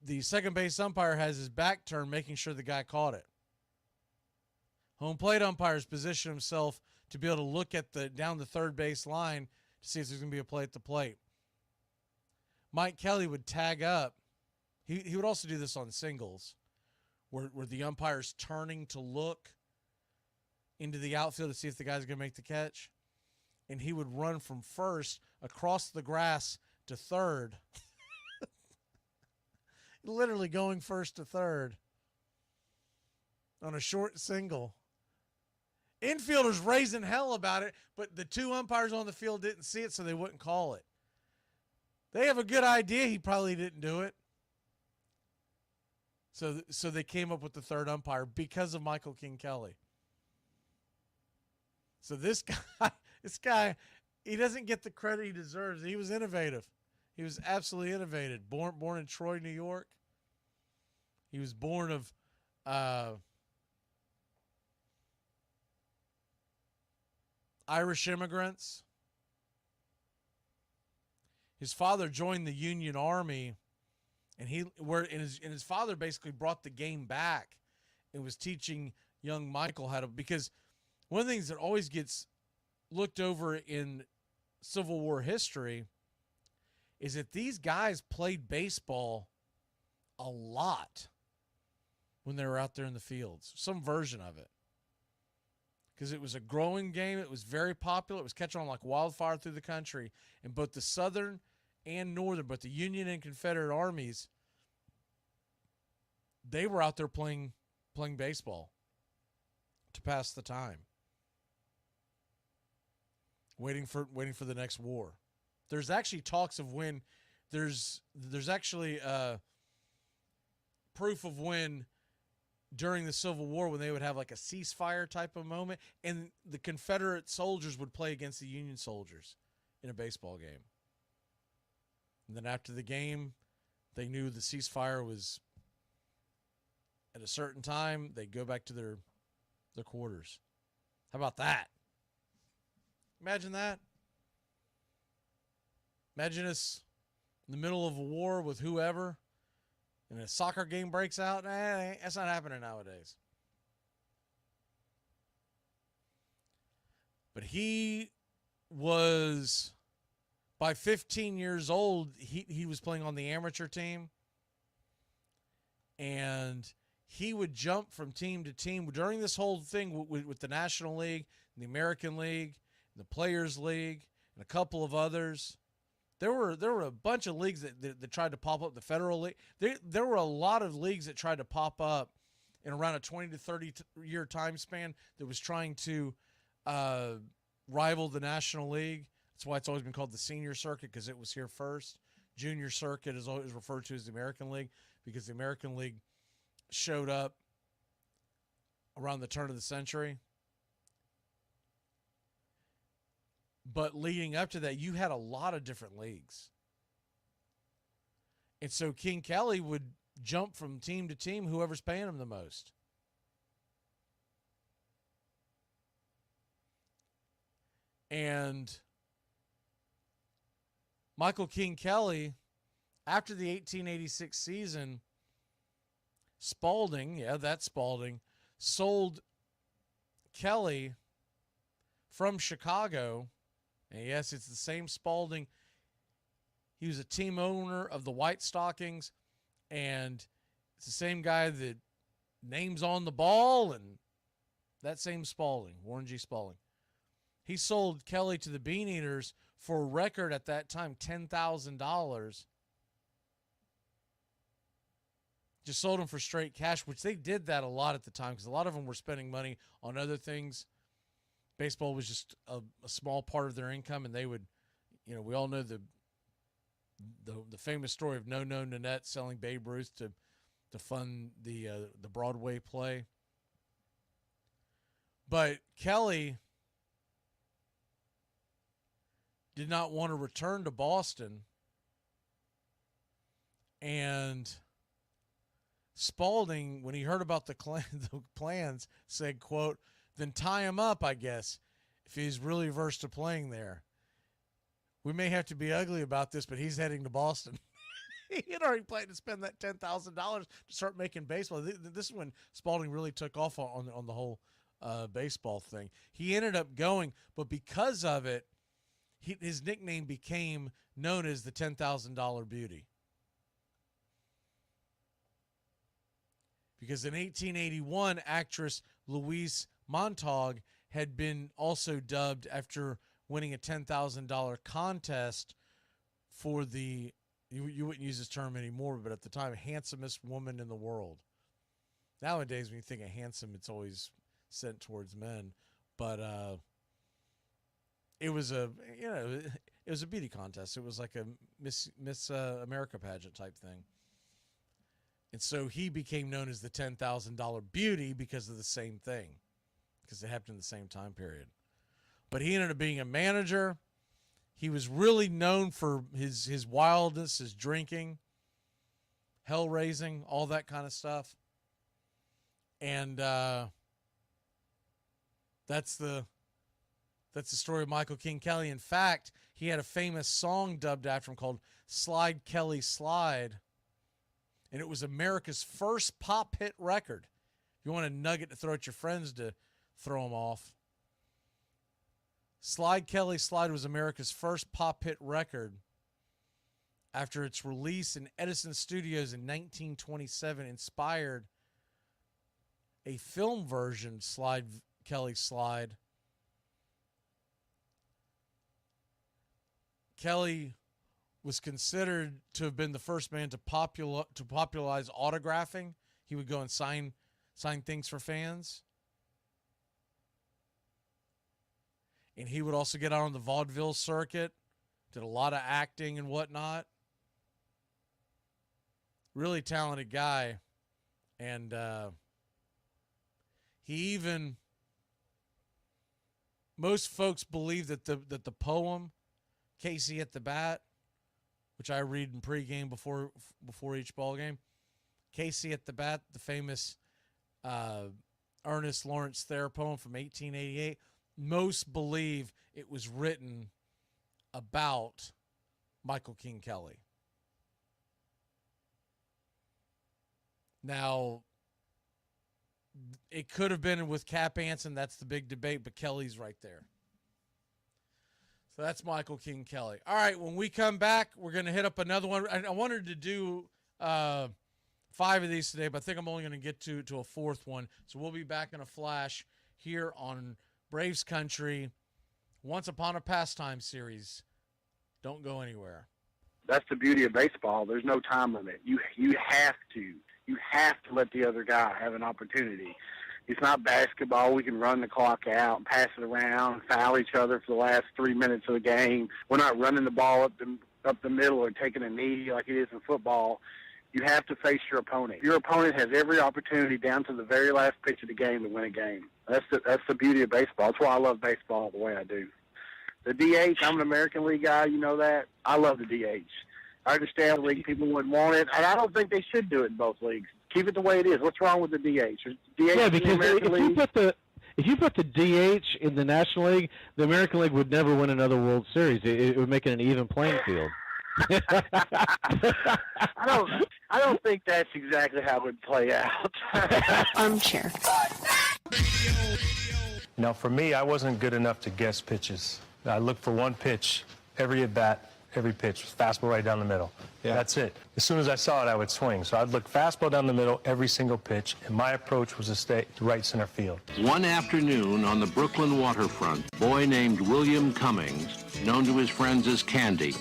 [SPEAKER 1] the second base umpire has his back turned, making sure the guy caught it. Home plate umpires position himself to be able to look at down the third base line to see if there's going to be a play at the plate. Mike Kelly would tag up. He would also do this on singles, where the umpire's turning to look into the outfield to see if the guy's going to make the catch. And he would run from first across the grass to third. Literally going first to third on a short single. Infielders raising hell about it, but the two umpires on the field didn't see it, so they wouldn't call it. They have a good idea he probably didn't do it. So they came up with the third umpire because of Michael King Kelly. So this guy, he doesn't get the credit he deserves. He was innovative. He was absolutely innovative. Born in Troy, New York. He was born of Irish immigrants. His father joined the Union Army, and his father basically brought the game back and was teaching young Michael how to, because one of the things that always gets looked over in Civil War history is that these guys played baseball a lot when they were out there in the fields, some version of it. Because it was a growing game. It was very popular. It was catching on like wildfire through the country. And both the Southern and Northern, but the Union and Confederate armies, they were out there playing baseball to pass the time. Waiting for the next war. There's actually talks of when there's actually proof of when during the Civil War when they would have like a ceasefire type of moment and the Confederate soldiers would play against the Union soldiers in a baseball game. And then after the game, they knew the ceasefire was at a certain time. They'd go back to their quarters. How about that? Imagine that. Imagine us in the middle of a war with whoever, and a soccer game breaks out. That's not happening nowadays. But he was, by 15 years old, he was playing on the amateur team. And he would jump from team to team during this whole thing with the National League, and the American League, and the Players League, and a couple of others. There were a bunch of leagues that tried to pop up. The Federal League. There were a lot of leagues that tried to pop up in around a 20 to 30 year time span that was trying to rival the National League. That's why it's always been called the Senior Circuit, because it was here first. Junior Circuit is always referred to as the American League because the American League showed up around the turn of the century. But leading up to that, you had a lot of different leagues. And so King Kelly would jump from team to team, whoever's paying him the most. And Michael King Kelly, after the 1886 season, Spalding, sold Kelly from Chicago. And yes, it's the same Spalding. He was a team owner of the White Stockings, and it's the same guy that names on the ball, and that same Spalding, Warren G. Spalding. He sold Kelly to the Bean Eaters for a record at that time, $10,000. Just sold him for straight cash, which they did that a lot at the time because a lot of them were spending money on other things. Baseball was just a small part of their income, and they would, we all know the famous story of No Nanette selling Babe Ruth to fund the Broadway play. But Kelly did not want to return to Boston, and Spalding, when he heard about the plans, said, quote, "Then tie him up, I guess, if he's really averse to playing there. We may have to be ugly about this, but he's heading to Boston." He had already planned to spend that $10,000 to start making baseball. This is when Spalding really took off on the whole baseball thing. He ended up going, but because of it, his nickname became known as the $10,000 Beauty. Because in 1881, actress Louise Montague had been also dubbed after winning a $10,000 contest for the, you wouldn't use this term anymore, but at the time, handsomest woman in the world. Nowadays, when you think of handsome, it's always sent towards men, but it was a beauty contest. It was like a Miss America pageant type thing. And so he became known as the $10,000 Beauty because of the same thing, because it happened in the same time period. But he ended up being a manager. He was really known for his wildness, his drinking, hell raising, all that kind of stuff. And that's the story of Michael King Kelly. In fact, he had a famous song dubbed after him called Slide Kelly Slide. And it was America's first pop hit record. If you want a nugget to throw at your friends to throw them off. Slide Kelly Slide was America's first pop hit record. After its release in Edison Studios in 1927, inspired a film version, Slide Kelly Slide. Kelly was considered to have been the first man to popularize autographing. He would go and sign things for fans. And he would also get out on the vaudeville circuit, did a lot of acting and whatnot. Really talented guy. And most folks believe that the poem, Casey at the Bat, which I read in pregame before each ball game. Casey at the Bat, the famous Ernest Lawrence Thayer poem from 1888. Most believe it was written about Michael King Kelly. Now, it could have been with Cap Anson. That's the big debate, but Kelly's right there. So that's Michael King Kelly. All right, when we come back, we're going to hit up another one. I wanted to do 5 of these today, but I think I'm only going to get to a fourth one. So we'll be back in a flash here on Braves Country, Once Upon a Pastime series. Don't go anywhere.
[SPEAKER 19] That's the beauty of baseball. There's no time limit. You have to let the other guy have an opportunity. It's not basketball. We can run the clock out and pass it around, foul each other for the last 3 minutes of the game. We're not running the ball up the middle or taking a knee like it is in football. You have to face your opponent. Your opponent has every opportunity down to the very last pitch of the game to win a game. That's the beauty of baseball. That's why I love baseball the way I do. The DH, I'm an American League guy. You know that. I love the DH. I understand the league people wouldn't want it, and I don't think they should do it in both leagues. Keep it the way it is. What's wrong with the DH?
[SPEAKER 20] Yeah, because if you put the DH in the National League, the American League would never win another World Series. It would make it an even playing field.
[SPEAKER 19] I don't think that's exactly how it would play out.
[SPEAKER 21] Armchair.
[SPEAKER 22] Now, for me, I wasn't good enough to guess pitches. I looked for one pitch every at bat. Every pitch was fastball right down the middle. Yeah. That's it. As soon as I saw it, I would swing. So I'd look fastball down the middle every single pitch, and my approach was to stay to right center field.
[SPEAKER 14] One afternoon on the Brooklyn waterfront, a boy named William Cummings, known to his friends as Candy,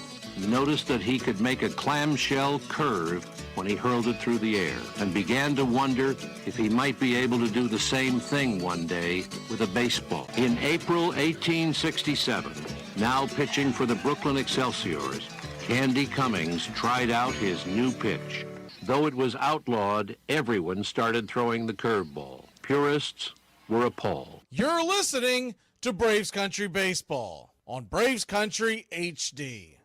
[SPEAKER 14] noticed that he could make a clamshell curve when he hurled it through the air, and began to wonder if he might be able to do the same thing one day with a baseball. In April 1867, now pitching for the Brooklyn Excelsiors, Candy Cummings tried out his new pitch. Though it was outlawed, everyone started throwing the curveball. Purists were appalled.
[SPEAKER 1] You're listening to Braves Country Baseball on Braves Country HD.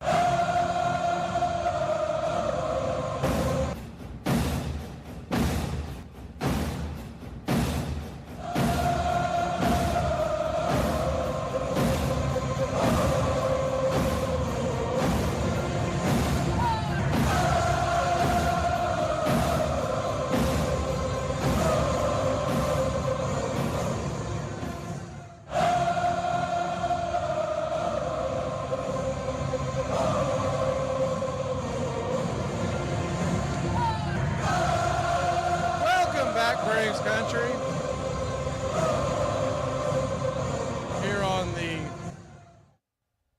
[SPEAKER 1] Braves Country. Here on the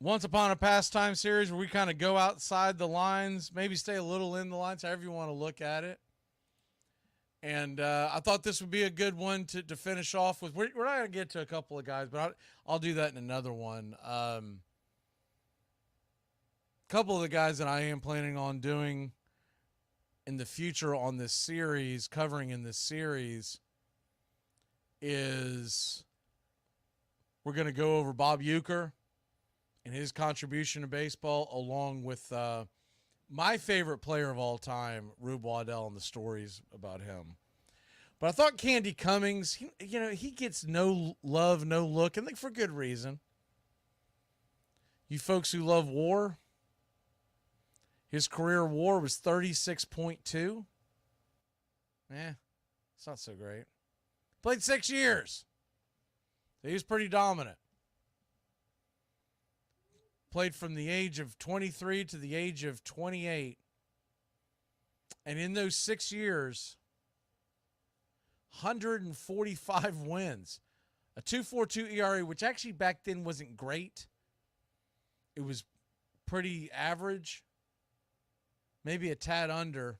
[SPEAKER 1] Once Upon a Pastime series, where we kind of go outside the lines, maybe stay a little in the lines, however you want to look at it. And I thought this would be a good one to finish off with. We're not going to get to a couple of guys, but I'll do that in another one. Couple of the guys that I am planning on doing in the future on this series, covering in this series, is we're going to go over Bob Uecker and his contribution to baseball, along with my favorite player of all time, Rube Waddell, and the stories about him. But I thought Candy Cummings, he gets no love, no look, and for good reason. You folks who love WAR, his career WAR was 36.2. It's not so great. Played 6 years. He was pretty dominant. Played from the age of 23 to the age of 28. And in those 6 years, 145 wins. A 2.42 ERA, which actually back then wasn't great. It was pretty average. Maybe a tad under,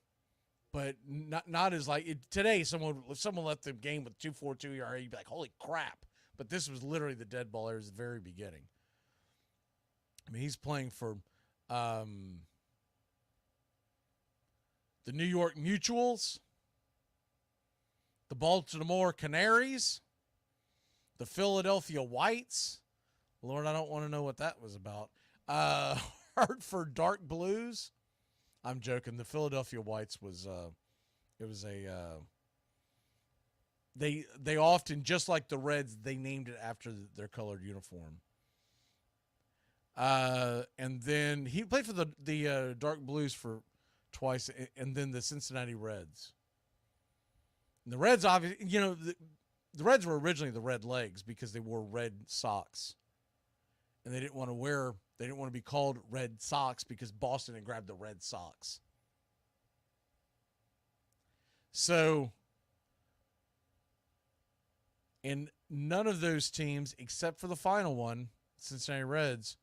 [SPEAKER 1] but not as like today. If someone left the game with 2.42 ERA, you'd be like, holy crap. But this was literally the dead ball era at the very beginning. I mean, he's playing for the New York Mutuals, the Baltimore Canaries, the Philadelphia Whites. Lord, I don't want to know what that was about. Hartford Dark Blues. I'm joking. The Philadelphia Whites was they often, just like the Reds, they named it after their colored uniform. And then he played for the Dark Blues for twice, and then the Cincinnati Reds. And the Reds, obviously, the Reds were originally the Red Legs because they wore red socks, and they didn't want to be called Red Sox because Boston had grabbed the Red Sox. So, in none of those teams, except for the final one, Cincinnati Reds.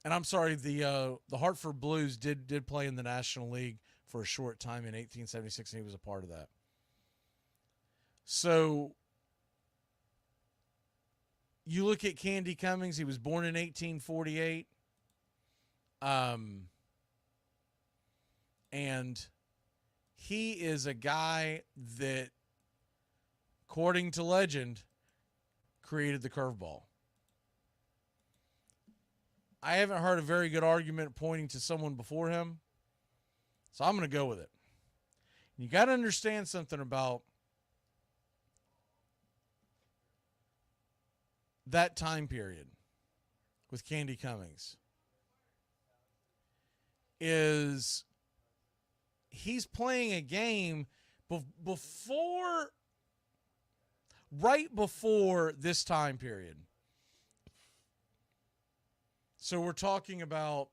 [SPEAKER 1] And I'm sorry, the Hartford Blues did play in the National League for a short time in 1876, and he was a part of that. So you look at Candy Cummings. He was born in 1848. And he is a guy that, according to legend, created the curveball. I haven't heard a very good argument pointing to someone before him, so I'm going to go with it. You got to understand something about that time period with Candy Cummings. Is he's playing a game right before this time period. So we're talking about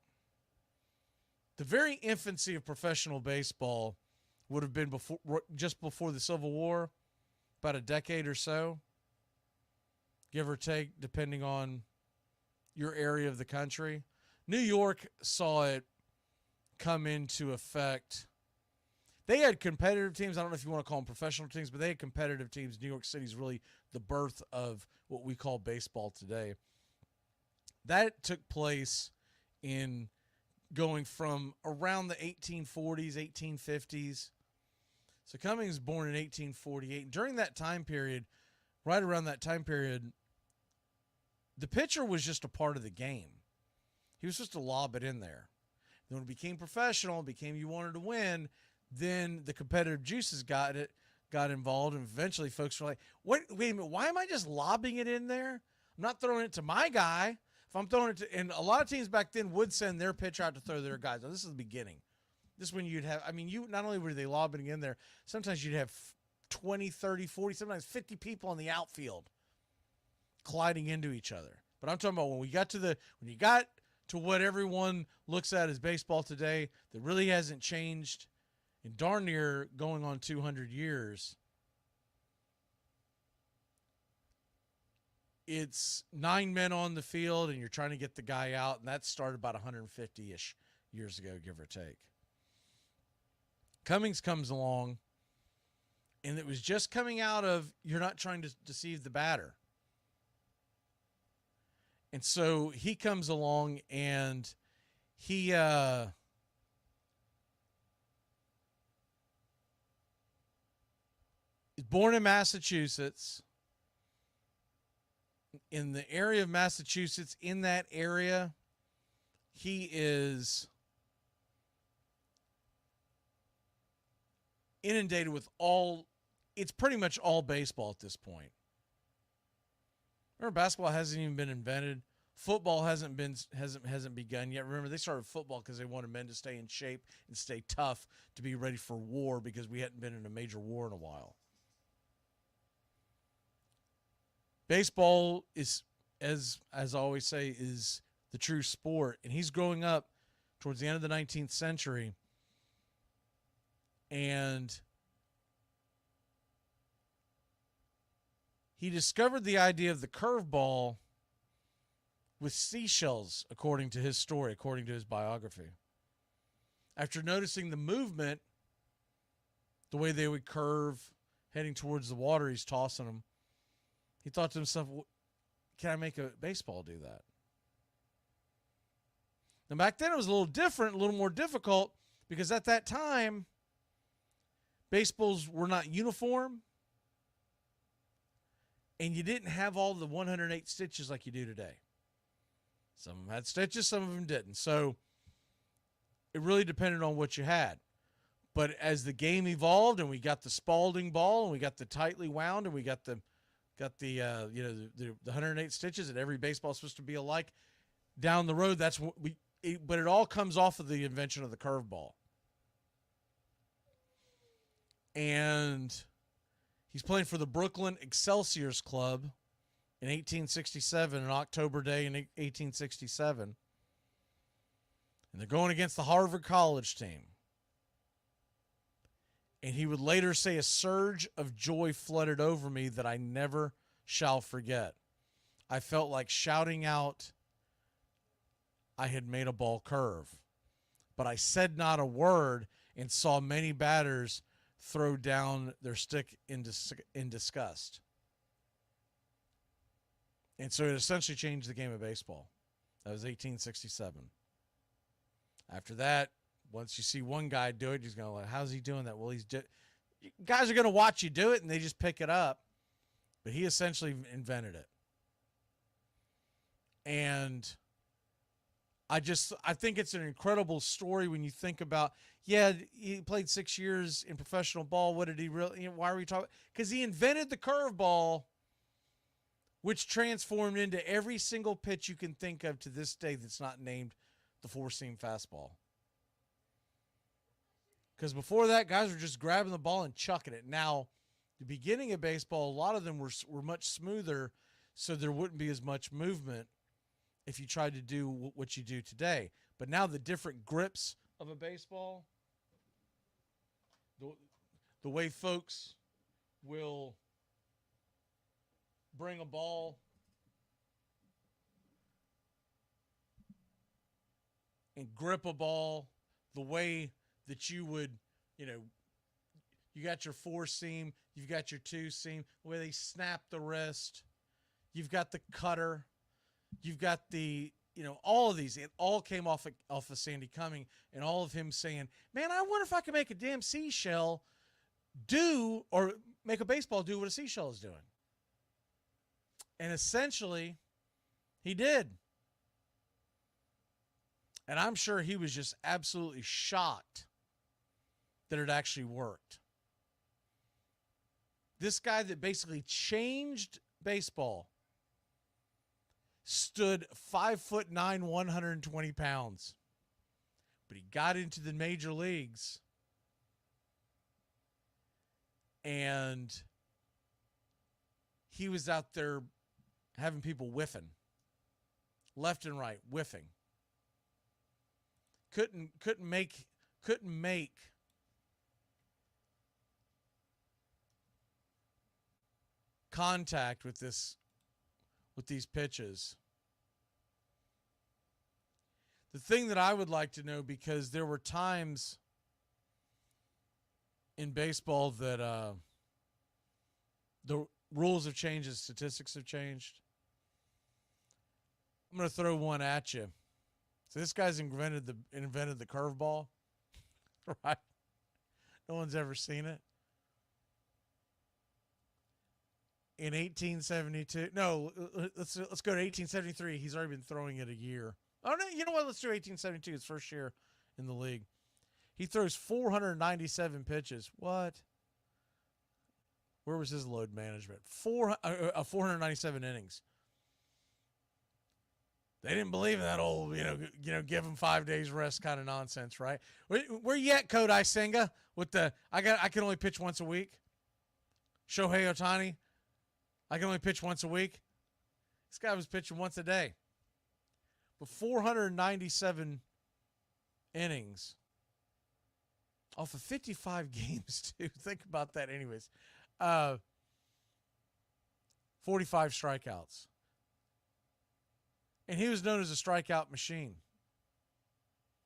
[SPEAKER 1] the very infancy of professional baseball would have been just before the Civil War, about a decade or so, give or take, depending on your area of the country. New York saw it come into effect. They had competitive teams. I don't know if you want to call them professional teams, but they had competitive teams. New York City is really the birth of what we call baseball today. That took place in going from around the 1840s, 1850s. So Cummings was born in 1848. During that time period, right around that time period, the pitcher was just a part of the game. He was just to lob it in there. Then when it became professional, you wanted to win, then the competitive juices got involved, and eventually folks were like, wait a minute, why am I just lobbing it in there? I'm not throwing it to my guy. If I'm throwing it to, and a lot of teams back then would send their pitcher out to throw their guys. Now, this is the beginning. This is when you'd have, not only were they lobbing in there, sometimes you'd have 20, 30, 40, sometimes 50 people in the outfield colliding into each other. But I'm talking about when you got to what everyone looks at as baseball today, that really hasn't changed in darn near going on 200 years. it's 9 men on the field and you're trying to get the guy out, and that started about 150-ish years ago, give or take. Cummings comes along, and it was just coming out of you're not trying to deceive the batter. And so he comes along, and he is born in Massachusetts. In the area of Massachusetts, in that area, he is inundated with it's pretty much all baseball at this point. Remember, basketball hasn't even been invented. Football hasn't begun yet. Remember, they started football because they wanted men to stay in shape and stay tough to be ready for war, because we hadn't been in a major war in a while. Baseball is, as I always say, is the true sport. And he's growing up towards the end of the 19th century, and he discovered the idea of the curveball with seashells, according to his story, according to his biography. After noticing the movement, the way they would curve heading towards the water, he's tossing them, he thought to himself, can I make a baseball do that? Now, back then it was a little different, a little more difficult, because at that time, baseballs were not uniform, and you didn't have all the 108 stitches like you do today. Some of them had stitches, some of them didn't. So it really depended on what you had. But as the game evolved, and we got the Spalding ball, and we got the tightly wound, and we got the 108 stitches, and every baseball is supposed to be alike. Down the road, that's what but it all comes off of the invention of the curveball. And he's playing for the Brooklyn Excelsiors Club in 1867, an October day in 1867. And they're going against the Harvard College team. And he would later say, a surge of joy flooded over me that I never shall forget. I felt like shouting out I had made a ball curve. But I said not a word, and saw many batters throw down their stick in disgust. And so it essentially changed the game of baseball. That was 1867. After that, once you see one guy do it, he's going to like, how's he doing that? Well, guys are going to watch you do it, and they just pick it up. But he essentially invented it. And I think it's an incredible story when you think about, he played 6 years in professional ball. What did he really, why are we talking? Because he invented the curveball, which transformed into every single pitch you can think of to this day that's not named the four-seam fastball. Because before that, guys were just grabbing the ball and chucking it. Now, the beginning of baseball, a lot of them were much smoother, so there wouldn't be as much movement if you tried to do what you do today. But now the different grips of a baseball, the way folks will bring a ball and grip a ball, the way that you would, you got your four seam, you've got your two seam, the way they snap the wrist, you've got the cutter, you've got the, all of these. It all came off of Sandy Cummings, and all of him saying, man, I wonder if I can make a damn seashell do, or make a baseball do what a seashell is doing. And essentially, he did. And I'm sure he was just absolutely shocked that it actually worked. This guy that basically changed baseball stood 5'9", 120 pounds. But he got into the major leagues, and he was out there having people whiffing. Left and right, whiffing. Couldn't make contact with this with these pitches. The thing that I would like to know, because there were times in baseball that the rules have changed, the statistics have changed. I'm going to throw one at you. So this guy's invented the curveball, right? No one's ever seen it. In 1872, no, let's go to 1873. He's already been throwing it a year. Oh no, you know what? Let's do 1872. His first year in the league. He throws 497 pitches. What? Where was his load management? 497 innings. They didn't believe in that old, give him 5 days rest kind of nonsense, right? Where you at, Kodai Senga? With the I can only pitch once a week. Shohei Ohtani, I can only pitch once a week. This guy was pitching once a day. But 497 innings off of 55 games, too. Think about that anyways. 45 strikeouts. And he was known as a strikeout machine.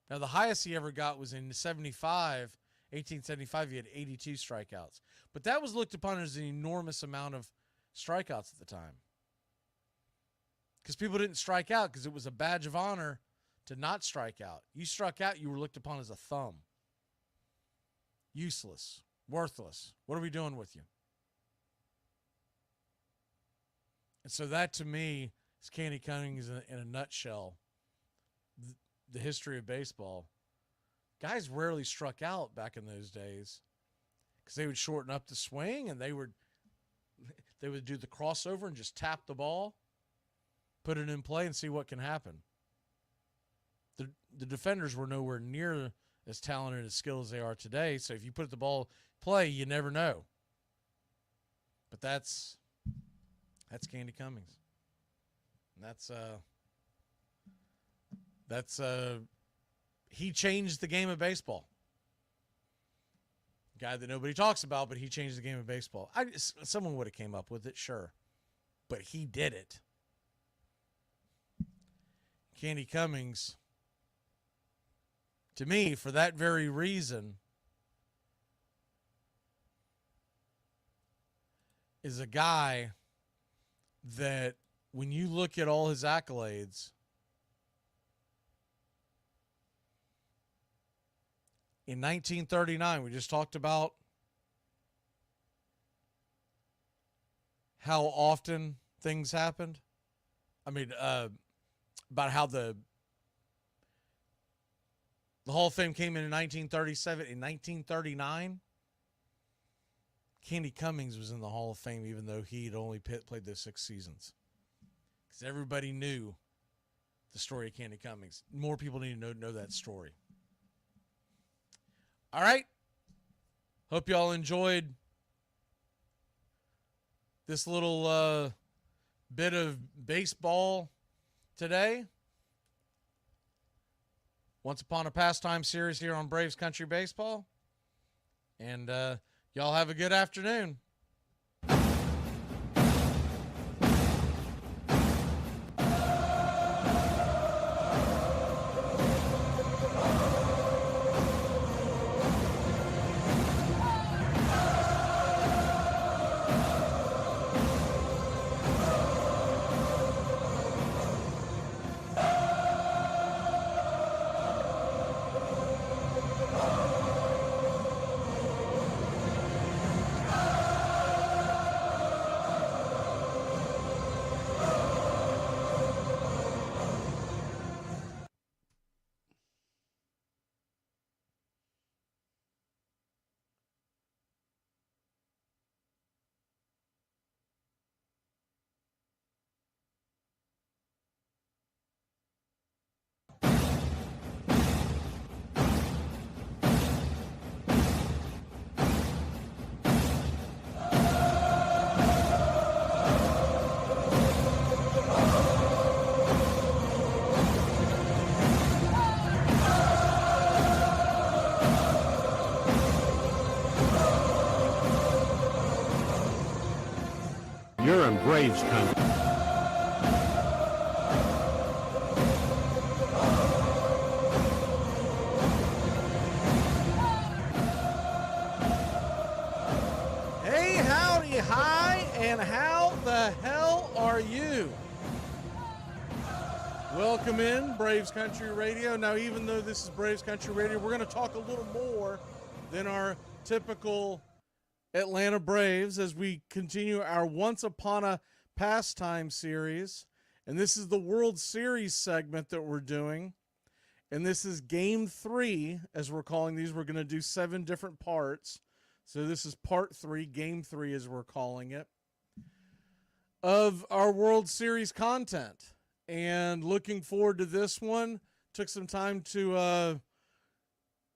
[SPEAKER 1] Now, the highest he ever got was in 1875, he had 82 strikeouts. But that was looked upon as an enormous amount of strikeouts at the time. Because people didn't strike out because it was a badge of honor to not strike out. You struck out, you were looked upon as a thumb. Useless. Worthless. What are we doing with you? And so that, to me, is Candy Cummings in a nutshell. The history of baseball. Guys rarely struck out back in those days because they would shorten up the swing and they would do the crossover and just tap the ball, put it in play, and see what can happen. The defenders were nowhere near as talented and skilled as they are today, so if you put the ball in play, you never know. But that's Candy Cummings. And he changed the game of baseball. Guy that nobody talks about, but he changed the game of baseball. Someone would have came up with it, sure. But he did it. Candy Cummings, to me, for that very reason, is a guy that when you look at all his accolades, in 1939, we just talked about how often things happened. I mean, about how the Hall of Fame came in 1937. In 1939, Candy Cummings was in the Hall of Fame, even though he'd only played those 6 seasons. Because everybody knew the story of Candy Cummings. More people need to know that story. All right. Hope you all enjoyed this little bit of baseball today. Once Upon a Pastime series here on Braves Country Baseball. And y'all have a good afternoon.
[SPEAKER 12] You're in Braves country.
[SPEAKER 1] And how the hell are you? Welcome in, Braves Country Radio. Now, even though this is Braves Country Radio, we're going to talk a little more than our typical Atlanta Braves as we continue our Once Upon a Pastime series. And this is the World Series segment that we're doing. And this is Game 3, as we're calling these. We're going to do 7 different parts. So this is Part 3, Game 3 as we're calling it, of our World Series content. And looking forward to this one. Took some time to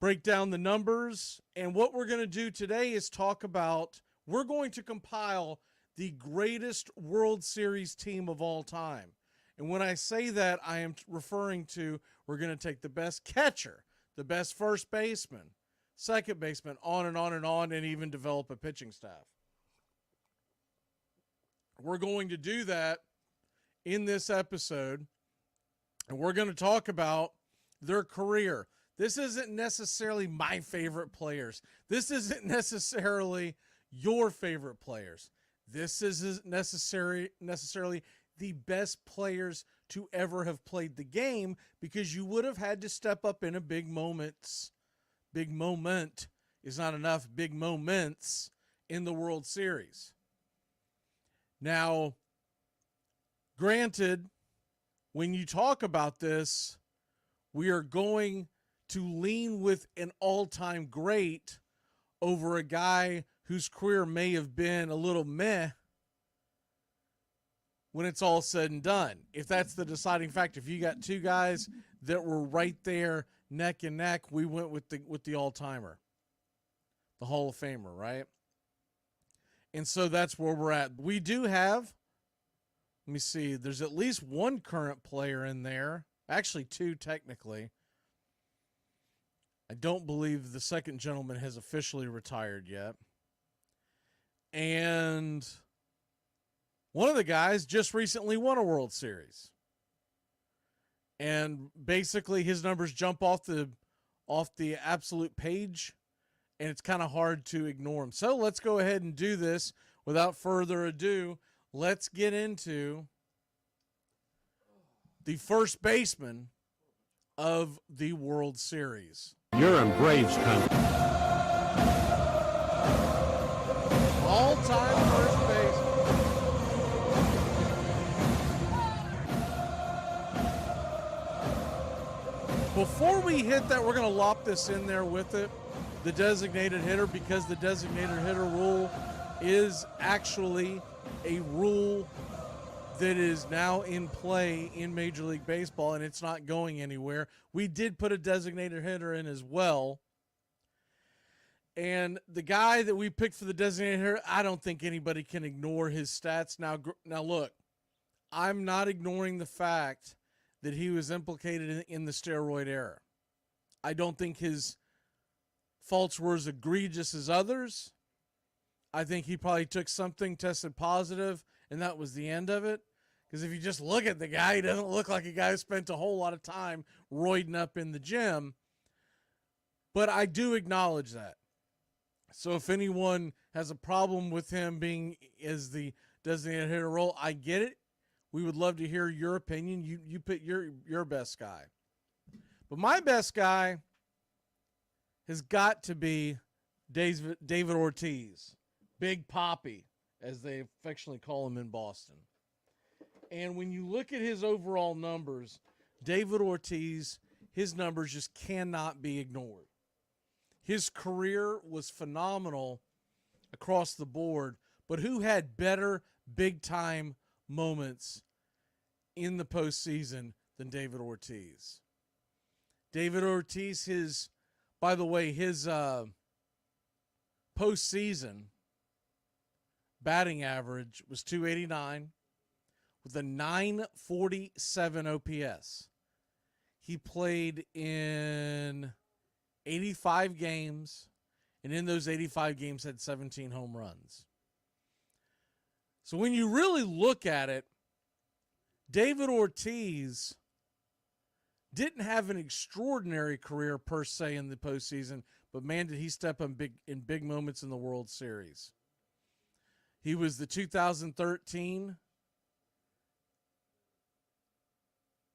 [SPEAKER 1] break down the numbers. And what we're going to do today is talk about, we're going to compile the greatest World Series team of all time. And when I say that, I am referring to, we're going to take the best catcher, the best first baseman, second baseman, on and on and on, and even develop a pitching staff. We're going to do that in this episode, and we're going to talk about their career. This isn't necessarily my favorite players. This isn't necessarily your favorite players. This isn't necessarily the best players to ever have played the game, because you would have had to step up in a big moments. Big moment is not enough. Big moments in the World Series. Now, granted, when you talk about this, we are going to lean with an all-time great over a guy whose career may have been a little meh when it's all said and done. If that's the deciding factor, if you got two guys that were right there neck and neck, we went with the all-timer, the Hall of Famer, right? And so that's where we're at. We do have, let me see, there's at least one current player in there. Actually, 2 technically. I don't believe the second gentleman has officially retired yet. And one of the guys just recently won a World Series. And basically his numbers jump off the absolute page, and it's kind of hard to ignore them. So let's go ahead and do this. Without further ado, let's get into the first baseman of the World Series.
[SPEAKER 12] You're in Braves country.
[SPEAKER 1] All-time first baseman. Before we hit that, we're going to lop this in there with it, the designated hitter, because the designated hitter rule is actually a rule that is now in play in Major League Baseball, and it's not going anywhere. We did put a designated hitter in as well. And the guy that we picked for the designated hitter, I don't think anybody can ignore his stats. Now look, I'm not ignoring the fact that he was implicated in the steroid era. I don't think his faults were as egregious as others. I think he probably took something, tested positive, and that was the end of it. Because if you just look at the guy, he doesn't look like a guy who spent a whole lot of time roiding up in the gym. But I do acknowledge that. So if anyone has a problem with him being as the designated hitter role, I get it. We would love to hear your opinion. You pick your best guy. But my best guy has got to be David Ortiz. Big Papi, as they affectionately call him in Boston. And when you look at his overall numbers, David Ortiz, his numbers just cannot be ignored. His career was phenomenal across the board, but who had better big-time moments in the postseason than David Ortiz? David Ortiz, his postseason batting average was .289 with a .947 OPS. He played in 85 games, and in those 85 games had 17 home runs. So when you really look at it, David Ortiz didn't have an extraordinary career per se in the postseason, but man, did he step in big moments in the World Series. He was the 2013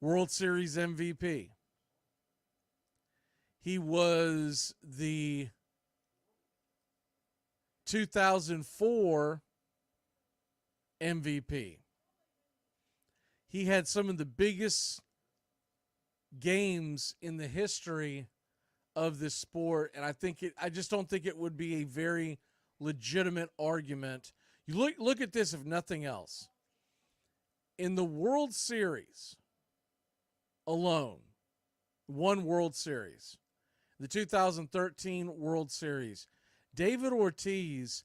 [SPEAKER 1] World Series MVP. He was the 2004 MVP. He had some of the biggest games in the history of this sport, and I just don't think it would be a very legitimate argument. You look at this, if nothing else. In the World Series alone, one World Series, the 2013 World Series, David Ortiz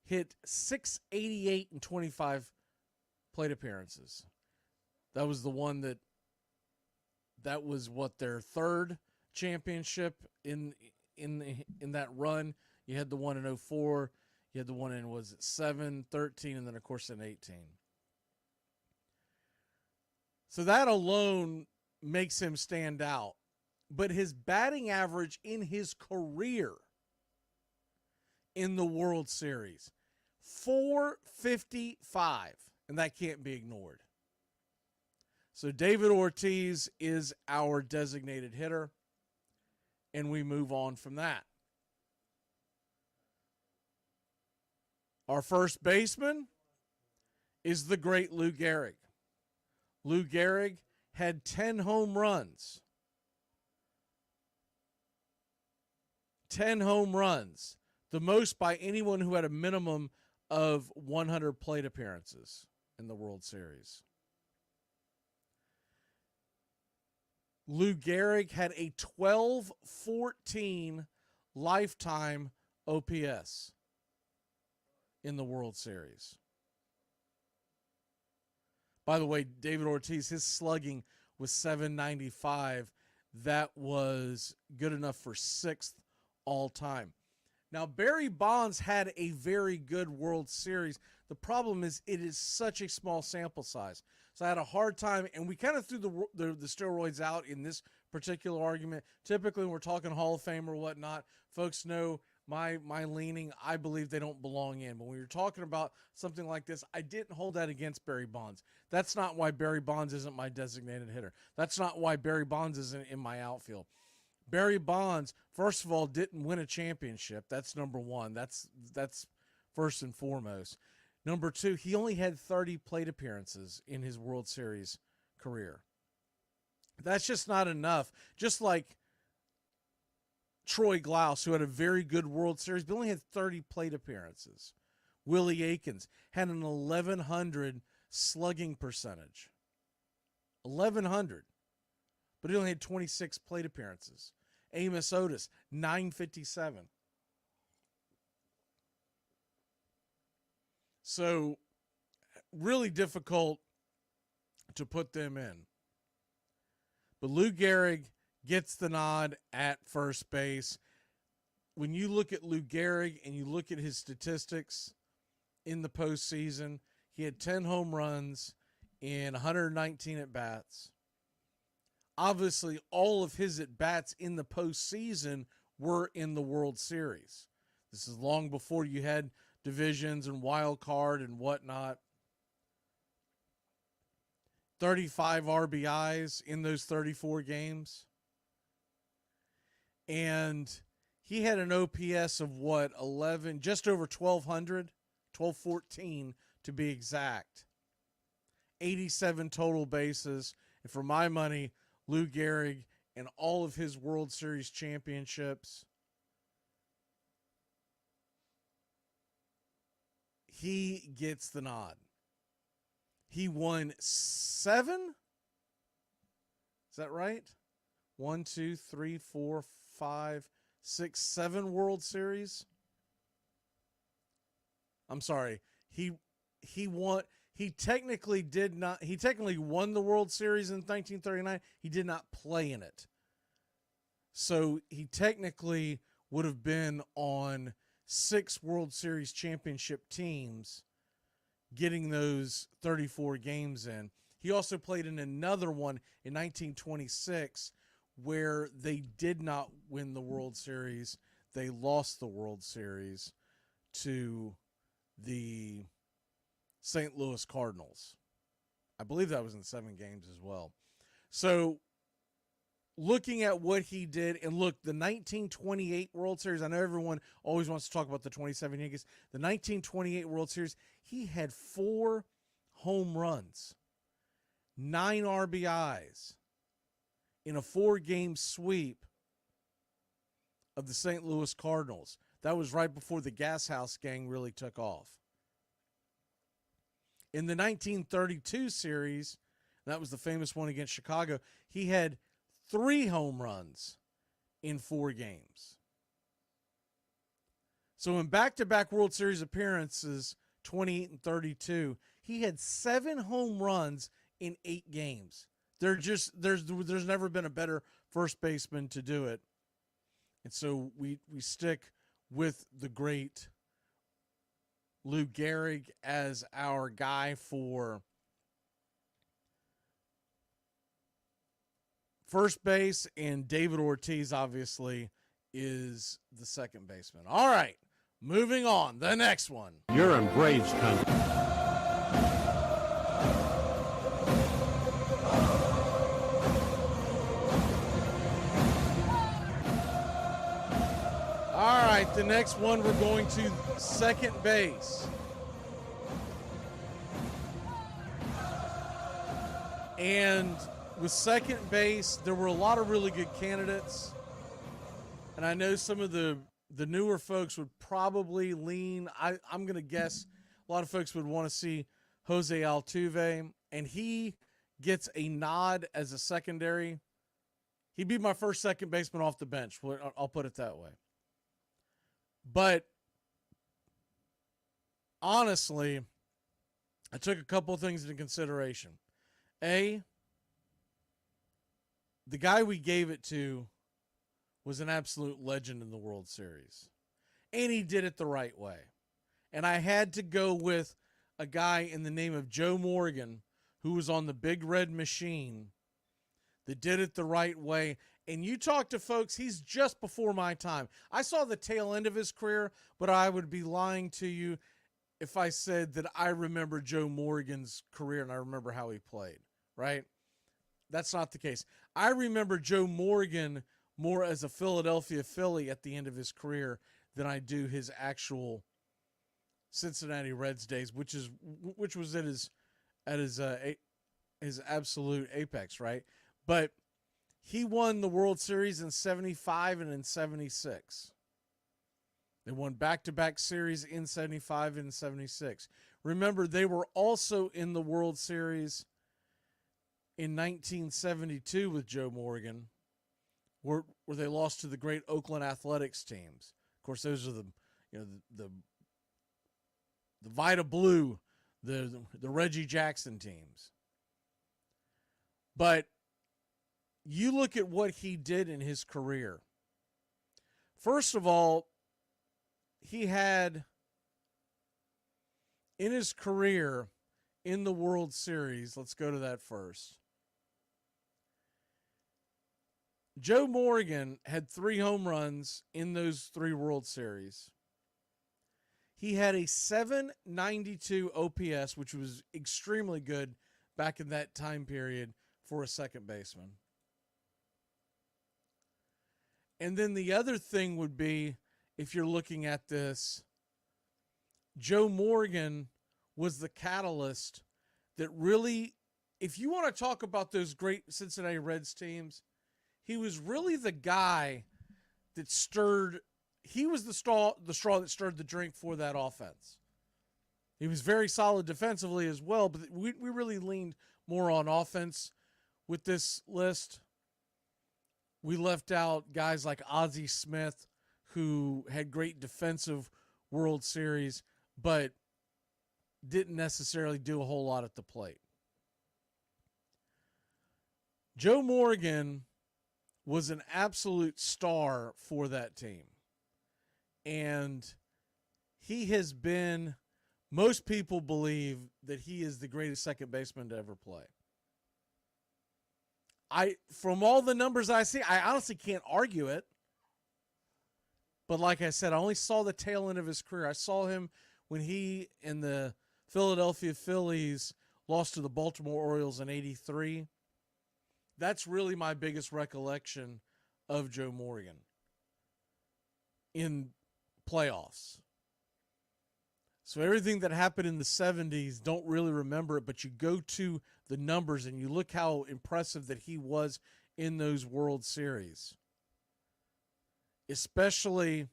[SPEAKER 1] hit .688 in 25 plate appearances. That was the one that was what, their third championship in that run. You had the one in 04, you had the one in, was it 7, 13, and then of course in 18. So that alone makes him stand out. But his batting average in his career in the World Series, .455, and that can't be ignored. So David Ortiz is our designated hitter, and we move on from that. Our first baseman is the great Lou Gehrig. Lou Gehrig had 10 home runs. 10 home runs, the most by anyone who had a minimum of 100 plate appearances in the World Series. Lou Gehrig had a 1214 lifetime OPS in the World Series. By the way, David Ortiz, his slugging was .795. That was good enough for 6th all time. Now, Barry Bonds had a very good World Series. The problem is it is such a small sample size. So I had a hard time, and we kind of threw the steroids out in this particular argument. Typically, when we're talking Hall of Fame or whatnot, folks know my leaning. I believe they don't belong in. But when you're talking about something like this, I didn't hold that against Barry Bonds. That's not why Barry Bonds isn't my designated hitter. That's not why Barry Bonds isn't in my outfield. Barry Bonds, first of all, didn't win a championship. That's number one. That's first and foremost. Number two, he only had 30 plate appearances in his World Series career. That's just not enough. Just like Troy Glaus, who had a very good World Series, but only had 30 plate appearances. Willie Aikens had an 1,100 slugging percentage. 1,100. But he only had 26 plate appearances. Amos Otis, 957. So, really difficult to put them in. But Lou Gehrig gets the nod at first base. When you look at Lou Gehrig and you look at his statistics in the postseason, he had 10 home runs in 119 at-bats. Obviously, all of his at-bats in the postseason were in the World Series. This is long before you had divisions and wild card and whatnot. 35 RBIs in those 34 games. And he had an OPS of what, 11, just over 1,200, 1,214 to be exact. 87 total bases. And for my money, Lou Gehrig and all of his World Series championships, he gets the nod. He won 7? Is that right? 1, 2, 3, 4, 5, 6, 7 World Series. I'm sorry. He won. He technically won the World Series in 1939. He did not play in it. So he technically would have been on 6 World Series championship teams, getting those 34 games in. He also played in another one in 1926 where they did not win the World Series. They lost the World Series to the St. Louis Cardinals. I believe that was in 7 games as well. So looking at what he did, and look, the 1928 World Series, I know everyone always wants to talk about the 27 Yankees. The 1928 World Series, he had 4 home runs, 9 RBIs in a 4-game sweep of the St. Louis Cardinals. That was right before the Gas House Gang really took off. In the 1932 series, that was the famous one against Chicago, he had 3 home runs in 4 games. So in back-to-back World Series appearances, 28 and 32, he had 7 home runs in 8 games. There's never been a better first baseman to do it. And so we stick with the great Lou Gehrig as our guy for first base, and David Ortiz obviously is the second baseman. All right, moving on. The next one.
[SPEAKER 12] You're in Braves country.
[SPEAKER 1] All right, the next one, we're going to second base. And with second base, there were a lot of really good candidates. And I know some of the newer folks would probably lean, I'm going to guess a lot of folks would want to see Jose Altuve, and he gets a nod as a secondary. He'd be my first second baseman off the bench. I'll put it that way. But honestly, I took a couple of things into consideration. A, the guy we gave it to was an absolute legend in the World Series. And he did it the right way. And I had to go with a guy in the name of Joe Morgan, who was on the Big Red Machine, that did it the right way. And you talk to folks, he's just before my time. I saw the tail end of his career, but I would be lying to you if I said that I remember Joe Morgan's career and I remember how he played, right? That's not the case. I remember Joe Morgan more as a Philadelphia Philly at the end of his career than I do his actual Cincinnati Reds days, which was at his absolute apex, right? But he won the World Series in 75 and in 76. They won back-to-back series in 75 and 76. Remember, they were also in the World Series in 1972 with Joe Morgan, where they lost to the great Oakland Athletics teams. Of course, those are the Vita Blue, the Reggie Jackson teams. But you look at what he did in his career. First of all, he had in his career in the World Series, let's go to that first. Joe Morgan had 3 home runs in those 3 World Series. He had a 792 OPS, which was extremely good back in that time period for a second baseman. And then the other thing would be, if you're looking at this, Joe Morgan was the catalyst that really, if you want to talk about those great Cincinnati Reds teams, he was really the guy that he was the straw that stirred the drink for that offense. He was very solid defensively as well, but we really leaned more on offense with this list. We left out guys like Ozzie Smith, who had great defensive World Series, but didn't necessarily do a whole lot at the plate. Joe Morgan was an absolute star for that team. And he has been, most people believe that he is the greatest second baseman to ever play. From all the numbers I see, I honestly can't argue it. But like I said, I only saw the tail end of his career. I saw him when he and the Philadelphia Phillies lost to the Baltimore Orioles in 83. That's really my biggest recollection of Joe Morgan in playoffs. So everything that happened in the 70s, don't really remember it, but you go to the numbers and you look how impressive that he was in those World Series. Especially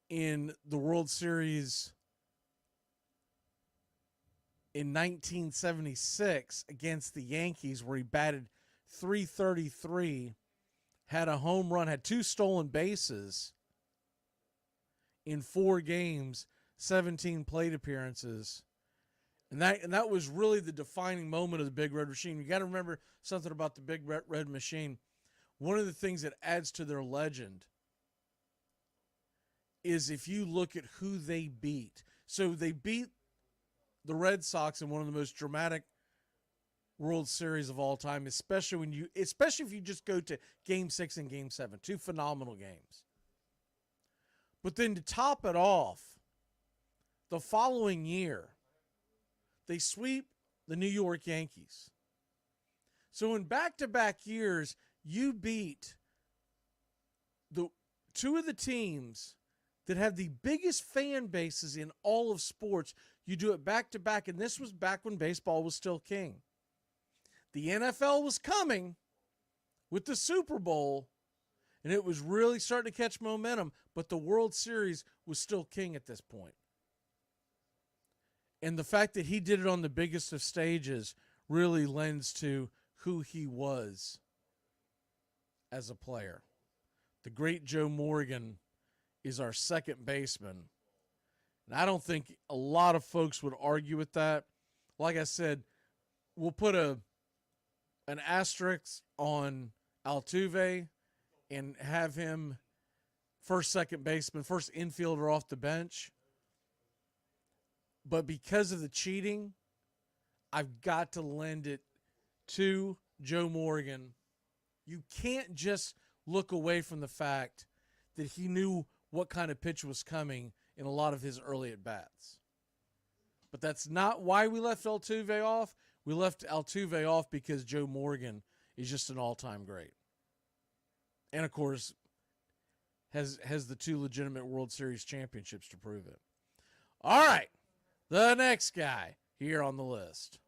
[SPEAKER 1] in the World Series in 1976 against the Yankees, where he batted .333, had a home run, had 2 stolen bases in 4 games, 17 plate appearances. And that was really the defining moment of the Big Red Machine. You got to remember something about the Big Red Machine. One of the things that adds to their legend is if you look at who they beat. So they beat the Red Sox in one of the most dramatic World Series of all time, especially if you just go to Game 6 and Game 7, 2 phenomenal games. But then to top it off, the following year, they sweep the New York Yankees. So in back-to-back years, you beat the 2 of the teams that have the biggest fan bases in all of sports. You do it back-to-back, and this was back when baseball was still king. The NFL was coming with the Super Bowl, and it was really starting to catch momentum, but the World Series was still king at this point. And the fact that he did it on the biggest of stages really lends to who he was as a player. The great Joe Morgan is our second baseman. And I don't think a lot of folks would argue with that. Like I said, we'll put an asterisk on Altuve and have him first, second baseman, first infielder off the bench. But because of the cheating, I've got to lend it to Joe Morgan. You can't just look away from the fact that he knew what kind of pitch was coming in a lot of his early at-bats. But that's not why we left Altuve off. We left Altuve off because Joe Morgan is just an all-time great. And, of course, has the 2 legitimate World Series championships to prove it. All right. The next guy here on the list.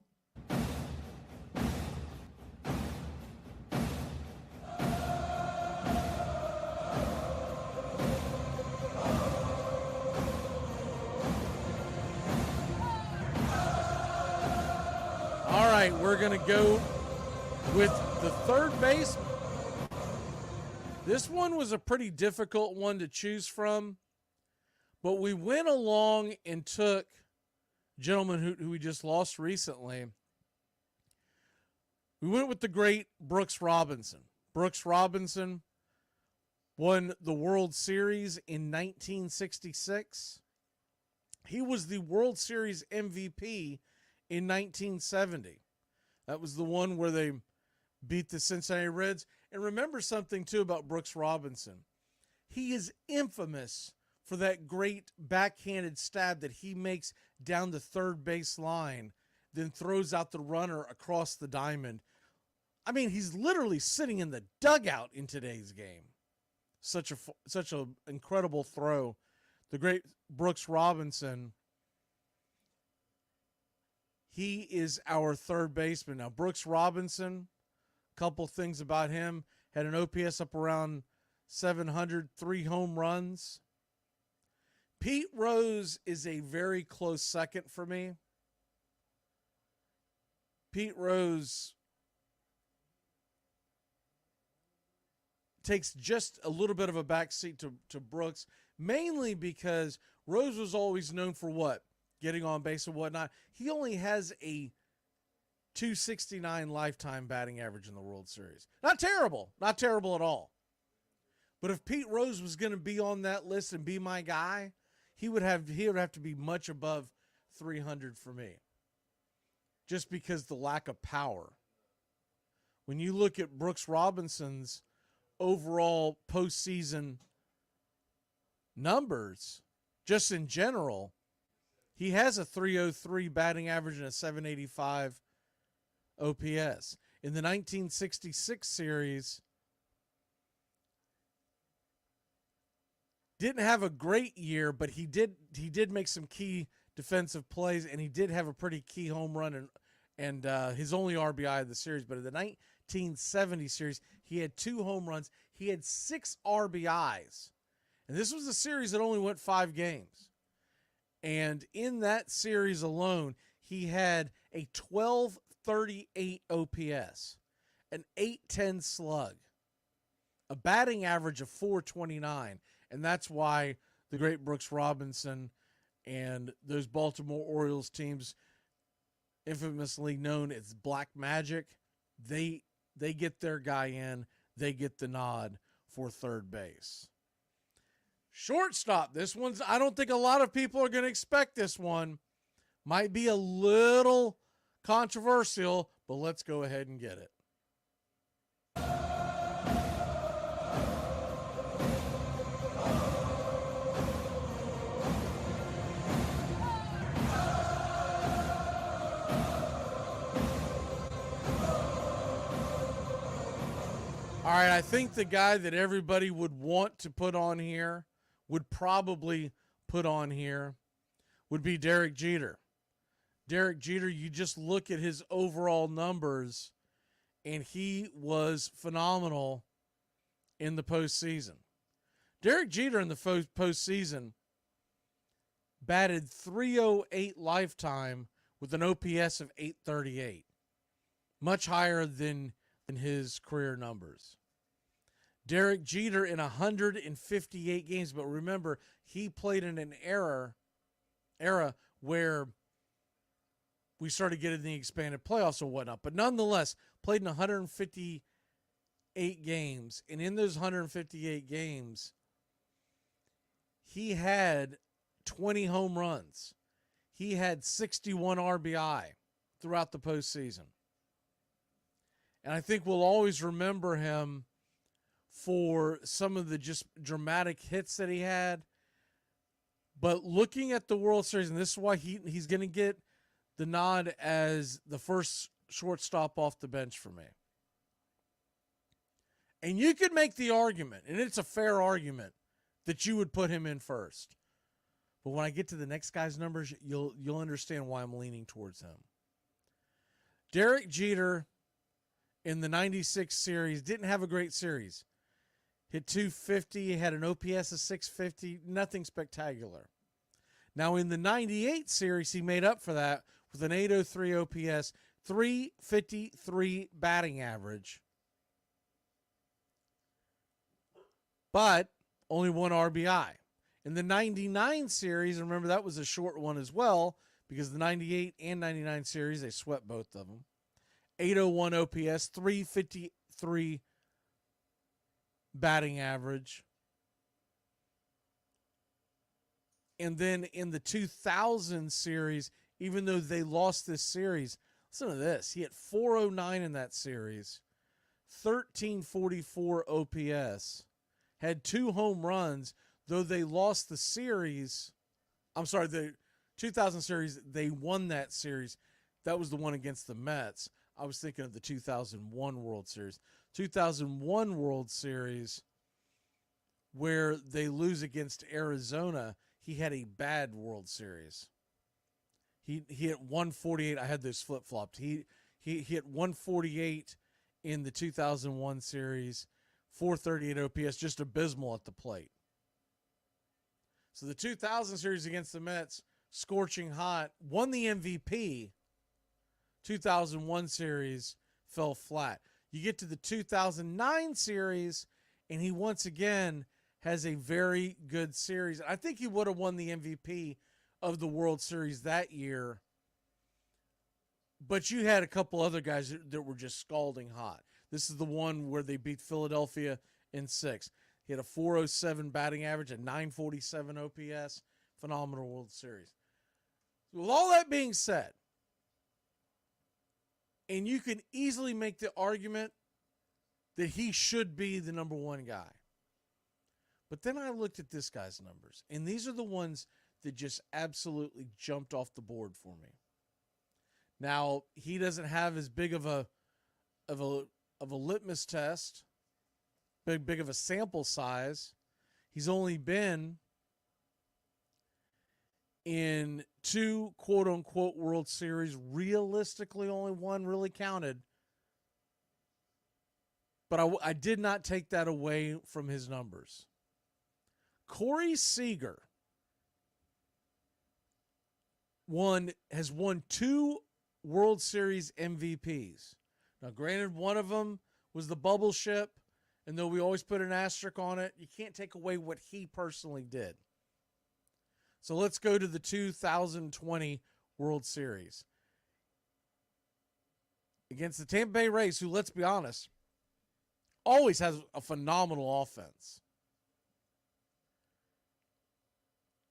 [SPEAKER 1] All right, we're going to go with the third baseman. This one was a pretty difficult one to choose from, but we went along and took gentleman who we just lost recently. We went with the great Brooks Robinson. Brooks Robinson won the World Series in 1966. He was the World Series MVP in 1970. That was the one where they beat the Cincinnati Reds. And remember something, too, about Brooks Robinson. He is infamous for that great backhanded stab that he makes down the third base line, then throws out the runner across the diamond. I mean, he's literally sitting in the dugout in today's game. Such a incredible throw. The great Brooks Robinson, he is our third baseman. Now, Brooks Robinson, a couple things about him, had an OPS up around 700, 3 home runs. Pete Rose is a very close second for me. Pete Rose takes just a little bit of a backseat to Brooks, mainly because Rose was always known for what? Getting on base and whatnot. He only has a .269 lifetime batting average in the World Series. Not terrible. Not terrible at all. But if Pete Rose was going to be on that list and be my guy, he would have to be much above 300 for me. Just because the lack of power. When you look at Brooks Robinson's overall postseason numbers, just in general, He has a 303 batting average and a 785 OPS. In the 1966 series, didn't have a great year, but he did make some key defensive plays, and he did have a pretty key home run and his only RBI of the series. But in the 1970 series, he had 2 home runs. He had 6 RBIs. And this was a series that only went 5 games. And in that series alone, he had a 1238 OPS, an 810 slug, a batting average of 429. And that's why the great Brooks Robinson and those Baltimore Orioles teams, infamously known as Black Magic, they get their guy in, they get the nod for third base. Shortstop, this one's, I don't think a lot of people are going to expect this one. Might be a little controversial, but let's go ahead and get it. All right, I think the guy that everybody would want to put on here, would probably put on here, would be Derek Jeter. Derek Jeter, you just look at his overall numbers, and he was phenomenal in the postseason. Derek Jeter in the postseason batted .308 lifetime with an OPS of 838, much higher than his career numbers. Derek Jeter in 158 games, but remember, he played in an era where we started getting the expanded playoffs or whatnot, but nonetheless, played in 158 games, and in those 158 games, he had 20 home runs. He had 61 RBI throughout the postseason. And I think we'll always remember him for some of the just dramatic hits that he had. But looking at the World Series, and this is why he's going to get the nod as the first shortstop off the bench for me. And you could make the argument, and it's a fair argument, that you would put him in first. But when I get to the next guy's numbers, you'll understand why I'm leaning towards him. Derek Jeter in the 96 series didn't have a great series. Hit .250, had an OPS of 650, nothing spectacular. Now in the 98 series, he made up for that with an 803 OPS, 353 batting average, but only 1 RBI. In the 99 series, remember that was a short one as well, because the 98 and 99 series, they swept both of them. 801 OPS, 353 batting average. And then in the 2000 series, even though they lost this series, listen to this. He hit .409 in that series, 1344 OPS, had 2 home runs, though they lost the series. I'm sorry, the 2000 series, they won that series. That was the one against the Mets. I was thinking of the 2001 World Series. 2001 World Series, where they lose against Arizona, he had a bad World Series. He hit 148. I had those flip-flopped. He hit 148 in the 2001 series, 438 OPS, just abysmal at the plate. So the 2000 series against the Mets, scorching hot, won the MVP. 2001 series fell flat. You get to the 2009 series, and he once again has a very good series. I think he would have won the MVP of the World Series that year, but you had a couple other guys that were just scalding hot. This is the one where they beat Philadelphia in 6. He had a .407 batting average, a .947 OPS, phenomenal World Series. With all that being said, and you can easily make the argument that he should be the number 1 guy. But then I looked at this guy's numbers, and these are the ones that just absolutely jumped off the board for me. Now, he doesn't have as big of a litmus test, big of a sample size. He's only been in 2 quote-unquote World Series. Realistically, only one really counted. But I did not take that away from his numbers. Corey Seager has won 2 World Series MVPs. Now, granted, one of them was the bubble ship, and though we always put an asterisk on it, you can't take away what he personally did. So let's go to the 2020 World Series. Against the Tampa Bay Rays, who, let's be honest, always has a phenomenal offense.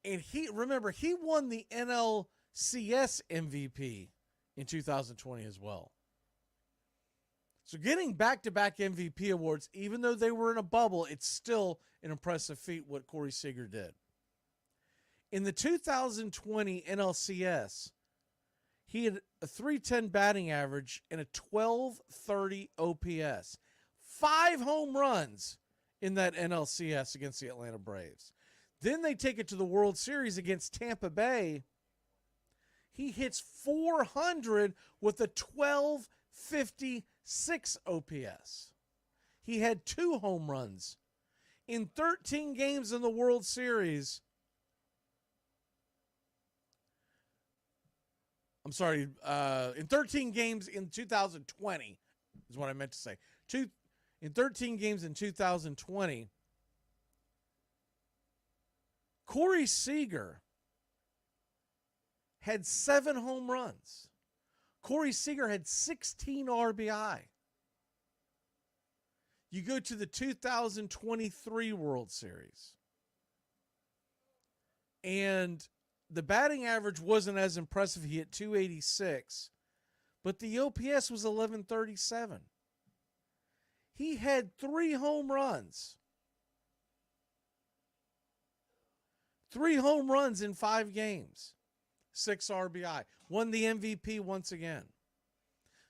[SPEAKER 1] And he won the NLCS MVP in 2020 as well. So getting back-to-back MVP awards, even though they were in a bubble, it's still an impressive feat what Corey Seager did. In the 2020 NLCS, he had a .310 batting average and a .1230 OPS. 5 home runs in that NLCS against the Atlanta Braves. Then they take it to the World Series against Tampa Bay. He hits .400 with a .1256 OPS. He had 2 home runs. In 13 games in the World Series, in 13 games in 2020 is what I meant to say. In 13 games in 2020, Corey Seager had 7 home runs. Corey Seager had 16 RBI. You go to the 2023 World Series, and the batting average wasn't as impressive. He hit .286, but the OPS was .1137. He had 3 home runs. 3 home runs in 5 games. 6 RBI. Won the MVP once again.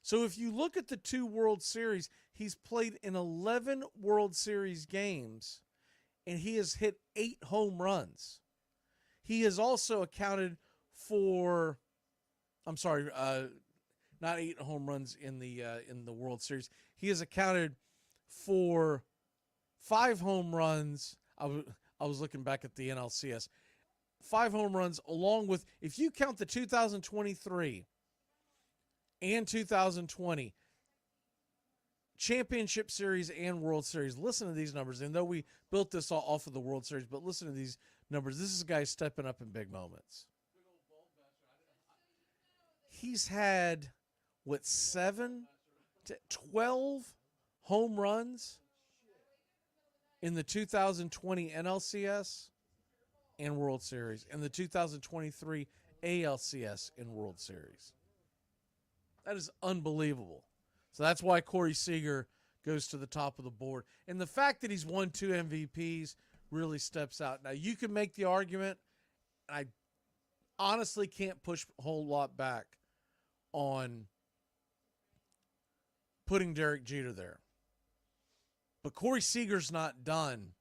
[SPEAKER 1] So if you look at the 2 World Series, he's played in 11 World Series games, and he has hit 8 home runs. He has also accounted for, not 8 home runs in the World Series. He has accounted for 5 home runs. I was looking back at the NLCS. 5 home runs, along with, if you count the 2023 and 2020 Championship Series and World Series, listen to these numbers. And though we built this all off of the World Series, but listen to these numbers. This is a guy stepping up in big moments. He's had, 7 to 12 home runs in the 2020 NLCS and World Series, and the 2023 ALCS and World Series. That is unbelievable. So that's why Corey Seager goes to the top of the board. And the fact that he's won 2 MVPs really steps out. Now, you can make the argument, and I honestly can't push a whole lot back on putting Derek Jeter there. But Corey Seager's not done.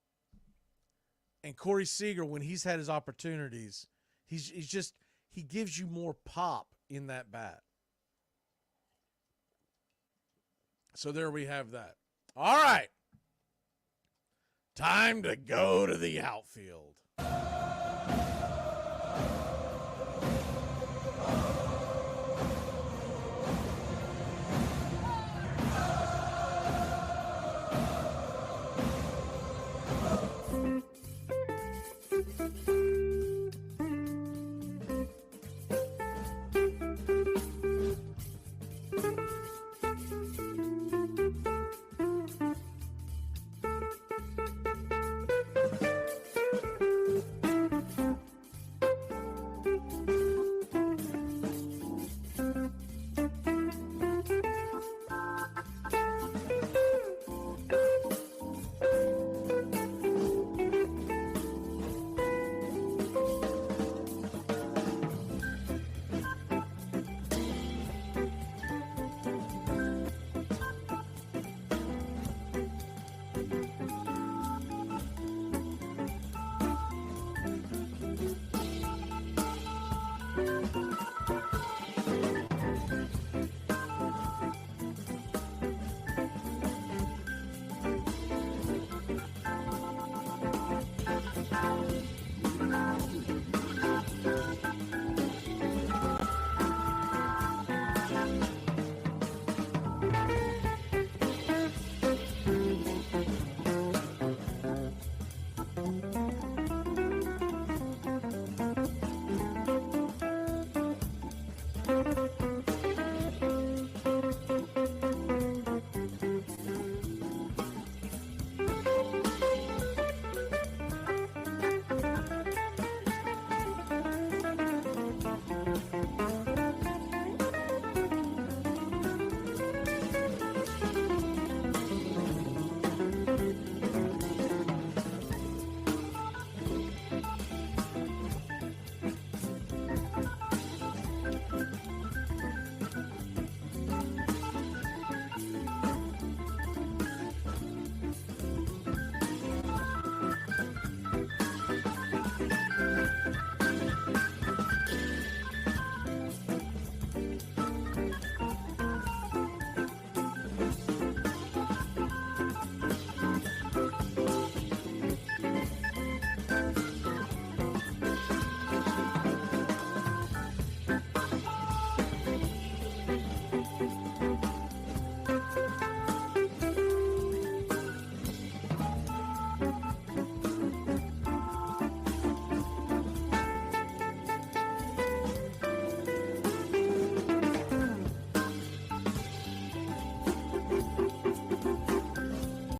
[SPEAKER 1] And Corey Seager, when he's had his opportunities, he gives you more pop in that bat. So there we have that. All right. Time to go to the outfield.